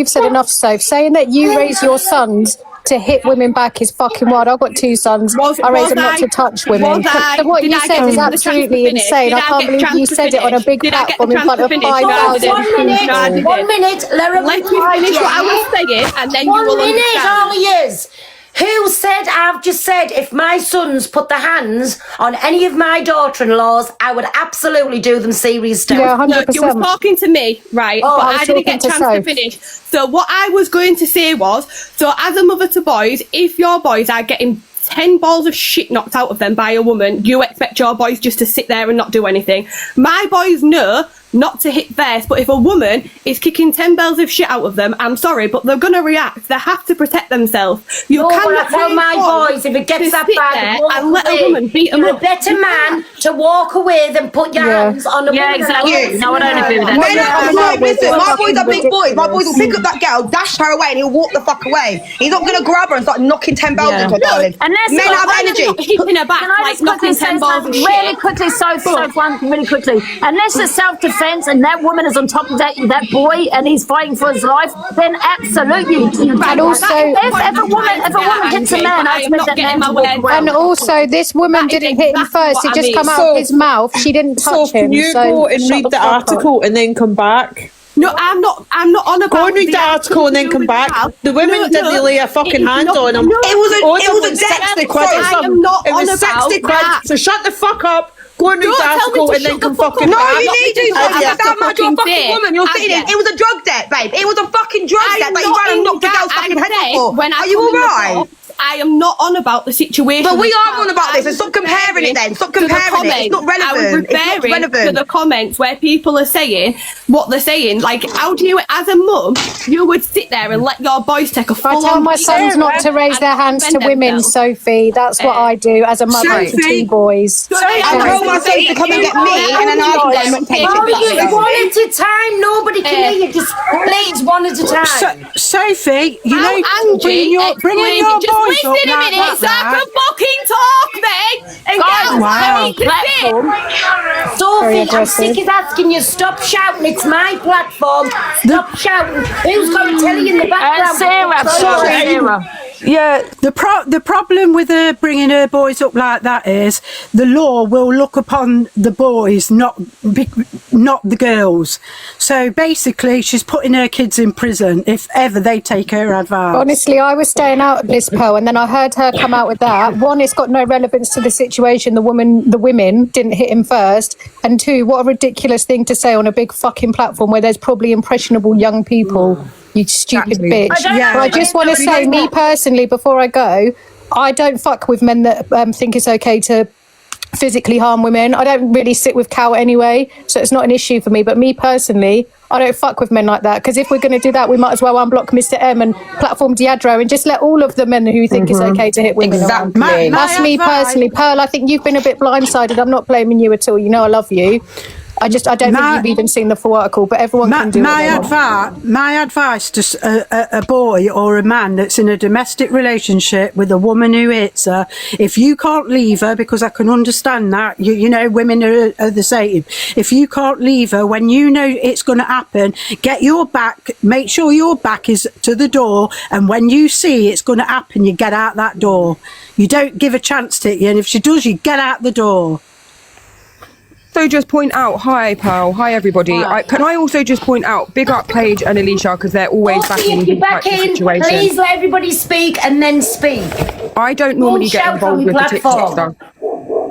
said enough, Soph. Saying that you raise your sons to hit women back is fucking wild. I've got 2 sons. I raise them not to touch women. So what you said is absolutely insane. I can't believe you said it on a big platform in front of 5,000 people. 1 minute, let me finish what I was saying, and then you will understand. All he is. Who said, I've just said, if my sons put their hands on any of my daughter-in-laws, I would absolutely do them serious stuff. Yeah, 100%. No, you were talking to me, right? Oh, but I didn't get a chance to finish. So what I was going to say was, so as a mother to boys, if your boys are getting 10 balls of shit knocked out of them by a woman, you expect your boys just to sit there and not do anything. My boys know not to hit theirs, but if a woman is kicking 10 bells of shit out of them, I'm sorry, but they're gonna react. They have to protect themselves. You cannot tell my boys if it gets that bad and let a woman beat them You're up. a better man to walk away than put your hands on a woman. Yeah, exactly. No, I don't agree with that. My boys are big boys. My boys will pick up that girl, dash her away, and he'll walk the fuck away. He's not gonna grab her and start knocking 10 bells into her, darling. Men have energy. Hitting her back, Can I like just quickly knocking say 10 balls of something shit. really quickly, really quickly? Unless it's self-defense and that woman is on top of that boy and he's fighting for his life, then absolutely. And also, if a woman hits a man, I expect that man to walk away. and also, this woman didn't hit him first. It just come out of his mouth. She didn't touch him. Can you go and read the article and then come back? No, I'm not on about. Go and read the article and then come back. The women didn't lay a fucking hand on him. It was a 60 quid. I am not It was on about 60 quid. that. So shut the fuck up. Go and read Don't the tell me article to and then shut come the fuck fucking up. No, back. you need to. I You're have to that much. You're a fucking fucking say. woman. You're sitting in. It was a drug debt, babe. It was a fucking drug debt that you ran and knocked the girl's fucking head off for. Are you alright? I am not on about the situation. But we are on about this, so stop comparing it then. Stop comparing it. It's not relevant. I was It's not referring relevant. to the comments where people are saying what they're saying. Like, how do you, as a mum, you would sit there and let your boys take a full I tell my sons not to raise their hands to women, Sophie. That's what I do as a mother to 2 boys. I told my sons to come and get me, and then I can go and take it. One at a time. Nobody can hear you. Just please, one at a time. Sophie, you know, Angie, bringing your just boys listen up a like minute, so I that. can fucking talk then, and get out Sophie, I'm sick of asking you. Stop shouting. It's my platform. Stop shouting. Who's going to tell you in the background? Sarah. Yeah, the problem with her bringing her boys up like that is the law will look upon the boys, not the girls. So basically, she's putting her kids in prison if ever they take her advice. Honestly, I was staying out of this Pearl, and then I heard her come out with that. 1, it's got no relevance to the situation. The women didn't hit him first, and 2, what a ridiculous thing to say on a big fucking platform where there's probably impressionable young people. You stupid bitch. But I just want to say, me personally, before I go, I don't fuck with men that think it's okay to physically harm women. I don't really sit with Cal anyway, so it's not an issue for me. But me personally, I don't fuck with men like that, because if we're going to do that, we might as well unblock Mr. M and platform Diadro and just let all of the men who think it's okay to hit women around. That's me personally. Pearl, I think you've been a bit blindsided. I'm not blaming you at all. You know I love you. I don't think you've even seen the full article, but everyone can do my what they want. My advice to a boy or a man that's in a domestic relationship with a woman who hits her, if you can't leave her, because I can understand that, you know, women are the same. If you can't leave her, when you know it's going to happen, get your back, make sure your back is to the door, and when you see it's going to happen, you get out that door. You don't give a chance to it, and if she does, you get out the door. Also just point out, hi Pearl, hi everybody. Can I also just point out, big up Paige and Alicia, because they're always backing these types of situations. Please let everybody speak and then speak. I don't normally get involved with the TikTok stuff.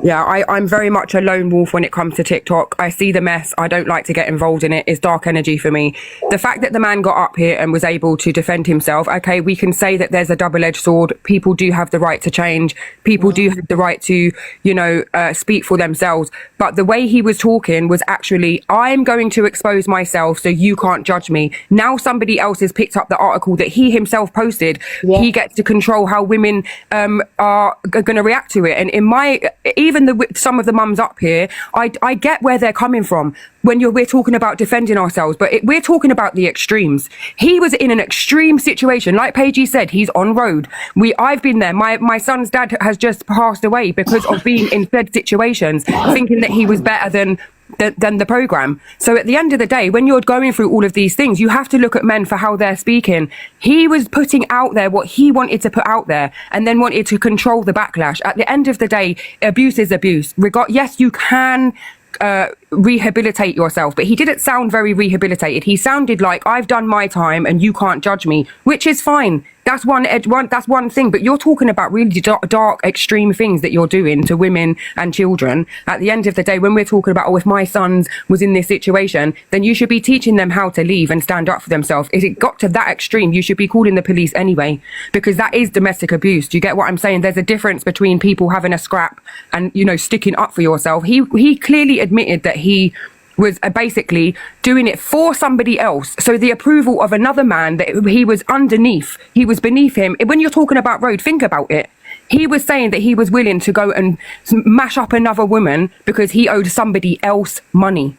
Yeah, I'm very much a lone wolf when it comes to TikTok. I see the mess. I don't like to get involved in it. It's dark energy for me. The fact that the man got up here and was able to defend himself, okay, we can say that there's a double-edged sword. People do have the right to change. People do have the right to, you know, speak for themselves. But the way he was talking was actually, I'm going to expose myself so you can't judge me. Now somebody else has picked up the article that he himself posted. Yeah. He gets to control how women are going to react to it. And in my... Even some of the mums up here, I get where they're coming from when we're talking about defending ourselves, but we're talking about the extremes. He was in an extreme situation. Like Paige said, he's on road. I've been there. My son's dad has just passed away because of being in said situations, thinking that he was better than the program. So at the end of the day, when you're going through all of these things, you have to look at men for how they're speaking. He was putting out there what he wanted to put out there and then wanted to control the backlash. At the end of the day, abuse is abuse. Yes, you can rehabilitate yourself, but he didn't sound very rehabilitated. He sounded like, I've done my time and you can't judge me, which is fine. That's that's one thing, but you're talking about really dark, extreme things that you're doing to women and children. At the end of the day, when we're talking about, if my sons was in this situation, then you should be teaching them how to leave and stand up for themselves. If it got to that extreme, you should be calling the police anyway, because that is domestic abuse. Do you get what I'm saying? There's a difference between people having a scrap and, you know, sticking up for yourself. He clearly admitted that he was basically doing it for somebody else. So the approval of another man that he was underneath, he was beneath him. When you're talking about road, think about it. He was saying that he was willing to go and mash up another woman because he owed somebody else money.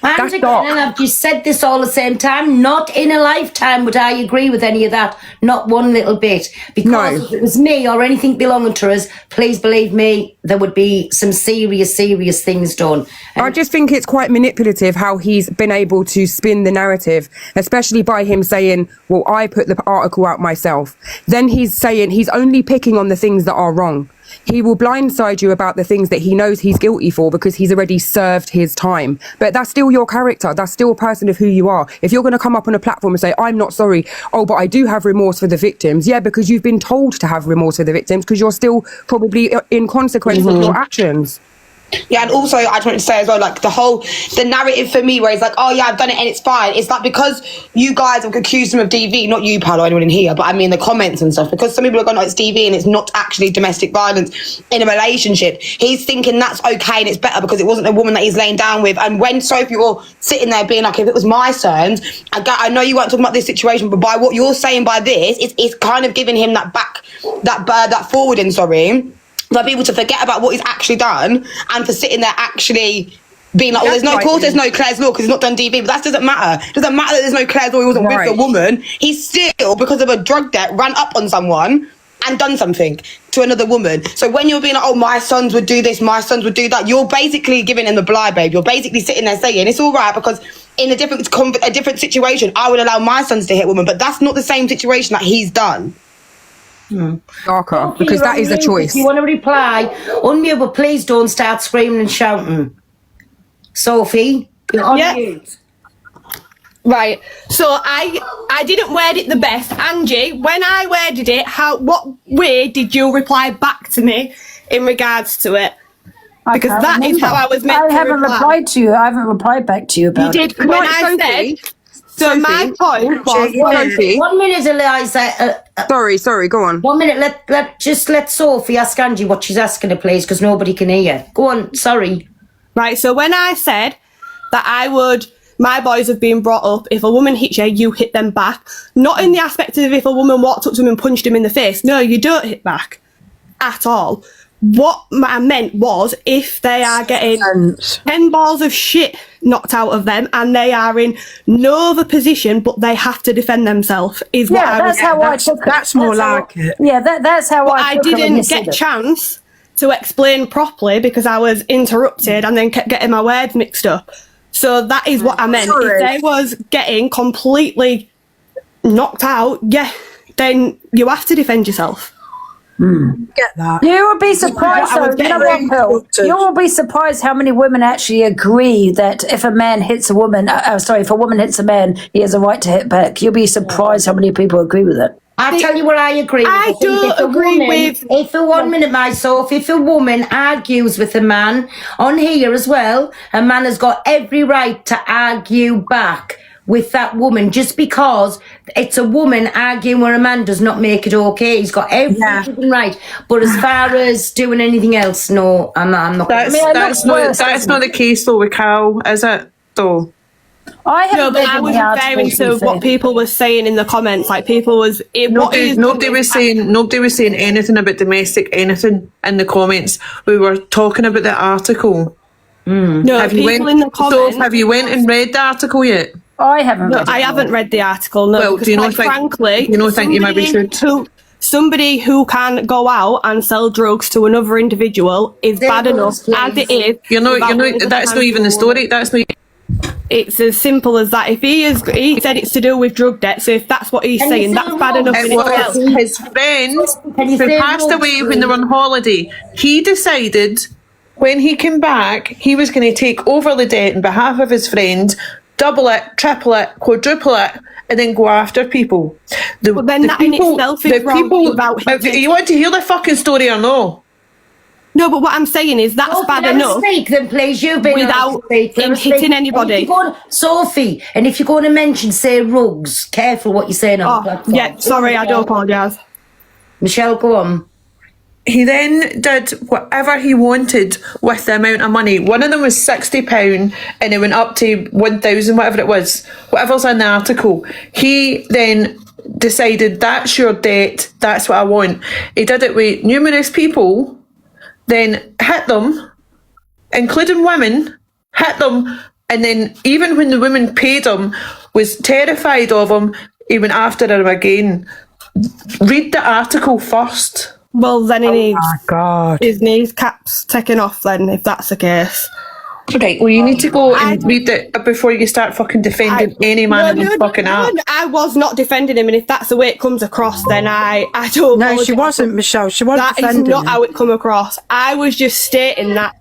And again, and I've just said this all the same time, not in a lifetime would I agree with any of that, not one little bit. Because if it was me or anything belonging to us, please believe me, there would be some serious things done. I just think it's quite manipulative how he's been able to spin the narrative, especially by him saying, well, I put the article out myself. Then he's saying he's only picking on the things that are wrong. He will blindside you about the things that he knows he's guilty for because he's already served his time. But that's still your character. That's still a person of who you are. If you're going to come up on a platform and say, I'm not sorry, oh, but I do have remorse for the victims. Yeah, because you've been told to have remorse for the victims because you're still probably in consequence of your actions. Yeah, and also I just wanted to say as well, like the narrative for me where it's like, oh yeah, I've done it and it's fine. It's like because you guys have accused him of DV, not you, Paolo, anyone in here, but I mean the comments and stuff, because some people are going, oh, it's DV and it's not actually domestic violence in a relationship. He's thinking that's okay and it's better because it wasn't a woman that he's laying down with. And when Sophie were sitting there being like, if it was my sons, I know you weren't talking about this situation, but by what you're saying by this, it's kind of giving him that forwarding, for people to forget about what he's actually done and for sitting there actually being like, there's no Claire's law because he's not done DV, but that doesn't matter. It doesn't matter that there's no Claire's law, he wasn't with the woman. He's still, because of a drug debt, ran up on someone and done something to another woman. So when you're being like, oh, my sons would do this, my sons would do that, you're basically giving him the blind, babe. You're basically sitting there saying, it's all right because in a different situation, I would allow my sons to hit women, but that's not the same situation that he's done. Darker, because that is a choice. If you want to reply, unmute, but please don't start screaming and shouting. Sophie, you're on mute. Right, so I didn't word it the best. Angie, when I worded it, what way did you reply back to me in regards to it? Because that is how I was meant to reply. I haven't replied back to you about it. When I said... So my point was... 1 minute, Eliza. Sorry, go on. 1 minute, let Sophie ask Angie what she's asking her, please, because nobody can hear. Go on, sorry. Right, so when I said that my boys have been brought up, if a woman hits you, you hit them back. Not in the aspect of if a woman walked up to him and punched him in the face. No, you don't hit back at all. what I meant was, if they are getting 10 balls of shit knocked out of them and they are in no other position but they have to defend themselves, is what I was. That's how I took it. That's more like it. Yeah, that's how But I I took it when you didn't said get it. chance to explain properly because I was interrupted and then kept getting my words mixed up. So that is what I meant. Sorry. If they was getting completely knocked out, yeah, then you have to defend yourself. Get that. You will be surprised, I would though. You know get what, Pearl? interrupted. You will be surprised how many women actually agree that if a man hits a woman, if a woman hits a man, he has a right to hit back. You'll be surprised how many people agree with it. I'll tell you what I agree with. I think don't if a agree woman, with- If a 1 minute, myself, if a woman argues with a man on here as well, a man has got every right to argue back with that woman. Just because it's a woman arguing with a man does not make it okay. He's got everything right. But as far as doing anything else, no, I'm not. That's not the case though with Cal, is it? Though. I No, but I was referring to what people were saying in the comments. Like people was Nobody was saying anything about domestic anything in the comments. We were talking about the article. No, people in the comments. So have you went and read the article yet? I haven't. No, I haven't read the article. No, Well, because do you not quite think? frankly, Do you not think you maybe should? Somebody who can go out and sell drugs to another individual is bad enough as it is. You're not. without That's not even the story. That's not. It's as simple as that. If he said it's to do with drug debt, so if that's what he's Can you saying, say that's bad enough in It was itself. his friend Can you who say passed no, away when they were on holiday. He decided when he came back, he was going to take over the debt on behalf of his friend, double it, triple it, quadruple it, and then go after people. But then that in itself is wrong without him You want to hear the fucking story or no? No, but what I'm saying is that's bad enough. Speak then, please. You've been without him speak. hitting anybody. Sophie, and if you're going to mention, say, rugs, careful what you're saying on the platform. Yeah, sorry, I do apologise. Michelle, go on. He then did whatever he wanted with the amount of money. One of them was £60 and it went up to 1,000, whatever it was, whatever's in the article. He then decided that's your debt, that's what I want. He did it with numerous people, then hit them, including women, hit them, and then even when the women paid him, was terrified of him, he went after him again. Read the article first. Well, then he God. His kneecaps taken off then, if that's the case. Right, well, you need to go and read it before you start fucking defending any man in the fucking app. I was not defending him, and if that's the way it comes across, then I don't. No, she wasn't, Michelle. She wasn't That is defending not him. how it come across. I was just stating that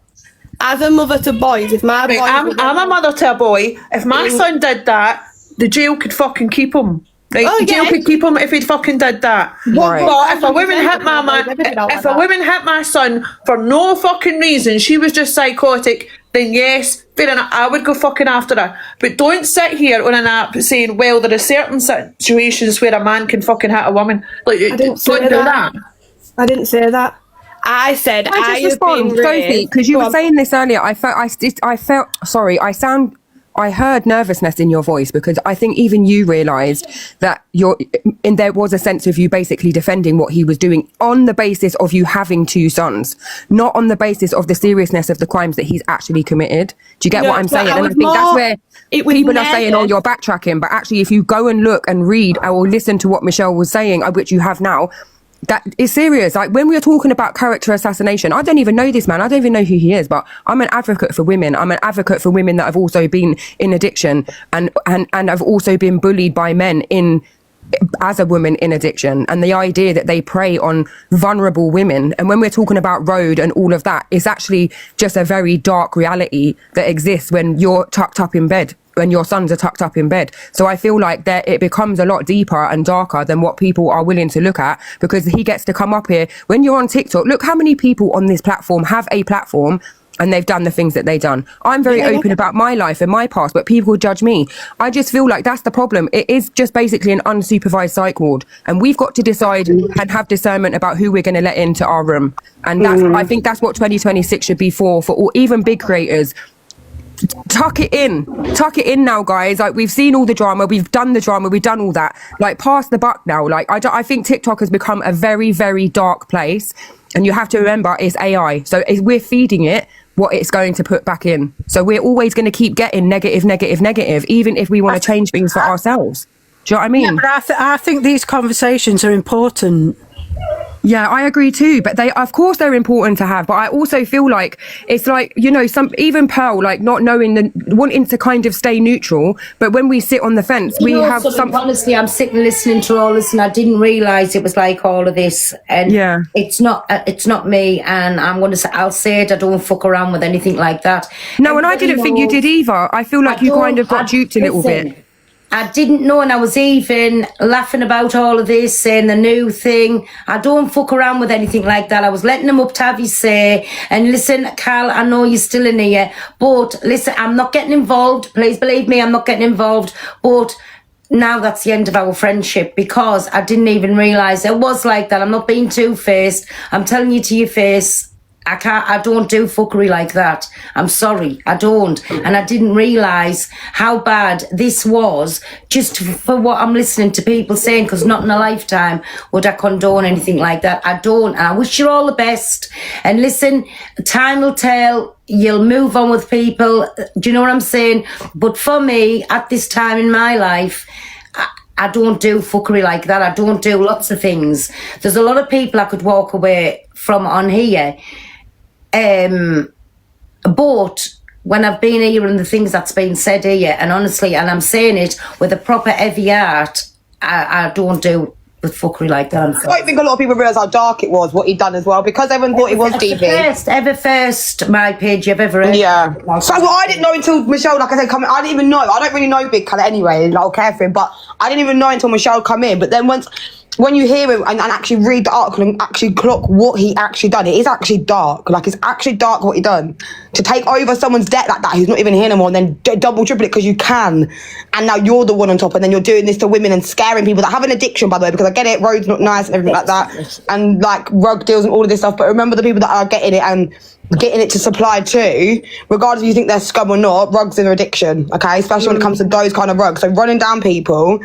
as a mother to boys, if my boy, I'm a mother to a boy. If my son did that, the jail could fucking keep him. Right? Oh, The jail yeah. could keep him if he'd fucking did that. Right. But if a woman hit my man, if a woman hit my son for no fucking reason, she was just psychotic, then yes, fair enough, I would go fucking after her. But don't sit here on an app saying, well, there are certain situations where a man can fucking hit a woman. Like, I didn't say don't do that. I didn't say that. I said Can I I just have been respond, Sophie, raised. because you Go were on. saying this earlier. I heard nervousness in your voice because I think even you realised that there was a sense of you basically defending what he was doing on the basis of you having two sons, not on the basis of the seriousness of the crimes that he's actually committed. Do you get No, what I'm but saying? I And I was think that's more- where it was people are saying, oh, nervous. you're backtracking. But actually, if you go and look and read or listen to what Michelle was saying, which you have now, that is serious. Like when we were talking about character assassination, I don't even know this man. I don't even know who he is, but I'm an advocate for women. I'm an advocate for women that have also been in addiction and have also been bullied by men as a woman in addiction, and the idea that they prey on vulnerable women. And when we're talking about road and all of that, it's actually just a very dark reality that exists when you're tucked up in bed, when your sons are tucked up in bed. So I feel like that it becomes a lot deeper and darker than what people are willing to look at, because he gets to come up here. When you're on TikTok, look how many people on this platform have a platform and they've done the things that they've done. I'm very open about my life and my past, but people judge me. I just feel like that's the problem. It is just basically an unsupervised psych ward, and we've got to decide and have discernment about who we're going to let into our room. And that's, I think that's what 2026 should be for all, even big creators. Tuck it in now, guys. Like, we've seen all the drama, we've done all that. Like, pass the buck now. Like, I think TikTok has become a very, very dark place, And you have to remember, it's AI. So if we're feeding it what it's going to put back in. So we're always going to keep getting negative, even if we want to change things for ourselves. Do you know what I mean? Yeah, but I think these conversations are important. Yeah, I agree too. But of course, they're important to have. But I also feel like it's like, even Pearl, like not knowing wanting to kind of stay neutral. But when we sit on the fence, we have some. Honestly, I'm sitting listening to all this, and I didn't realise it was like all of this. And it's not me. And I'll say it. I don't fuck around with anything like that. No, and I didn't think you did either. I feel like you kind of got duped a little bit. I didn't know, and I was even laughing about all of this, saying the new thing. I don't fuck around with anything like that. I was letting him up to have his say. And listen, Carl, I know you're still in here, but listen, I'm not getting involved. Please believe me, I'm not getting involved. But now that's the end of our friendship, because I didn't even realise it was like that. I'm not being two-faced. I'm telling you to your face. I don't do fuckery like that. I'm sorry, I don't. And I didn't realise how bad this was, just for what I'm listening to people saying, because not in a lifetime would I condone anything like that. I don't. And I wish you all the best. And listen, time will tell. You'll move on with people. Do you know what I'm saying? But for me, at this time in my life, I don't do fuckery like that. I don't do lots of things. There's a lot of people I could walk away from on here. But when I've been here and the things that's been said here, and honestly, and I'm saying it with a proper heavy heart, I don't do with fuckery like that. I don't think a lot of people realise how dark it was, what he'd done as well, because everyone thought it was DV. First my page you've ever heard. Yeah. So I didn't know until Michelle, like I said, come in. I didn't even know. I don't really know Big Colour anyway. I don't care for him, but I didn't even know until Michelle come in. But then when you hear him and actually read the article and actually clock what he actually done, it is actually dark. Like, it's actually dark what he done. To take over someone's debt like that, who's not even here anymore, and then double, triple it because you can. And now you're the one on top, and then you're doing this to women and scaring people that have an addiction, by the way, because I get it, road's not nice and everything like that, and like rug deals and all of this stuff. But remember the people that are getting it and getting it to supply too, regardless if you think they're scum or not, rugs are an addiction, okay? Especially when it comes to those kind of rugs. So running down people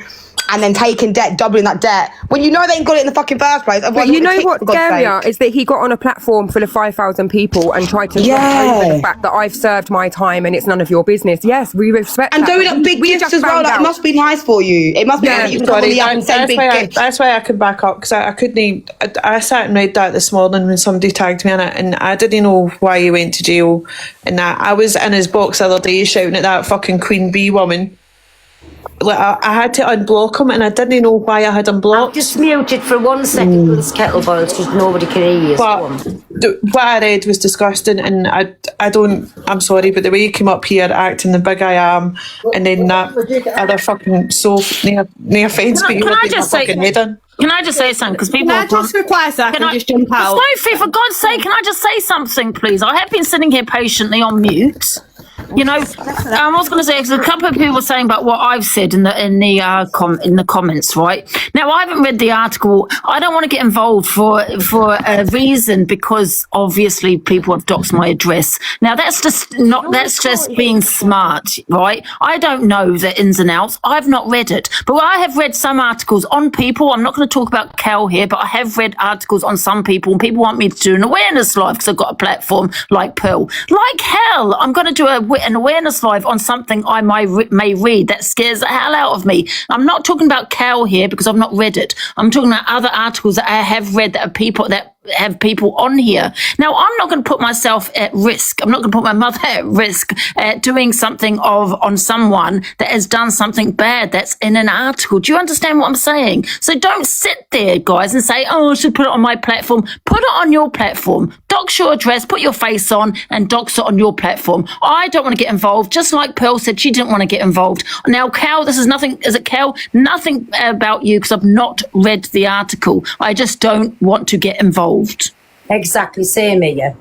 and then taking debt, doubling that debt, when you know they ain't got it in the fucking first place. But you know what's scarier is that he got on a platform full of 5,000 people and tried to over the fact that I've served my time and it's none of your business. Yes, we respect and that. doing up big gifts as well. Like, it must be nice for you. It must be nice that you can come on the app and send big gifts. That's why I could back up, because I couldn't. I sat and read that this morning when somebody tagged me in it, and I didn't know why he went to jail. And that I was in his box the other day shouting at that fucking Queen Bee woman. Like, I had to unblock him, and I didn't know why I had unblocked. Just muted for 1 second with this kettle boils because nobody can hear you. But what I read was disgusting, and I'm sorry, but the way you came up here acting the big I am, and then that other fucking so near offence, but you were putting my fucking head in. Can I just say something? Because people Can I just request that I can just jump out? Sophie, for God's sake, can I just say something, please? I have been sitting here patiently on mute. You know, I was going to say, because a couple of people were saying about what I've said in the comments, right? Now, I haven't read the article. I don't want to get involved for a reason, because obviously people have doxed my address. Now, that's just being smart, right? I don't know the ins and outs. I've not read it, but I have read some articles on people. I'm not going to talk about Cal here, but I have read articles on some people, and people want me to do an awareness live because I've got a platform like Pearl. Like hell, I'm going to do an awareness live on something I may read that scares the hell out of me. I'm not talking about Cal here because I've not read it. I'm talking about other articles that I have read that have people on here. Now, I'm not going to put myself at risk. I'm not going to put my mother at risk doing something on someone that has done something bad that's in an article. Do you understand what I'm saying? So don't sit there, guys, and say, oh, I should put it on my platform. Put it on your platform. Dox your address, put your face on, and dox it on your platform. I don't want to get involved, just like Pearl said she didn't want to get involved. Now, Cal, this is nothing, is it Cal? Nothing about you, because I've not read the article. I just don't want to get involved. Exactly, same here.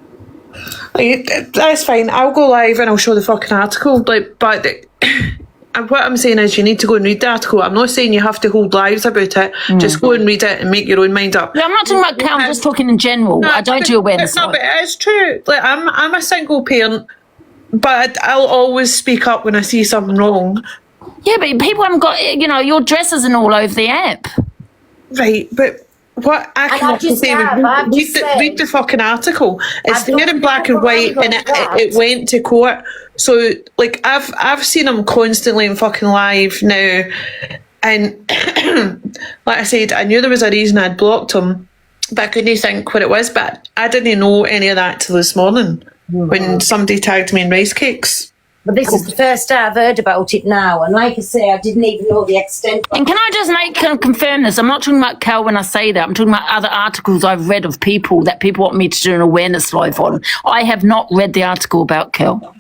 That's fine. I'll go live and I'll show the fucking article. But and what I'm saying is, you need to go and read the article. I'm not saying you have to hold lives about it. Just go and read it and make your own mind up. Yeah, I'm not talking about Cal. I'm just talking in general. I don't do awareness. No, but it's true. Like, I'm a single parent, but I'll always speak up when I see something wrong. Yeah, but people haven't got, your address isn't all over the app. Right, but what I can say was read the fucking article. It's there in black and white, and it went to court. So, like, I've seen him constantly in fucking live now, and like I said, I knew there was a reason I'd blocked him, but I couldn't think what it was. But I didn't know any of that till this morning when somebody tagged me in rice cakes. But this is the first I've heard about it now, and like I say, I didn't even know the extent. And can I just confirm this? I'm not talking about Cal when I say that. I'm talking about other articles I've read of people that people want me to do an awareness live on. I have not read the article about Cal.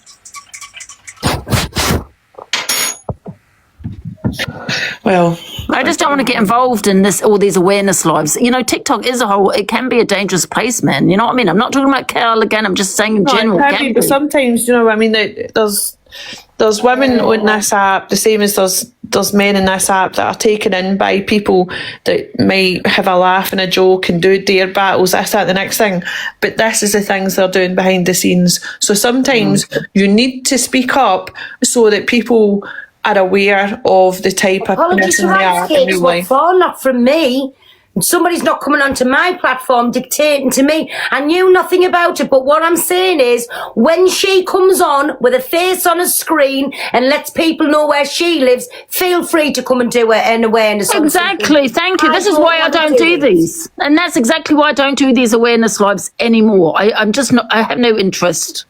Well, I just don't want to get involved in all these awareness lives. You know, TikTok is it can be a dangerous place, man. You know what I mean? I'm not talking about Cal again. I'm just saying in general. It can be, but sometimes, you know, I mean, there's women on this app, the same as there's men in this app that are taken in by people that might have a laugh and a joke and do dare battles, this, that, the next thing. But this is the things they're doing behind the scenes. So sometimes you need to speak up so that people are aware of the type of person they are in real life. Not from me. Somebody's not coming onto my platform dictating to me. I knew nothing about it, but what I'm saying is, when she comes on with a face on a screen and lets people know where she lives, feel free to come and do an awareness. Exactly, thank you. This is why I don't do these. And that's exactly why I don't do these awareness lives anymore. I'm just not, I have no interest.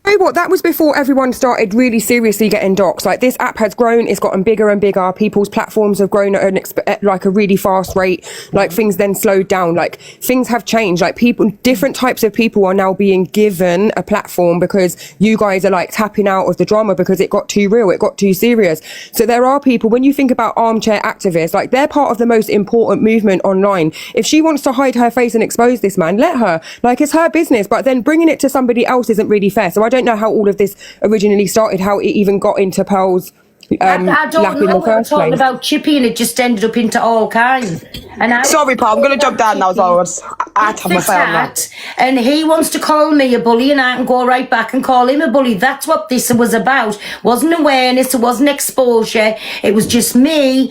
You know what? That was before everyone started really seriously getting doxxed. Like, this app has grown, it's gotten bigger and bigger. People's platforms have grown at like a really fast rate. Like, things then slowed down. Like, things have changed. Like, different types of people are now being given a platform because you guys are like tapping out of the drama because it got too real, it got too serious. So there are people, when you think about armchair activists, like, they're part of the most important movement online. If she wants to hide her face and expose this man, let her. Like, it's her business. But then bringing it to somebody else isn't really fair. So I don't know how all of this originally started, how it even got into Pearl's I don't know. We were talking about Chippy, and it just ended up into all kinds. And sorry, Paul, I'm going to jump down now. I have my phone now. And he wants to call me a bully, and I can go right back and call him a bully. That's what this was about. It wasn't awareness, it wasn't exposure. It was just me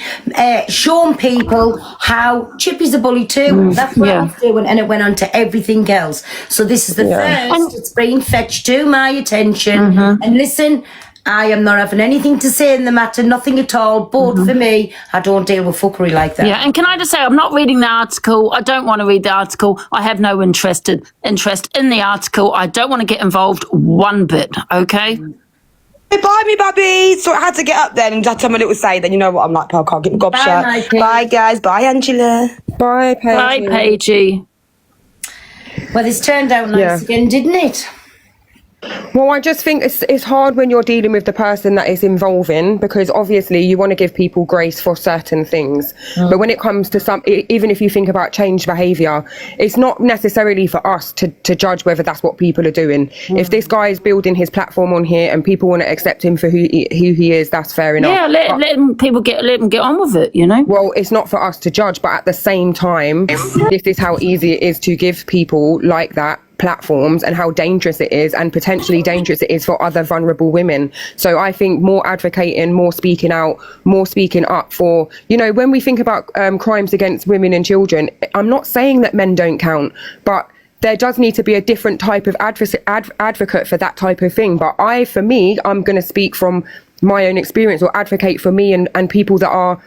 showing people how Chippy's a bully too. That's what I was doing, and it went on to everything else. So this is the first. It's been fetched to my attention. And listen, I am not having anything to say in the matter, nothing at all. But for me, I don't deal with fuckery like that. Yeah, and can I just say, I'm not reading the article. I don't want to read the article. I have no interest in the article. I don't want to get involved one bit, okay? Hey, bye, me Bobby. So I had to get up then and just tell my little say, then you know what I'm like, Pearl, can't get gobshot. Bye, guys. Bye, Angela. Bye, Paige. Bye, Paigey. Well, this turned out nice again, didn't it? Well, I just think it's hard when you're dealing with the person that is involving, because obviously you want to give people grace for certain things. But when it comes to even if you think about changed behaviour, it's not necessarily for us to judge whether that's what people are doing. If this guy is building his platform on here and people want to accept him for who he is, that's fair enough. Yeah, let them get on with it, you know? Well, it's not for us to judge, but at the same time, this is how easy it is to give people like that platforms, and how dangerous it is, and potentially dangerous it is for other vulnerable women. So I think more advocating, more speaking out, more speaking up for, you know, when we think about crimes against women and children, I'm not saying that men don't count, but there does need to be a different type of advocate for that type of thing. But I'm going to speak from my own experience, or advocate for me and people that are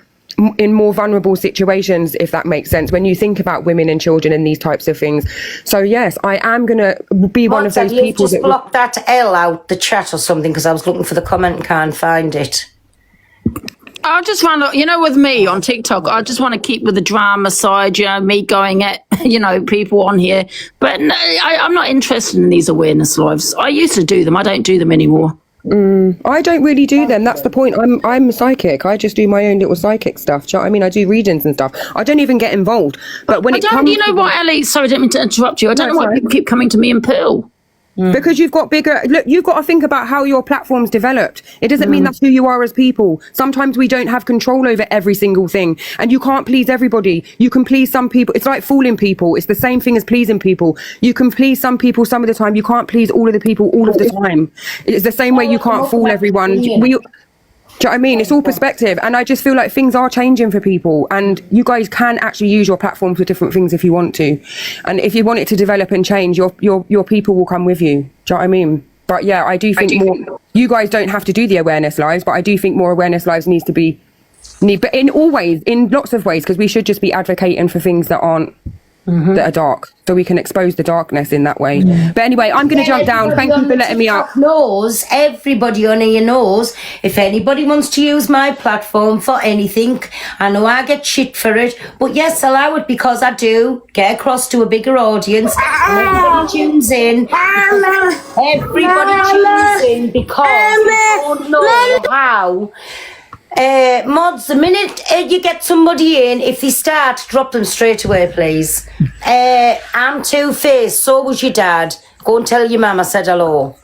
in more vulnerable situations, if that makes sense, when you think about women and children and these types of things. So yes, I am gonna be one of those people just block that L out the chat or something, because I was looking for the comment and can't find it. I'll just run, you know, with me on TikTok, I just want to keep with the drama side, you know, me going at, you know, people on here. But no, I'm not interested in these awareness lives. I used to do them. I don't do them anymore. I don't really do them. That's the point. I'm psychic. I just do my own little psychic stuff. Do you know what I mean? I do readings and stuff. I don't even get involved. But when it comes, you know what, Ellie? Sorry, I didn't mean to interrupt you. I don't know why people keep coming to me and Pearl. Because you've got you've got to think about how your platform's developed. It doesn't mean that's who you are as people. Sometimes we don't have control over every single thing, and you can't please everybody. You can please some people. It's like fooling people. It's the same thing as pleasing people. You can please some people some of the time. You can't please all of the people all of the time. It's the same way you can't fool everyone. Do you know what I mean? It's all perspective. And I just feel like things are changing for people. And you guys can actually use your platform for different things if you want to. And if you want it to develop and change, your people will come with you. Do you know what I mean? But yeah, I do think more... You guys don't have to do the awareness lives, but I do think more awareness lives needs to be... But in lots of ways, because we should just be advocating for things that aren't... that are dark, so we can expose the darkness in that way. But anyway, I'm going to jump down. Thank you for letting me up. Everybody on here knows, if anybody wants to use my platform for anything, I know I get shit for it, but yes, allow it, because I do get across to a bigger audience. Everybody tunes in. Everybody tunes in because we don't know how. Mods, the minute you get somebody in, if they start, drop them straight away, please. I'm Two-Faced, so was your dad. Go and tell your mum I said hello.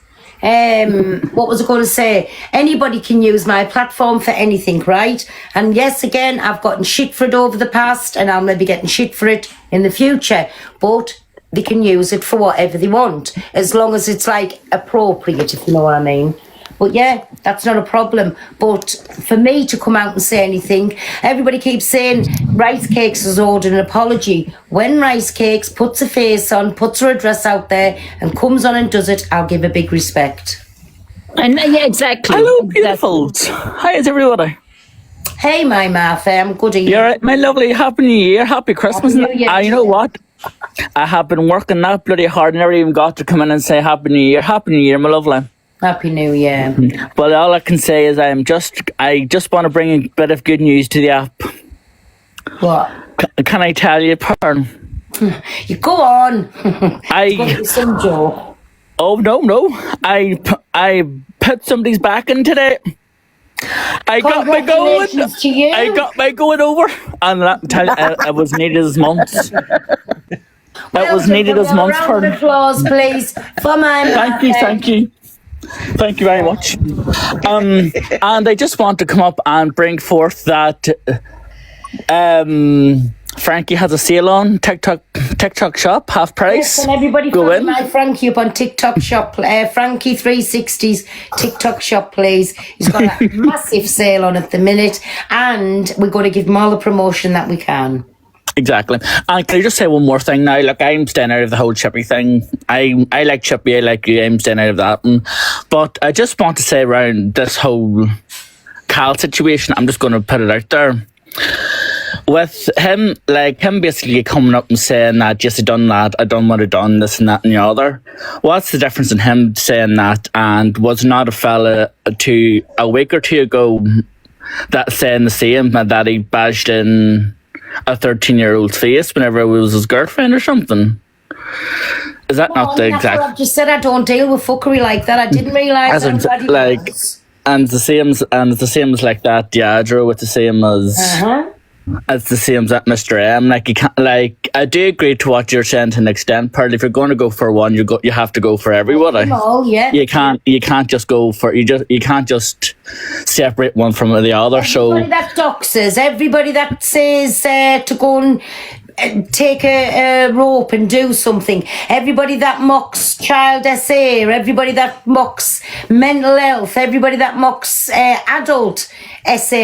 What was I going to say? Anybody can use my platform for anything, right? And yes, again, I've gotten shit for it over the past, and I'll maybe getting shit for it in the future, but they can use it for whatever they want, as long as it's like appropriate, if you know what I mean. But yeah, that's not a problem. But for me to come out and say anything, everybody keeps saying Rice Cakes has ordered an apology. When Rice Cakes puts a face on, puts her address out there and comes on and does it, I'll give a big respect. And yeah, exactly. Hello, beautifuls. Hi, everybody. Hey, my Martha, I'm good. You're right, my lovely. Happy New Year, Happy Christmas. Happy New Year. You know what? I have been working that bloody hard and never even got to come in and say Happy New Year. Happy New Year, my lovely. Happy New Year. But all I can say is I just want to bring a bit of good news to the app. What? Can I tell you, Pern? You go on. Some joke. Oh no! I put somebody's back in today. I got my going. I got my going over, and that tell you, it was needed as months. It was needed as months. Round of applause, please, for my Thank you. Thank you very much. And I just want to come up and bring forth that Frankie has a sale on TikTok shop, half price. Yes, and everybody go in. My Frankie up on TikTok shop. Frankie 360's TikTok shop, please. He's got a massive sale on at the minute, and we're going to give him all the promotion that we can. Exactly. And can I just say one more thing now? Look, I'm staying out of the whole Chippy thing. I like Chippy, I like you, I'm staying out of that. But I just want to say around this whole Cal situation, I'm just going to put it out there. With him basically coming up and saying that, yes, I done that, I done what I done, this and that and the other. What's the difference in him saying that and was not a fella a week or two ago that saying the same, that he bashed in a 13-year-old's face whenever it was his girlfriend or something? Is that not the exact? I've just said I don't deal with fuckery like that. I didn't realise everybody was. And the same as like that Diageo, it's the same as it's the same as that Mr. M. Like you can't, like, I do agree to what you're saying to an extent, Pearl. If you're going to go for one, you have to go for everybody. Yeah. You can't just go for you can't just separate one from the other. Everybody that doxes, everybody that says to go and take a rope and do something, everybody that mocks child SA, everybody that mocks mental health, everybody that mocks adult SA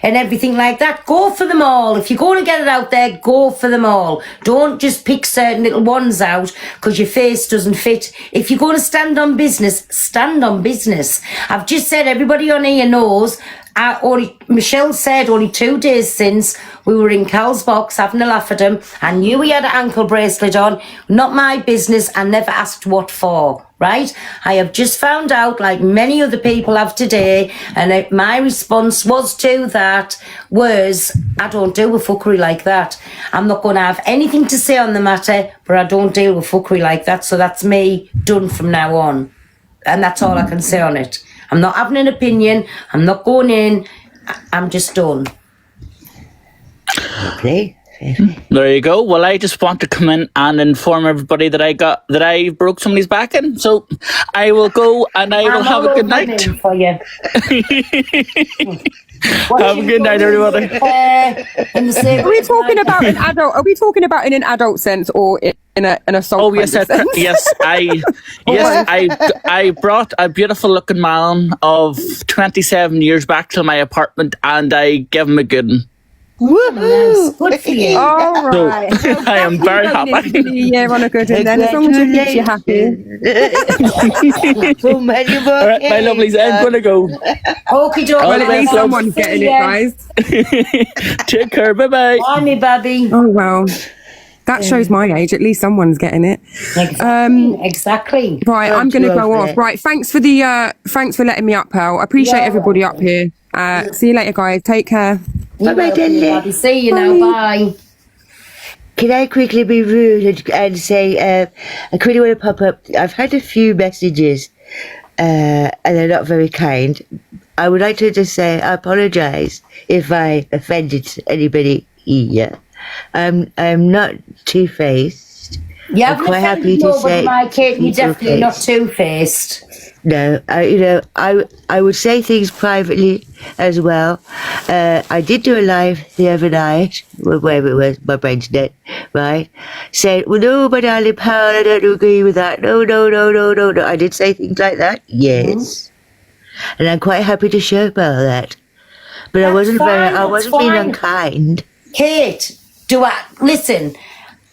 and everything like that, go for them all. If you're going to get it out there, go for them all. Don't just pick certain little ones out because your face doesn't fit. If you're going to stand on business, stand on business. I've just said everybody on here knows. Michelle said only 2 days since we were in Cal's box having a laugh at him. I knew he had an ankle bracelet on. Not my business. I never asked what for, right? I have just found out, like many other people have today, and my response was to that was, I don't deal with fuckery like that. I'm not going to have anything to say on the matter, but I don't deal with fuckery like that. So that's me done from now on. And that's all I can say on it. I'm not having an opinion. I'm not going in. I'm just done. Okay. There you go. Well, I just want to come in and inform everybody that I broke somebody's back in. So I will go and I will have a good night. For you. Have a good night, everybody. Are we talking about an adult? Are we talking about in an adult sense or in an assault? Oh yes, kind of sense? I brought a beautiful looking man of 27 years back to my apartment, and I gave him a good one. Woohoo! Good for you. All right. So, I am very happy. Yeah, on a good one then. As long as it makes you happy. So many more. All right, my lovelies, I'm gonna go. Okie dokie. Well, at least someone's getting it, guys. Take care. Bye bye. Bye, me baby. Oh wow. That shows my age. At least someone's getting it. Exactly. Right, I'm going to go off. Right, thanks for letting me up, Pearl. I appreciate everybody up here. See you later, guys. Take care. Bye-bye, darling. See you now. Bye. Can I quickly be rude and say, I quickly want to pop up. I've had a few messages, and they're not very kind. I would like to just say I apologise if I offended anybody here. I'm not two-faced. Yeah, I'm quite happy to say my kid, you're definitely not two-faced. No, I would say things privately as well. I did do a live the other night, wherever it was, my brain's dead, right? Said, well, no, but darling Paul, I don't agree with that. No. I did say things like that, yes. And I'm quite happy to show Paul that. But I wasn't being unkind. Kate, listen,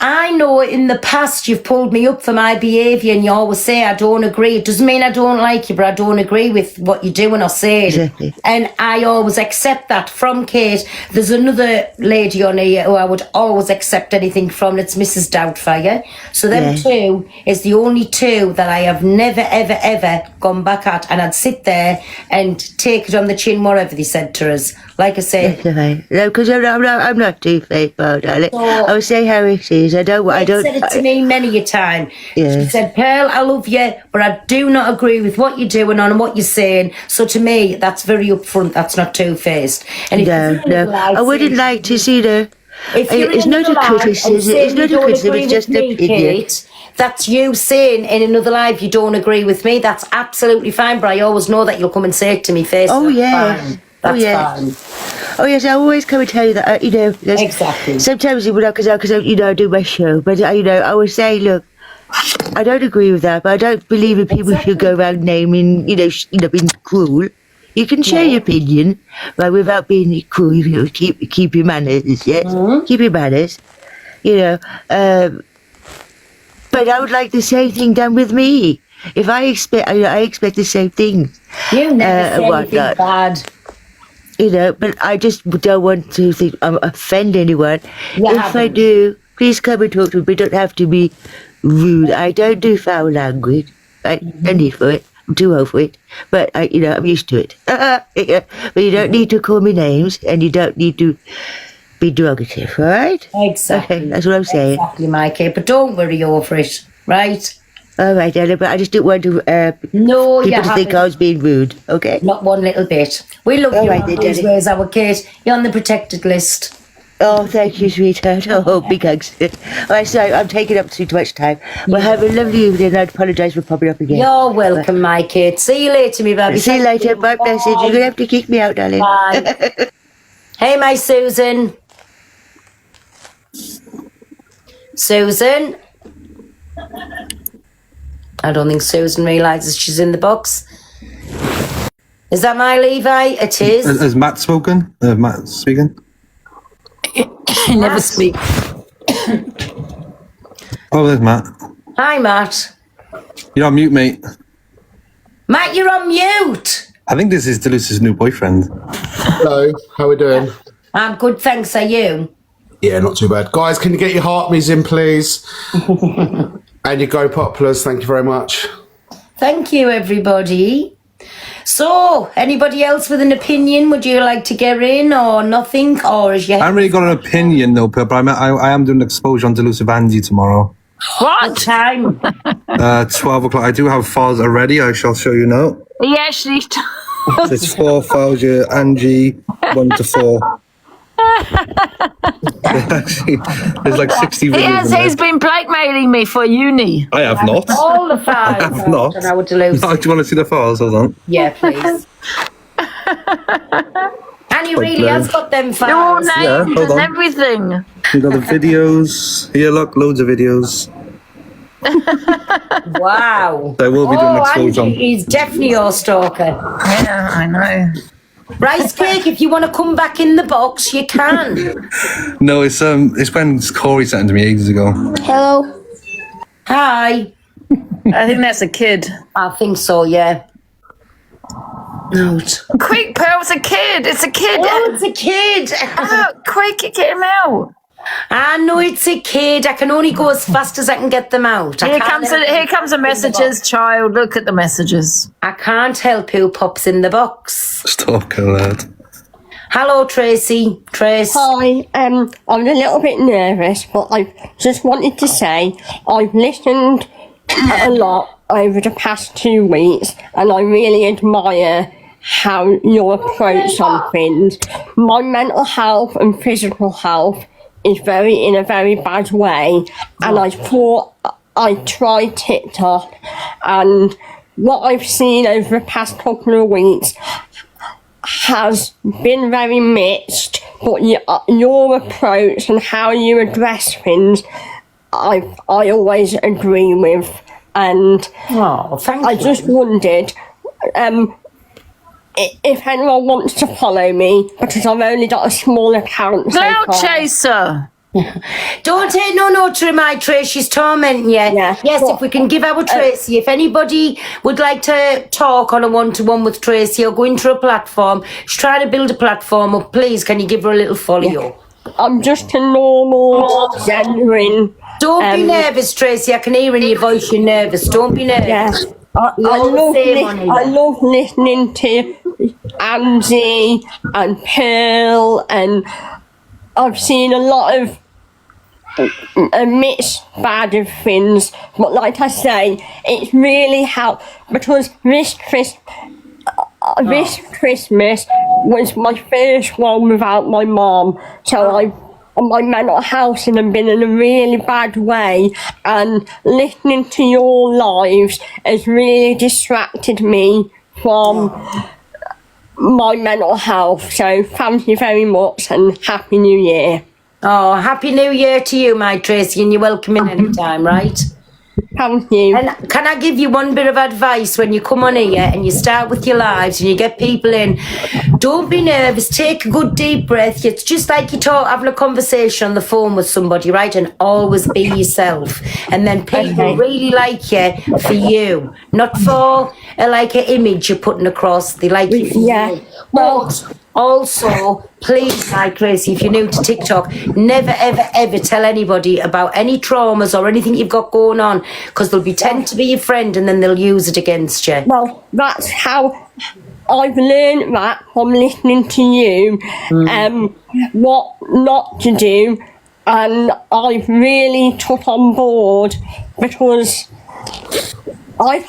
I know in the past you've pulled me up for my behaviour and you always say I don't agree. It doesn't mean I don't like you, but I don't agree with what you're doing or saying. Exactly. And I always accept that from Kate. There's another lady on here who I would always accept anything from, and it's Mrs. Doubtfire. So them two is the only two that I have never, ever, ever gone back at, and I'd sit there and take it on the chin, whatever they said to us. Like I said, no, because I'm not two-faced, darling. I will say how it is. I don't. Said it to me many a time. Yes. She said, "Pearl, I love you, but I do not agree with what you're doing and what you're saying." So to me, that's very upfront. That's not two-faced. And No. I wouldn't like to see the. It's not a criticism. It's not a criticism. It's just an opinion. That's you saying in another life you don't agree with me. That's absolutely fine. But I always know that you'll come and say it to me face. Oh yeah. Fine. That's fine. Oh yes, I always come and tell you that. Exactly. Sometimes because I do my show, but I would say, look, I don't agree with that, but I don't believe in people should go around naming, being cruel. You can share your opinion, but without being cruel. You keep your manners, yes. Mm-hmm. Keep your manners, But I would like the same thing done with me. If I expect the same thing. You never say anything bad. But I just don't want to offend anyone. If I do, please come and talk to me. But don't have to be rude. I don't do foul language. No need for it. I'm too old for it. But I'm used to it. But you don't need to call me names, and you don't need to be derogative. All right? Exactly. Okay, that's what I'm saying. Exactly, Mikey. But don't worry over it, right? All right, Ella, but I just didn't want to people to think I was being rude, okay? Not one little bit. We love you always, where's our Kate? You're on the protected list. Oh, thank you, sweetheart. Oh, big hugs. All right, sorry, I'm taking up too much time. Well, have a lovely evening. I apologise for popping up again. You're welcome, my Kate. See you later, me baby. See you later. Bye, blessed. You're going to have to kick me out, darling. Bye. Hey, my Susan. Susan? I don't think Susan realises she's in the box. Is that my Levi? It is. Has Matt spoken? Matt speaking? I never speak. Oh, there's Matt. Hi, Matt. You're on mute, mate. Matt, you're on mute. I think this is Deluce's new boyfriend. Hello, how are we doing? I'm good, thanks. Are you? Yeah, not too bad. Guys, can you get your heart me's in, please? And your Go Poplars, thank you very much. Thank you, everybody. So, anybody else with an opinion? Would you like to get in or nothing? Or is you... I haven't really got an opinion, though, but I am doing an exposure on Deluce Vandy tomorrow. What time? 12 o'clock. I do have files already. I shall show you now. Yes, There's 4 files here. Angie, 1 to 4. Actually, there's like 60 videos. He's been blackmailing me for uni. I have not. All the files. I have not. No, do you want to see the files? Hold on. Yeah, please. And he really has got them Your files. names Yeah, hold and on. everything. You got the videos. Here, look, loads of videos. Wow. They will be doing exposure. Andy, he's definitely your stalker. Yeah, I know. Rice cake, if you want to come back in the box, you can. No, it's when Corey sent it to me ages ago. Hello. Hi. I think that's a kid. I think so, yeah. Out. Quick, Pearl, it's a kid. It's a kid. Oh, it's a kid. Oh, quick, get him out. I know it's a kid. I can only go as fast as I can get them out. Here comes the messages, child. Look at the messages. I can't help who pops in the box. Stalker lad. Hello, Tracy. Trace. Hi. I'm a little bit nervous, but I just wanted to say I've listened a lot over the past 2 weeks, and I really admire how you approach on things. My mental health and physical health is in a very bad way, and I thought I tried TikTok, and what I've seen over the past couple of weeks has been very mixed, but your approach and how you address things I always agree with, and I just wondered if anyone wants to follow me, because I've only got a small account. Cloud chaser. Don't take no note of my Trace, she's tormenting you. Yes, if we can give our Tracy, if anybody would like to talk on a one-to-one with Tracy or go into a platform, she's trying to build a platform up, please, can you give her a little follow? I'm just a normal, genuine... Don't be nervous, Tracy, I can hear in your voice you're nervous, don't be nervous. Yeah. I love listening to Angie and Pearl, and I've seen a lot of a mixed bag of things, but like I say, it's really helped, because this Christmas was my first one without my mom, so my mental health has been in a really bad way, and listening to your lives has really distracted me from my mental health. So thank you very much, and Happy New Year. Oh, Happy New Year to you, my Tracy, and you're welcome in any time, right? Thank you. And can I give you one bit of advice when you come on here and you start with your lives and you get people in? Don't be nervous. Take a good deep breath. It's just like you're having a conversation on the phone with somebody, right? And always be yourself. And then people really like you for you, not for like an image you're putting across. They like you for you. But also, please, my Tracy, if you're new to TikTok, never, ever, ever tell anybody about any traumas or anything you've got going on, because they'll pretend to be your friend and then they'll use it against you. Well, that's how I've learned that from listening to you, what not to do, and I've really took on board, because I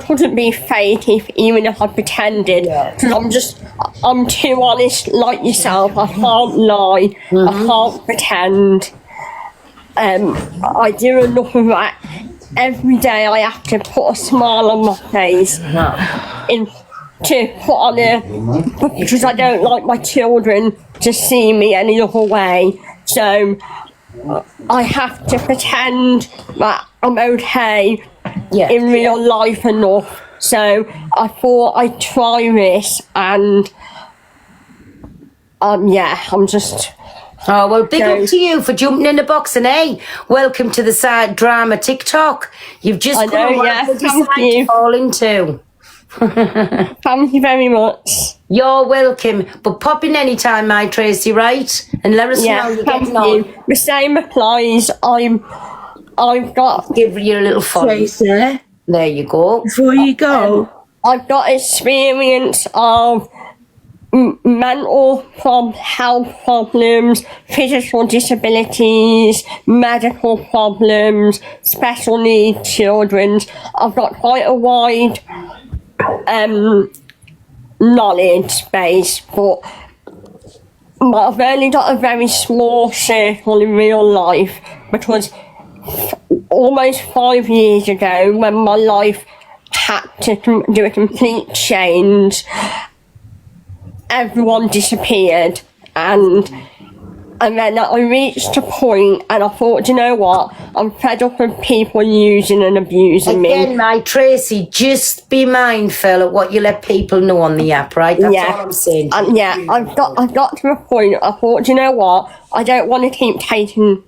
couldn't be fake even if I pretended, because I'm too honest like yourself. I can't lie, I can't pretend. I do enough of that. Every day I have to put a smile on my face to put on because I don't like my children to see me any other way. So I have to pretend that I'm okay in real life enough. So I thought I'd try this, and I'm just... Oh, well, big up to you for jumping in the box, and hey, welcome to the side drama TikTok. You've just thank you. To fall into. Thank you very much. You're welcome, but pop in anytime, my Tracy, right? And let us know how you're getting on. The same applies. I've got... Give you a little follow. Tracy. There you go. Before you go, I've got experience of mental health problems, physical disabilities, medical problems, special needs children. I've got quite a wide knowledge base, but I've only got a very small circle in real life, because almost 5 years ago, when my life had to do a complete change, everyone disappeared, and then I reached a point and I thought, you know what, I'm fed up with people using and abusing me. Again, my Tracy, just be mindful of what you let people know on the app, right? That's all I'm saying. And I've got to a point, I thought, you know what, I don't want to keep taking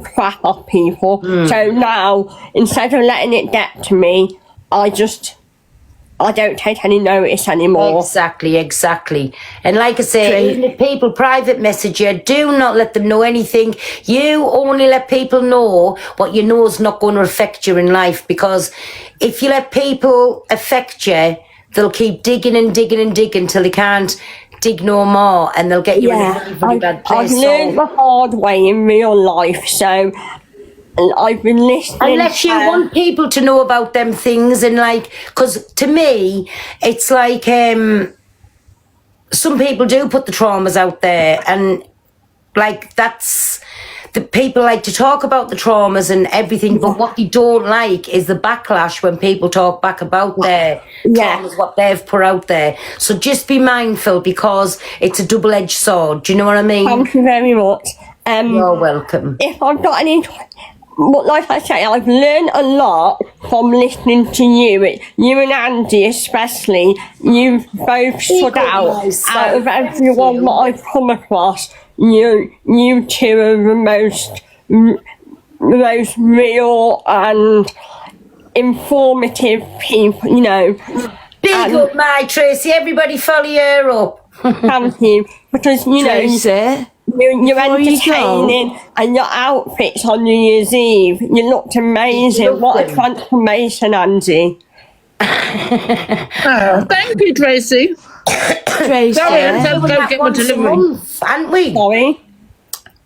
crap off people. So now, instead of letting it get to me, I don't take any notice anymore. Exactly. And like I say, even if people private message you, do not let them know anything. You only let people know what you know is not going to affect you in life, because if you let people affect you, they'll keep digging and digging and digging till they can't dig no more, and they'll get you in a very, very bad place. I've learned the hard way in real life, so I've been listening. Unless you want people to know about them things, and like, because to me, it's like some people do put the traumas out there, and like that's the people like to talk about the traumas and everything, but what they don't like is the backlash when people talk back about their traumas, what they've put out there. So just be mindful, because it's a double-edged sword. Do you know what I mean? Thank you very much. You're welcome. If I've got any... But like I say, I've learned a lot from listening to you. You and Andy especially, you've both stood out of everyone that I've come across. You two are the most real and informative people, you know. Big up, my Tracy. Everybody follow her up. Thank you. Because, you know... Tracy, you're entertaining, and your outfits on New Year's Eve, you looked amazing. What a transformation, Andy. Oh, thank you, Tracy. Tracy. Sorry, I had to go get my delivery. Aren't we? Sorry?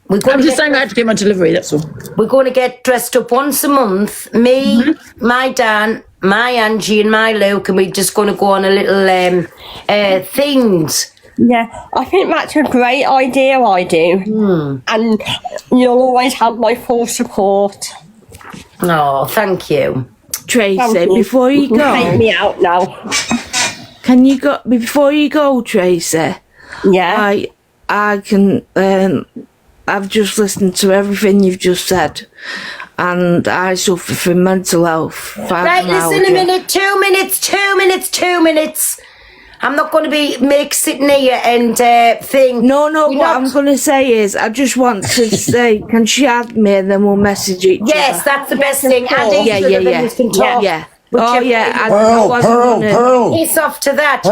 I'm just saying I had to get my delivery, that's all. We're going to get dressed up once a month. Me, my Dan, my Angie and my Luke, and we're just going to go on a little things. Yeah, I think that's a great idea, I do. And you'll always have my full support. Oh, thank you. Tracy, before you go... Take me out now. Can you go... Before you go, Tracy... Yeah? I can... I've just listened to everything you've just said, and I suffer from mental health. Right, listen a minute, 2 minutes. I'm not going to be sitting here and thing. No, what I'm going to say is, I just want to say, can she add me and then we'll message each other? Yes, that's the best thing. Add each other, then you can talk. Yeah. Oh, yeah. Pearl. It's off to that,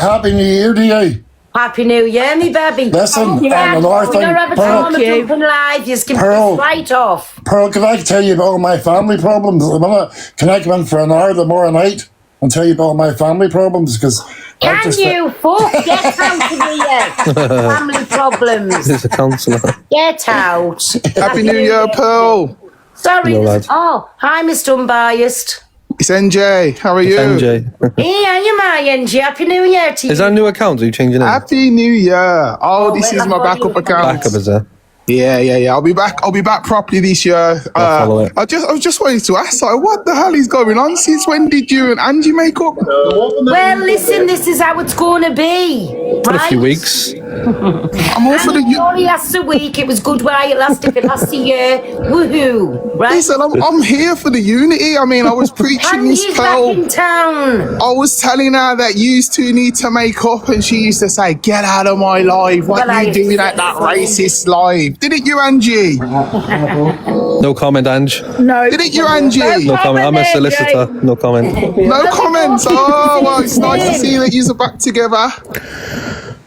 Happy New Year to you. Happy New Year, me baby. Listen, on another thing, we're not having time jumping live. You skip this right off. Pearl, can I tell you about all my family problems at the minute? Can I come in for an hour tomorrow night and tell you about my family problems? Because Can you fuck get out of here? Family problems. He's a counsellor. Get out. Happy New Year, Pearl. Sorry. Hello, lad. Oh, hi, Mr. Unbiased. It's NJ. How are you? NJ. Hey, how you, my NJ? Happy New Year to you. Is that a new account? Are you changing it? Happy New Year. Oh, this is my backup account. Backup, is it? Yeah. I'll be back properly this year. Follow it. I just wanted to ask, like, what the hell is going on? Since when did you and Angie make up? Well, listen, this is how it's going to be. For a few weeks. I'm all for the. It only lasts a week. It was good while it lasted. If it lasts a year, woohoo! Right? Listen, I'm here for the unity. I mean, I was preaching this Pearl. Back in town. I was telling her that you two need to make up, and she used to say, "Get out of my life! What are you doing at that racist live?" Didn't you, Angie? No comment, Ange. No. Didn't you, Angie? No comment. I'm a solicitor. No comment. No comments. Oh, well, it's nice to see that you're back together.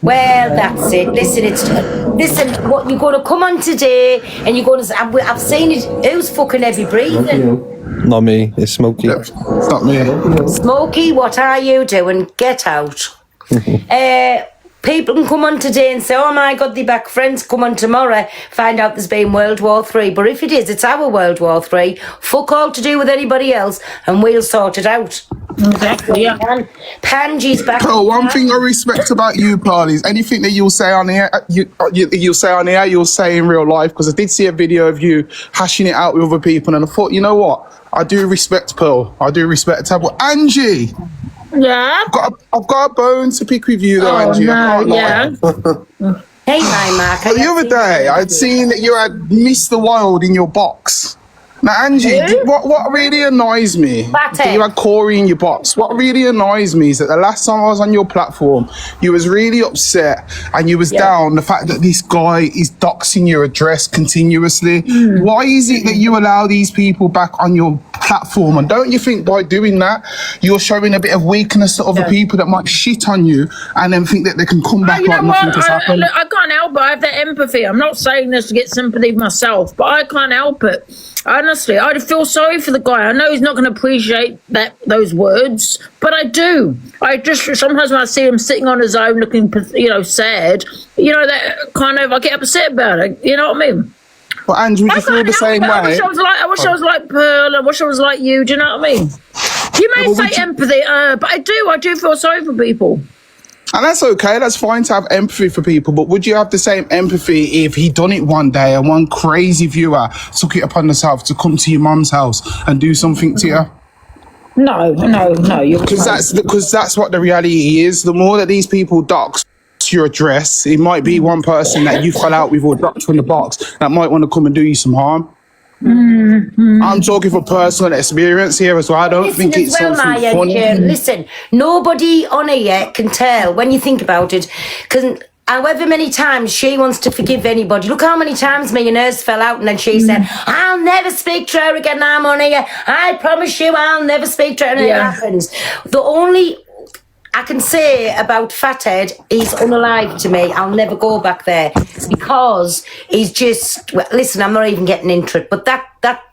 Well, that's it. Listen. What you're going to come on today, and you're going to. I've seen it. Who's fucking heavy breathing? Not me. It's Smokey. It's not me. Smokey, what are you doing? Get out. People can come on today and say, oh my God, they're back. Friends come on tomorrow, find out there's been World War III. But if it is, it's our World War III. Fuck all to do with anybody else, and we'll sort it out. Exactly, yeah. Pangy's back. Pearl, one thing I respect about you, Pearl, is anything that you'll say on here, you'll say on here, you'll say in real life. Because I did see a video of you hashing it out with other people, and I thought, you know what? I do respect Pearl. I do respect her. But Angie, Yeah. I've got a bone to pick with you, though, Angie. I can't lie. Hey, my Mark. The other day, I'd seen that you had Mr. Wild in your box. Now, Angie, what really annoys me, that you had Corey in your box, what really annoys me is that the last time I was on your platform, you was really upset and you was down the fact that this guy is doxing your address continuously. Why is it that you allow these people back on your platform? And don't you think by doing that, you're showing a bit of weakness to other people that might shit on you and then think that they can come back like nothing has happened? I can't help it. I have that empathy. I'm not saying this to get sympathy myself, but I can't help it. Honestly, I feel sorry for the guy. I know he's not going to appreciate those words, but I do. I just sometimes when I see him sitting on his own, looking, sad, that kind of I get upset about it. You know what I mean? Well, Andrew, you feel the same way. I wish I was like Pearl. I wish I was like you. Do you know what I mean? You may say empathy, but I do feel sorry for people. And that's okay, that's fine to have empathy for people, but would you have the same empathy if he done it one day and one crazy viewer took it upon themselves to come to your mum's house and do something to you? No. Because that's what the reality is. The more that these people dox your address, it might be one person that you fell out with or dropped from the box that might want to come and do you some harm. I'm talking for personal experience here as well. I don't think it's something funny. Listen, nobody on here can tell when you think about it, because however many times she wants to forgive anybody, look how many times me and hers fell out and then she said, I'll never speak to her again, I'm on here, I promise you I'll never speak to her, and it happens. The only I can say about Fathead, he's unalive to me. I'll never go back there because he's just, listen, I'm not even getting into it, but that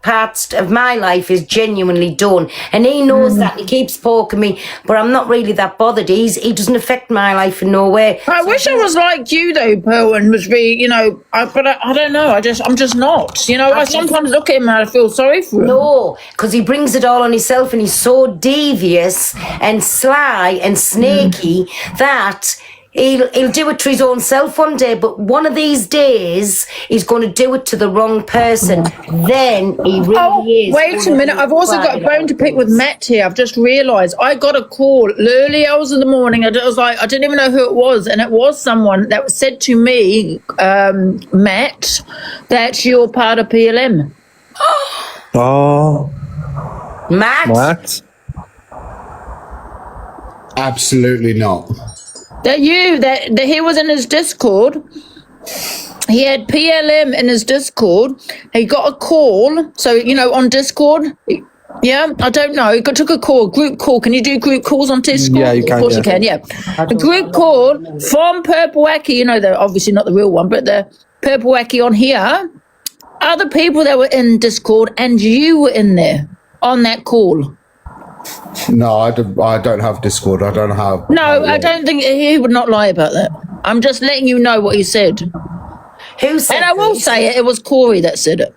part of my life is genuinely done. And he knows that. He keeps poking me, but I'm not really that bothered. He doesn't affect my life in no way. I wish I was like you though, Pearl, and was really, but I don't know. I'm just not. I sometimes look at him and I feel sorry for him. No, because he brings it all on himself and he's so devious and sly and snaky that he'll do it to his own self one day, but one of these days he's going to do it to the wrong person. Then he really is. Wait a minute, I've also got a bone to pick with Matt here. I've just realised I got a call early hours of the morning. I didn't even know who it was, and it was someone that said to me, Matt, that you're part of PLM. Oh, Matt? Absolutely not. That he was in his Discord. He had PLM in his Discord. He got a call. So, on Discord. Yeah, I don't know. He took a call, group call. Can you do group calls on Discord? Yeah, you can. Of course you can, yeah. A group call from Purple Wacky. They're obviously not the real one, but the Purple Wacky on here. Other people that were in Discord, and you were in there on that call. No, I don't have Discord. I don't have. No, I don't think he would not lie about that. I'm just letting you know what he said. Who said? And I will say it was Corey that said it.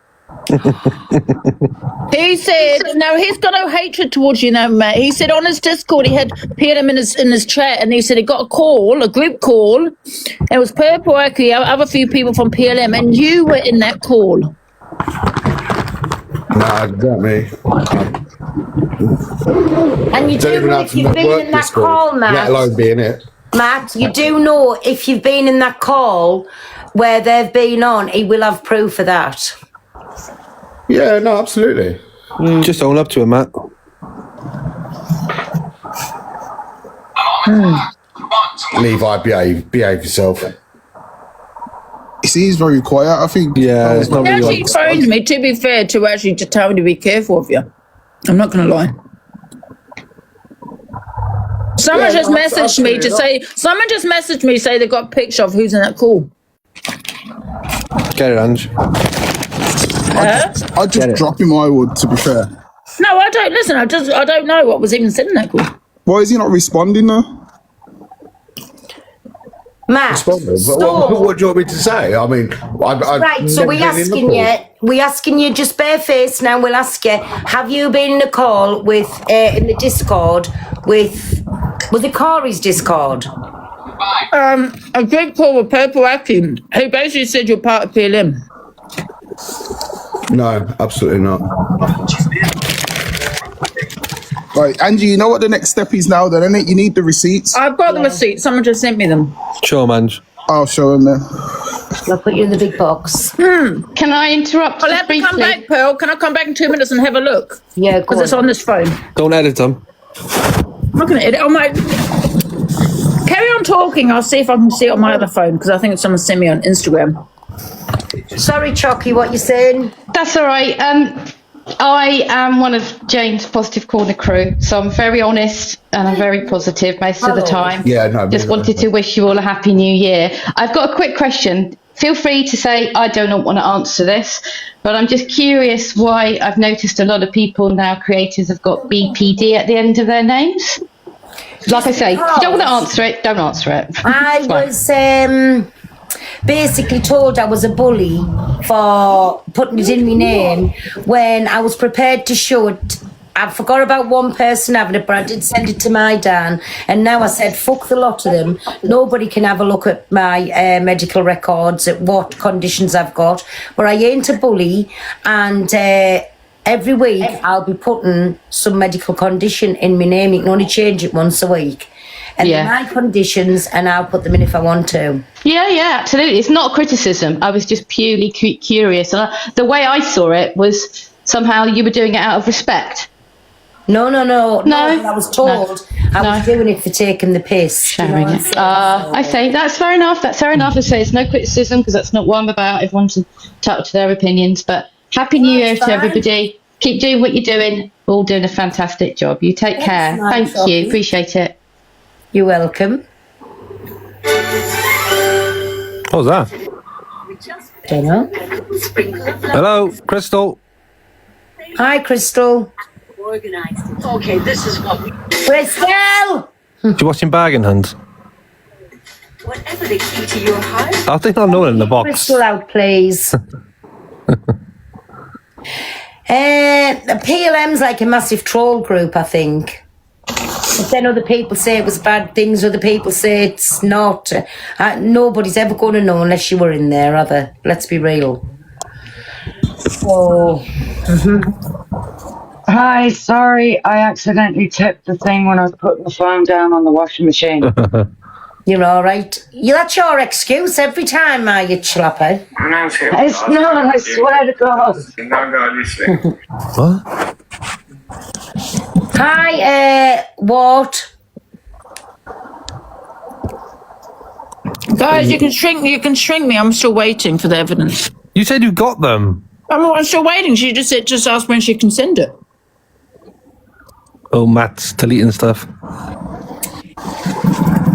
He said, no, he's got no hatred towards you now, Matt. He said on his Discord he had him in his chat, and he said he got a call, a group call. It was Purple Wacky, other few people from PLM, and you were in that call. No, not me. And you do know if you've been in that call, Matt. Let alone being it. Matt, you do know if you've been in that call where they've been on, he will have proof of that. Yeah, no, absolutely. Just own up to it, Matt. Levi, behave yourself. He's very quiet, I think. Yeah, it's not He really actually phoned me, to be fair, to actually to tell me to be careful of you. I'm not going to lie. Someone just messaged me to say they got a picture of who's in that call. Get it, Ange. I'd just drop him, I would, to be fair. No, I don't. Listen, I don't know what was even said in that call. Why is he not responding though? Matt, What do you want me to say? I mean, right, so we're asking you, just bare face now, we'll ask you, have you been in a call with, in the Discord with, was it Corey's Discord? A great call with Purple Wacky. He basically said you're part of PLM. No, absolutely not. Right, Angie, you know what the next step is now, then, innit? You need the receipts. I've got the receipts. Someone just sent me them. Show 'em, Ange. I'll show him then. I'll put you in the big box. Can I interrupt? I'll have to come back, Pearl. Can I come back in 2 minutes and have a look? Yeah, because it's on this phone. Don't edit them. I'm not going to edit on my... Carry on talking. I'll see if I can see it on my other phone, because I think someone sent me on Instagram. Sorry, Chucky, what you saying? That's all right. I am one of Jane's Positive Corner crew, so I'm very honest and I'm very positive most of the time. Yeah, no. Just wanted to wish you all a happy new year. I've got a quick question. Feel free to say I don't want to answer this, but I'm just curious why I've noticed a lot of people now, creators, have got BPD at the end of their names. Like I say, if you don't want to answer it, don't answer it. I was basically told I was a bully for putting it in my name when I was prepared to show it. I forgot about one person having it, but I did send it to my Dan, and now I said fuck the lot of them. Nobody can have a look at my medical records, at what conditions I've got, but I ain't a bully, and every week I'll be putting some medical condition in my name. You can only change it once a week. And they're my conditions, and I'll put them in if I want to. Yeah, absolutely. It's not a criticism. I was just purely curious. And the way I saw it was somehow you were doing it out of respect. No. I was told I was doing it for taking the piss. Sharing it. I say that's fair enough. That's fair enough. I say it's no criticism because that's not what I'm about. Everyone's entitled to their opinions. But Happy New Year to everybody. Keep doing what you're doing. All doing a fantastic job. You take care. Thank you. Appreciate it. You're welcome. What was that? Don't know. Hello, Crystal. Hi, Crystal. Okay, this is what we... Crystal! You watching Bargain Hunt? Whatever the key to your heart... I think I know it in the box. Crystal out, please. PLM's like a massive troll group, I think. But then other people say it was bad things, other people say it's not. Nobody's ever going to know unless you were in there, either. Let's be real. So... Hi, sorry, I accidentally tipped the thing when I was putting the phone down on the washing machine. You're all right. That's your excuse every time, you chlapper. It's not, I swear to God. What? Hi, what? Guys, you can shrink me. I'm still waiting for the evidence. You said you got them. I'm still waiting. She just said, just ask when she can send it. Oh, Matt's deleting stuff.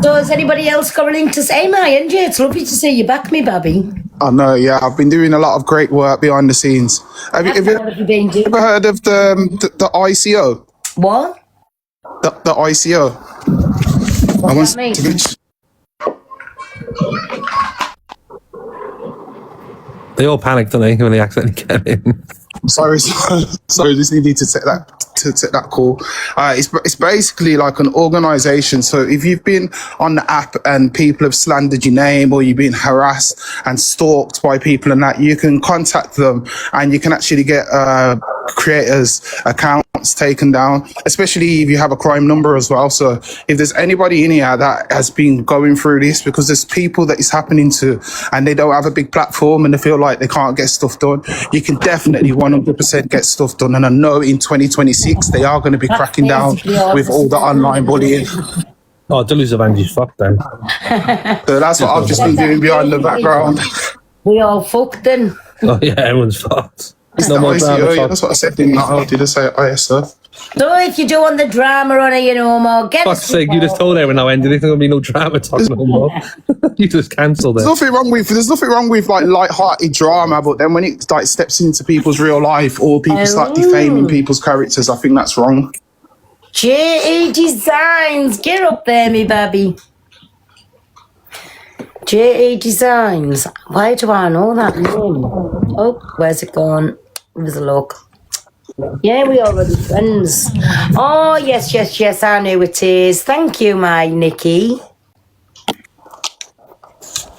So has anybody else got anything to say? Angie, it's lovely to see you back, me babby. I know, yeah. I've been doing a lot of great work behind the scenes. Have you ever heard of the ICO? What? The ICO. What's that mean? They all panicked, don't they, when they accidentally get in? Sorry, just needed to take that call. It's basically like an organization. So if you've been on the app and people have slandered your name, or you've been harassed and stalked by people and that, you can contact them and you can actually get creators' accounts taken down, especially if you have a crime number as well. So if there's anybody in here that has been going through this, because there's people that it's happening to and they don't have a big platform and they feel like they can't get stuff done, you can definitely 100% get stuff done. And I know in 2026 they are going to be cracking down with all the online bullying. Oh, Delusive Angie's fucked then. So that's what I've just been doing behind the background. We all fucked then. Oh yeah, everyone's fucked. It's no more drama. Yeah, that's what I said. Did I say ISO? So if you're doing the drama on it, more get fuck's sake, you just told everyone now, Andy, there's not going to be no drama talk no more. You just cancelled it. There's nothing wrong with like light-hearted drama, but then when it like steps into people's real life or people start defaming people's characters, I think that's wrong. J.E. Designs, get up there, me baby. J.E. Designs. Why do I know that name? Oh, where's it gone? There's a look. Yeah, we already friends. Oh, yes, I know it is. Thank you, my Nikki.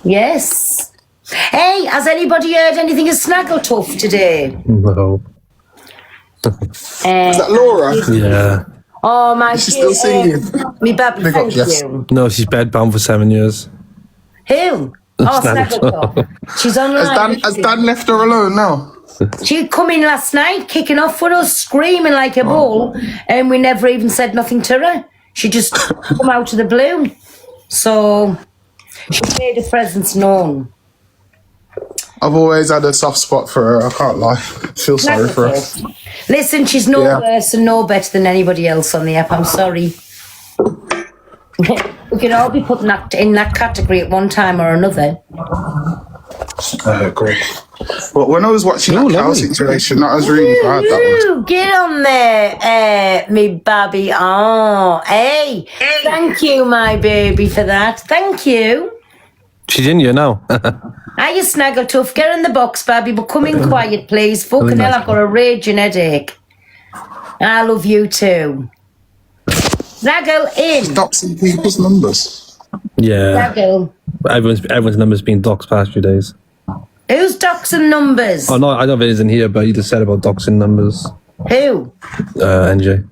Yes. Hey, has anybody heard anything of Snaggletooth today? No. Is that Laura? Yeah. Oh, my Is she still singing? Me baby, Big up, thank yes. you. No, she's bedbound for 7 years. Who? Oh, Snaggletop. She's online. Has Dan left her alone now? She come in last night, kicking off with us, screaming like a bull, and we never even said nothing to her. She just come out of the blue. So, she made her presence known. I've always had a soft spot for her, I can't lie. Feel sorry for her. Listen, she's no worse and no better than anybody else on the app. I'm sorry. We can all be put in that category at one time or another. I agree. But when I was watching that cow situation, that was really bad. That Ooh, get on there, me babby. Oh, hey. Thank you, my baby, for that. Thank you. She's in you now. Are you Snaggletooth? Get in the box, baby, but come in quiet, please. Fucking hell, I've got a raging headache. I love you too. Snaggle in. Doxing people's numbers. Yeah. Snaggle. Everyone's number's been doxed past few days. Who's doxing numbers? Oh no, I don't know if it is in here, but you just said about doxing numbers. Who? NJ.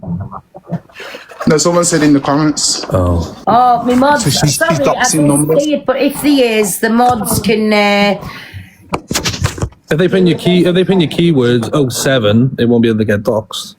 No, someone said in the comments. Oh. Oh, my mods. So she's Sorry, I doxing don't numbers. see it, but if there is, the mods can. If they put in your keywords 07, it won't be able to get doxed.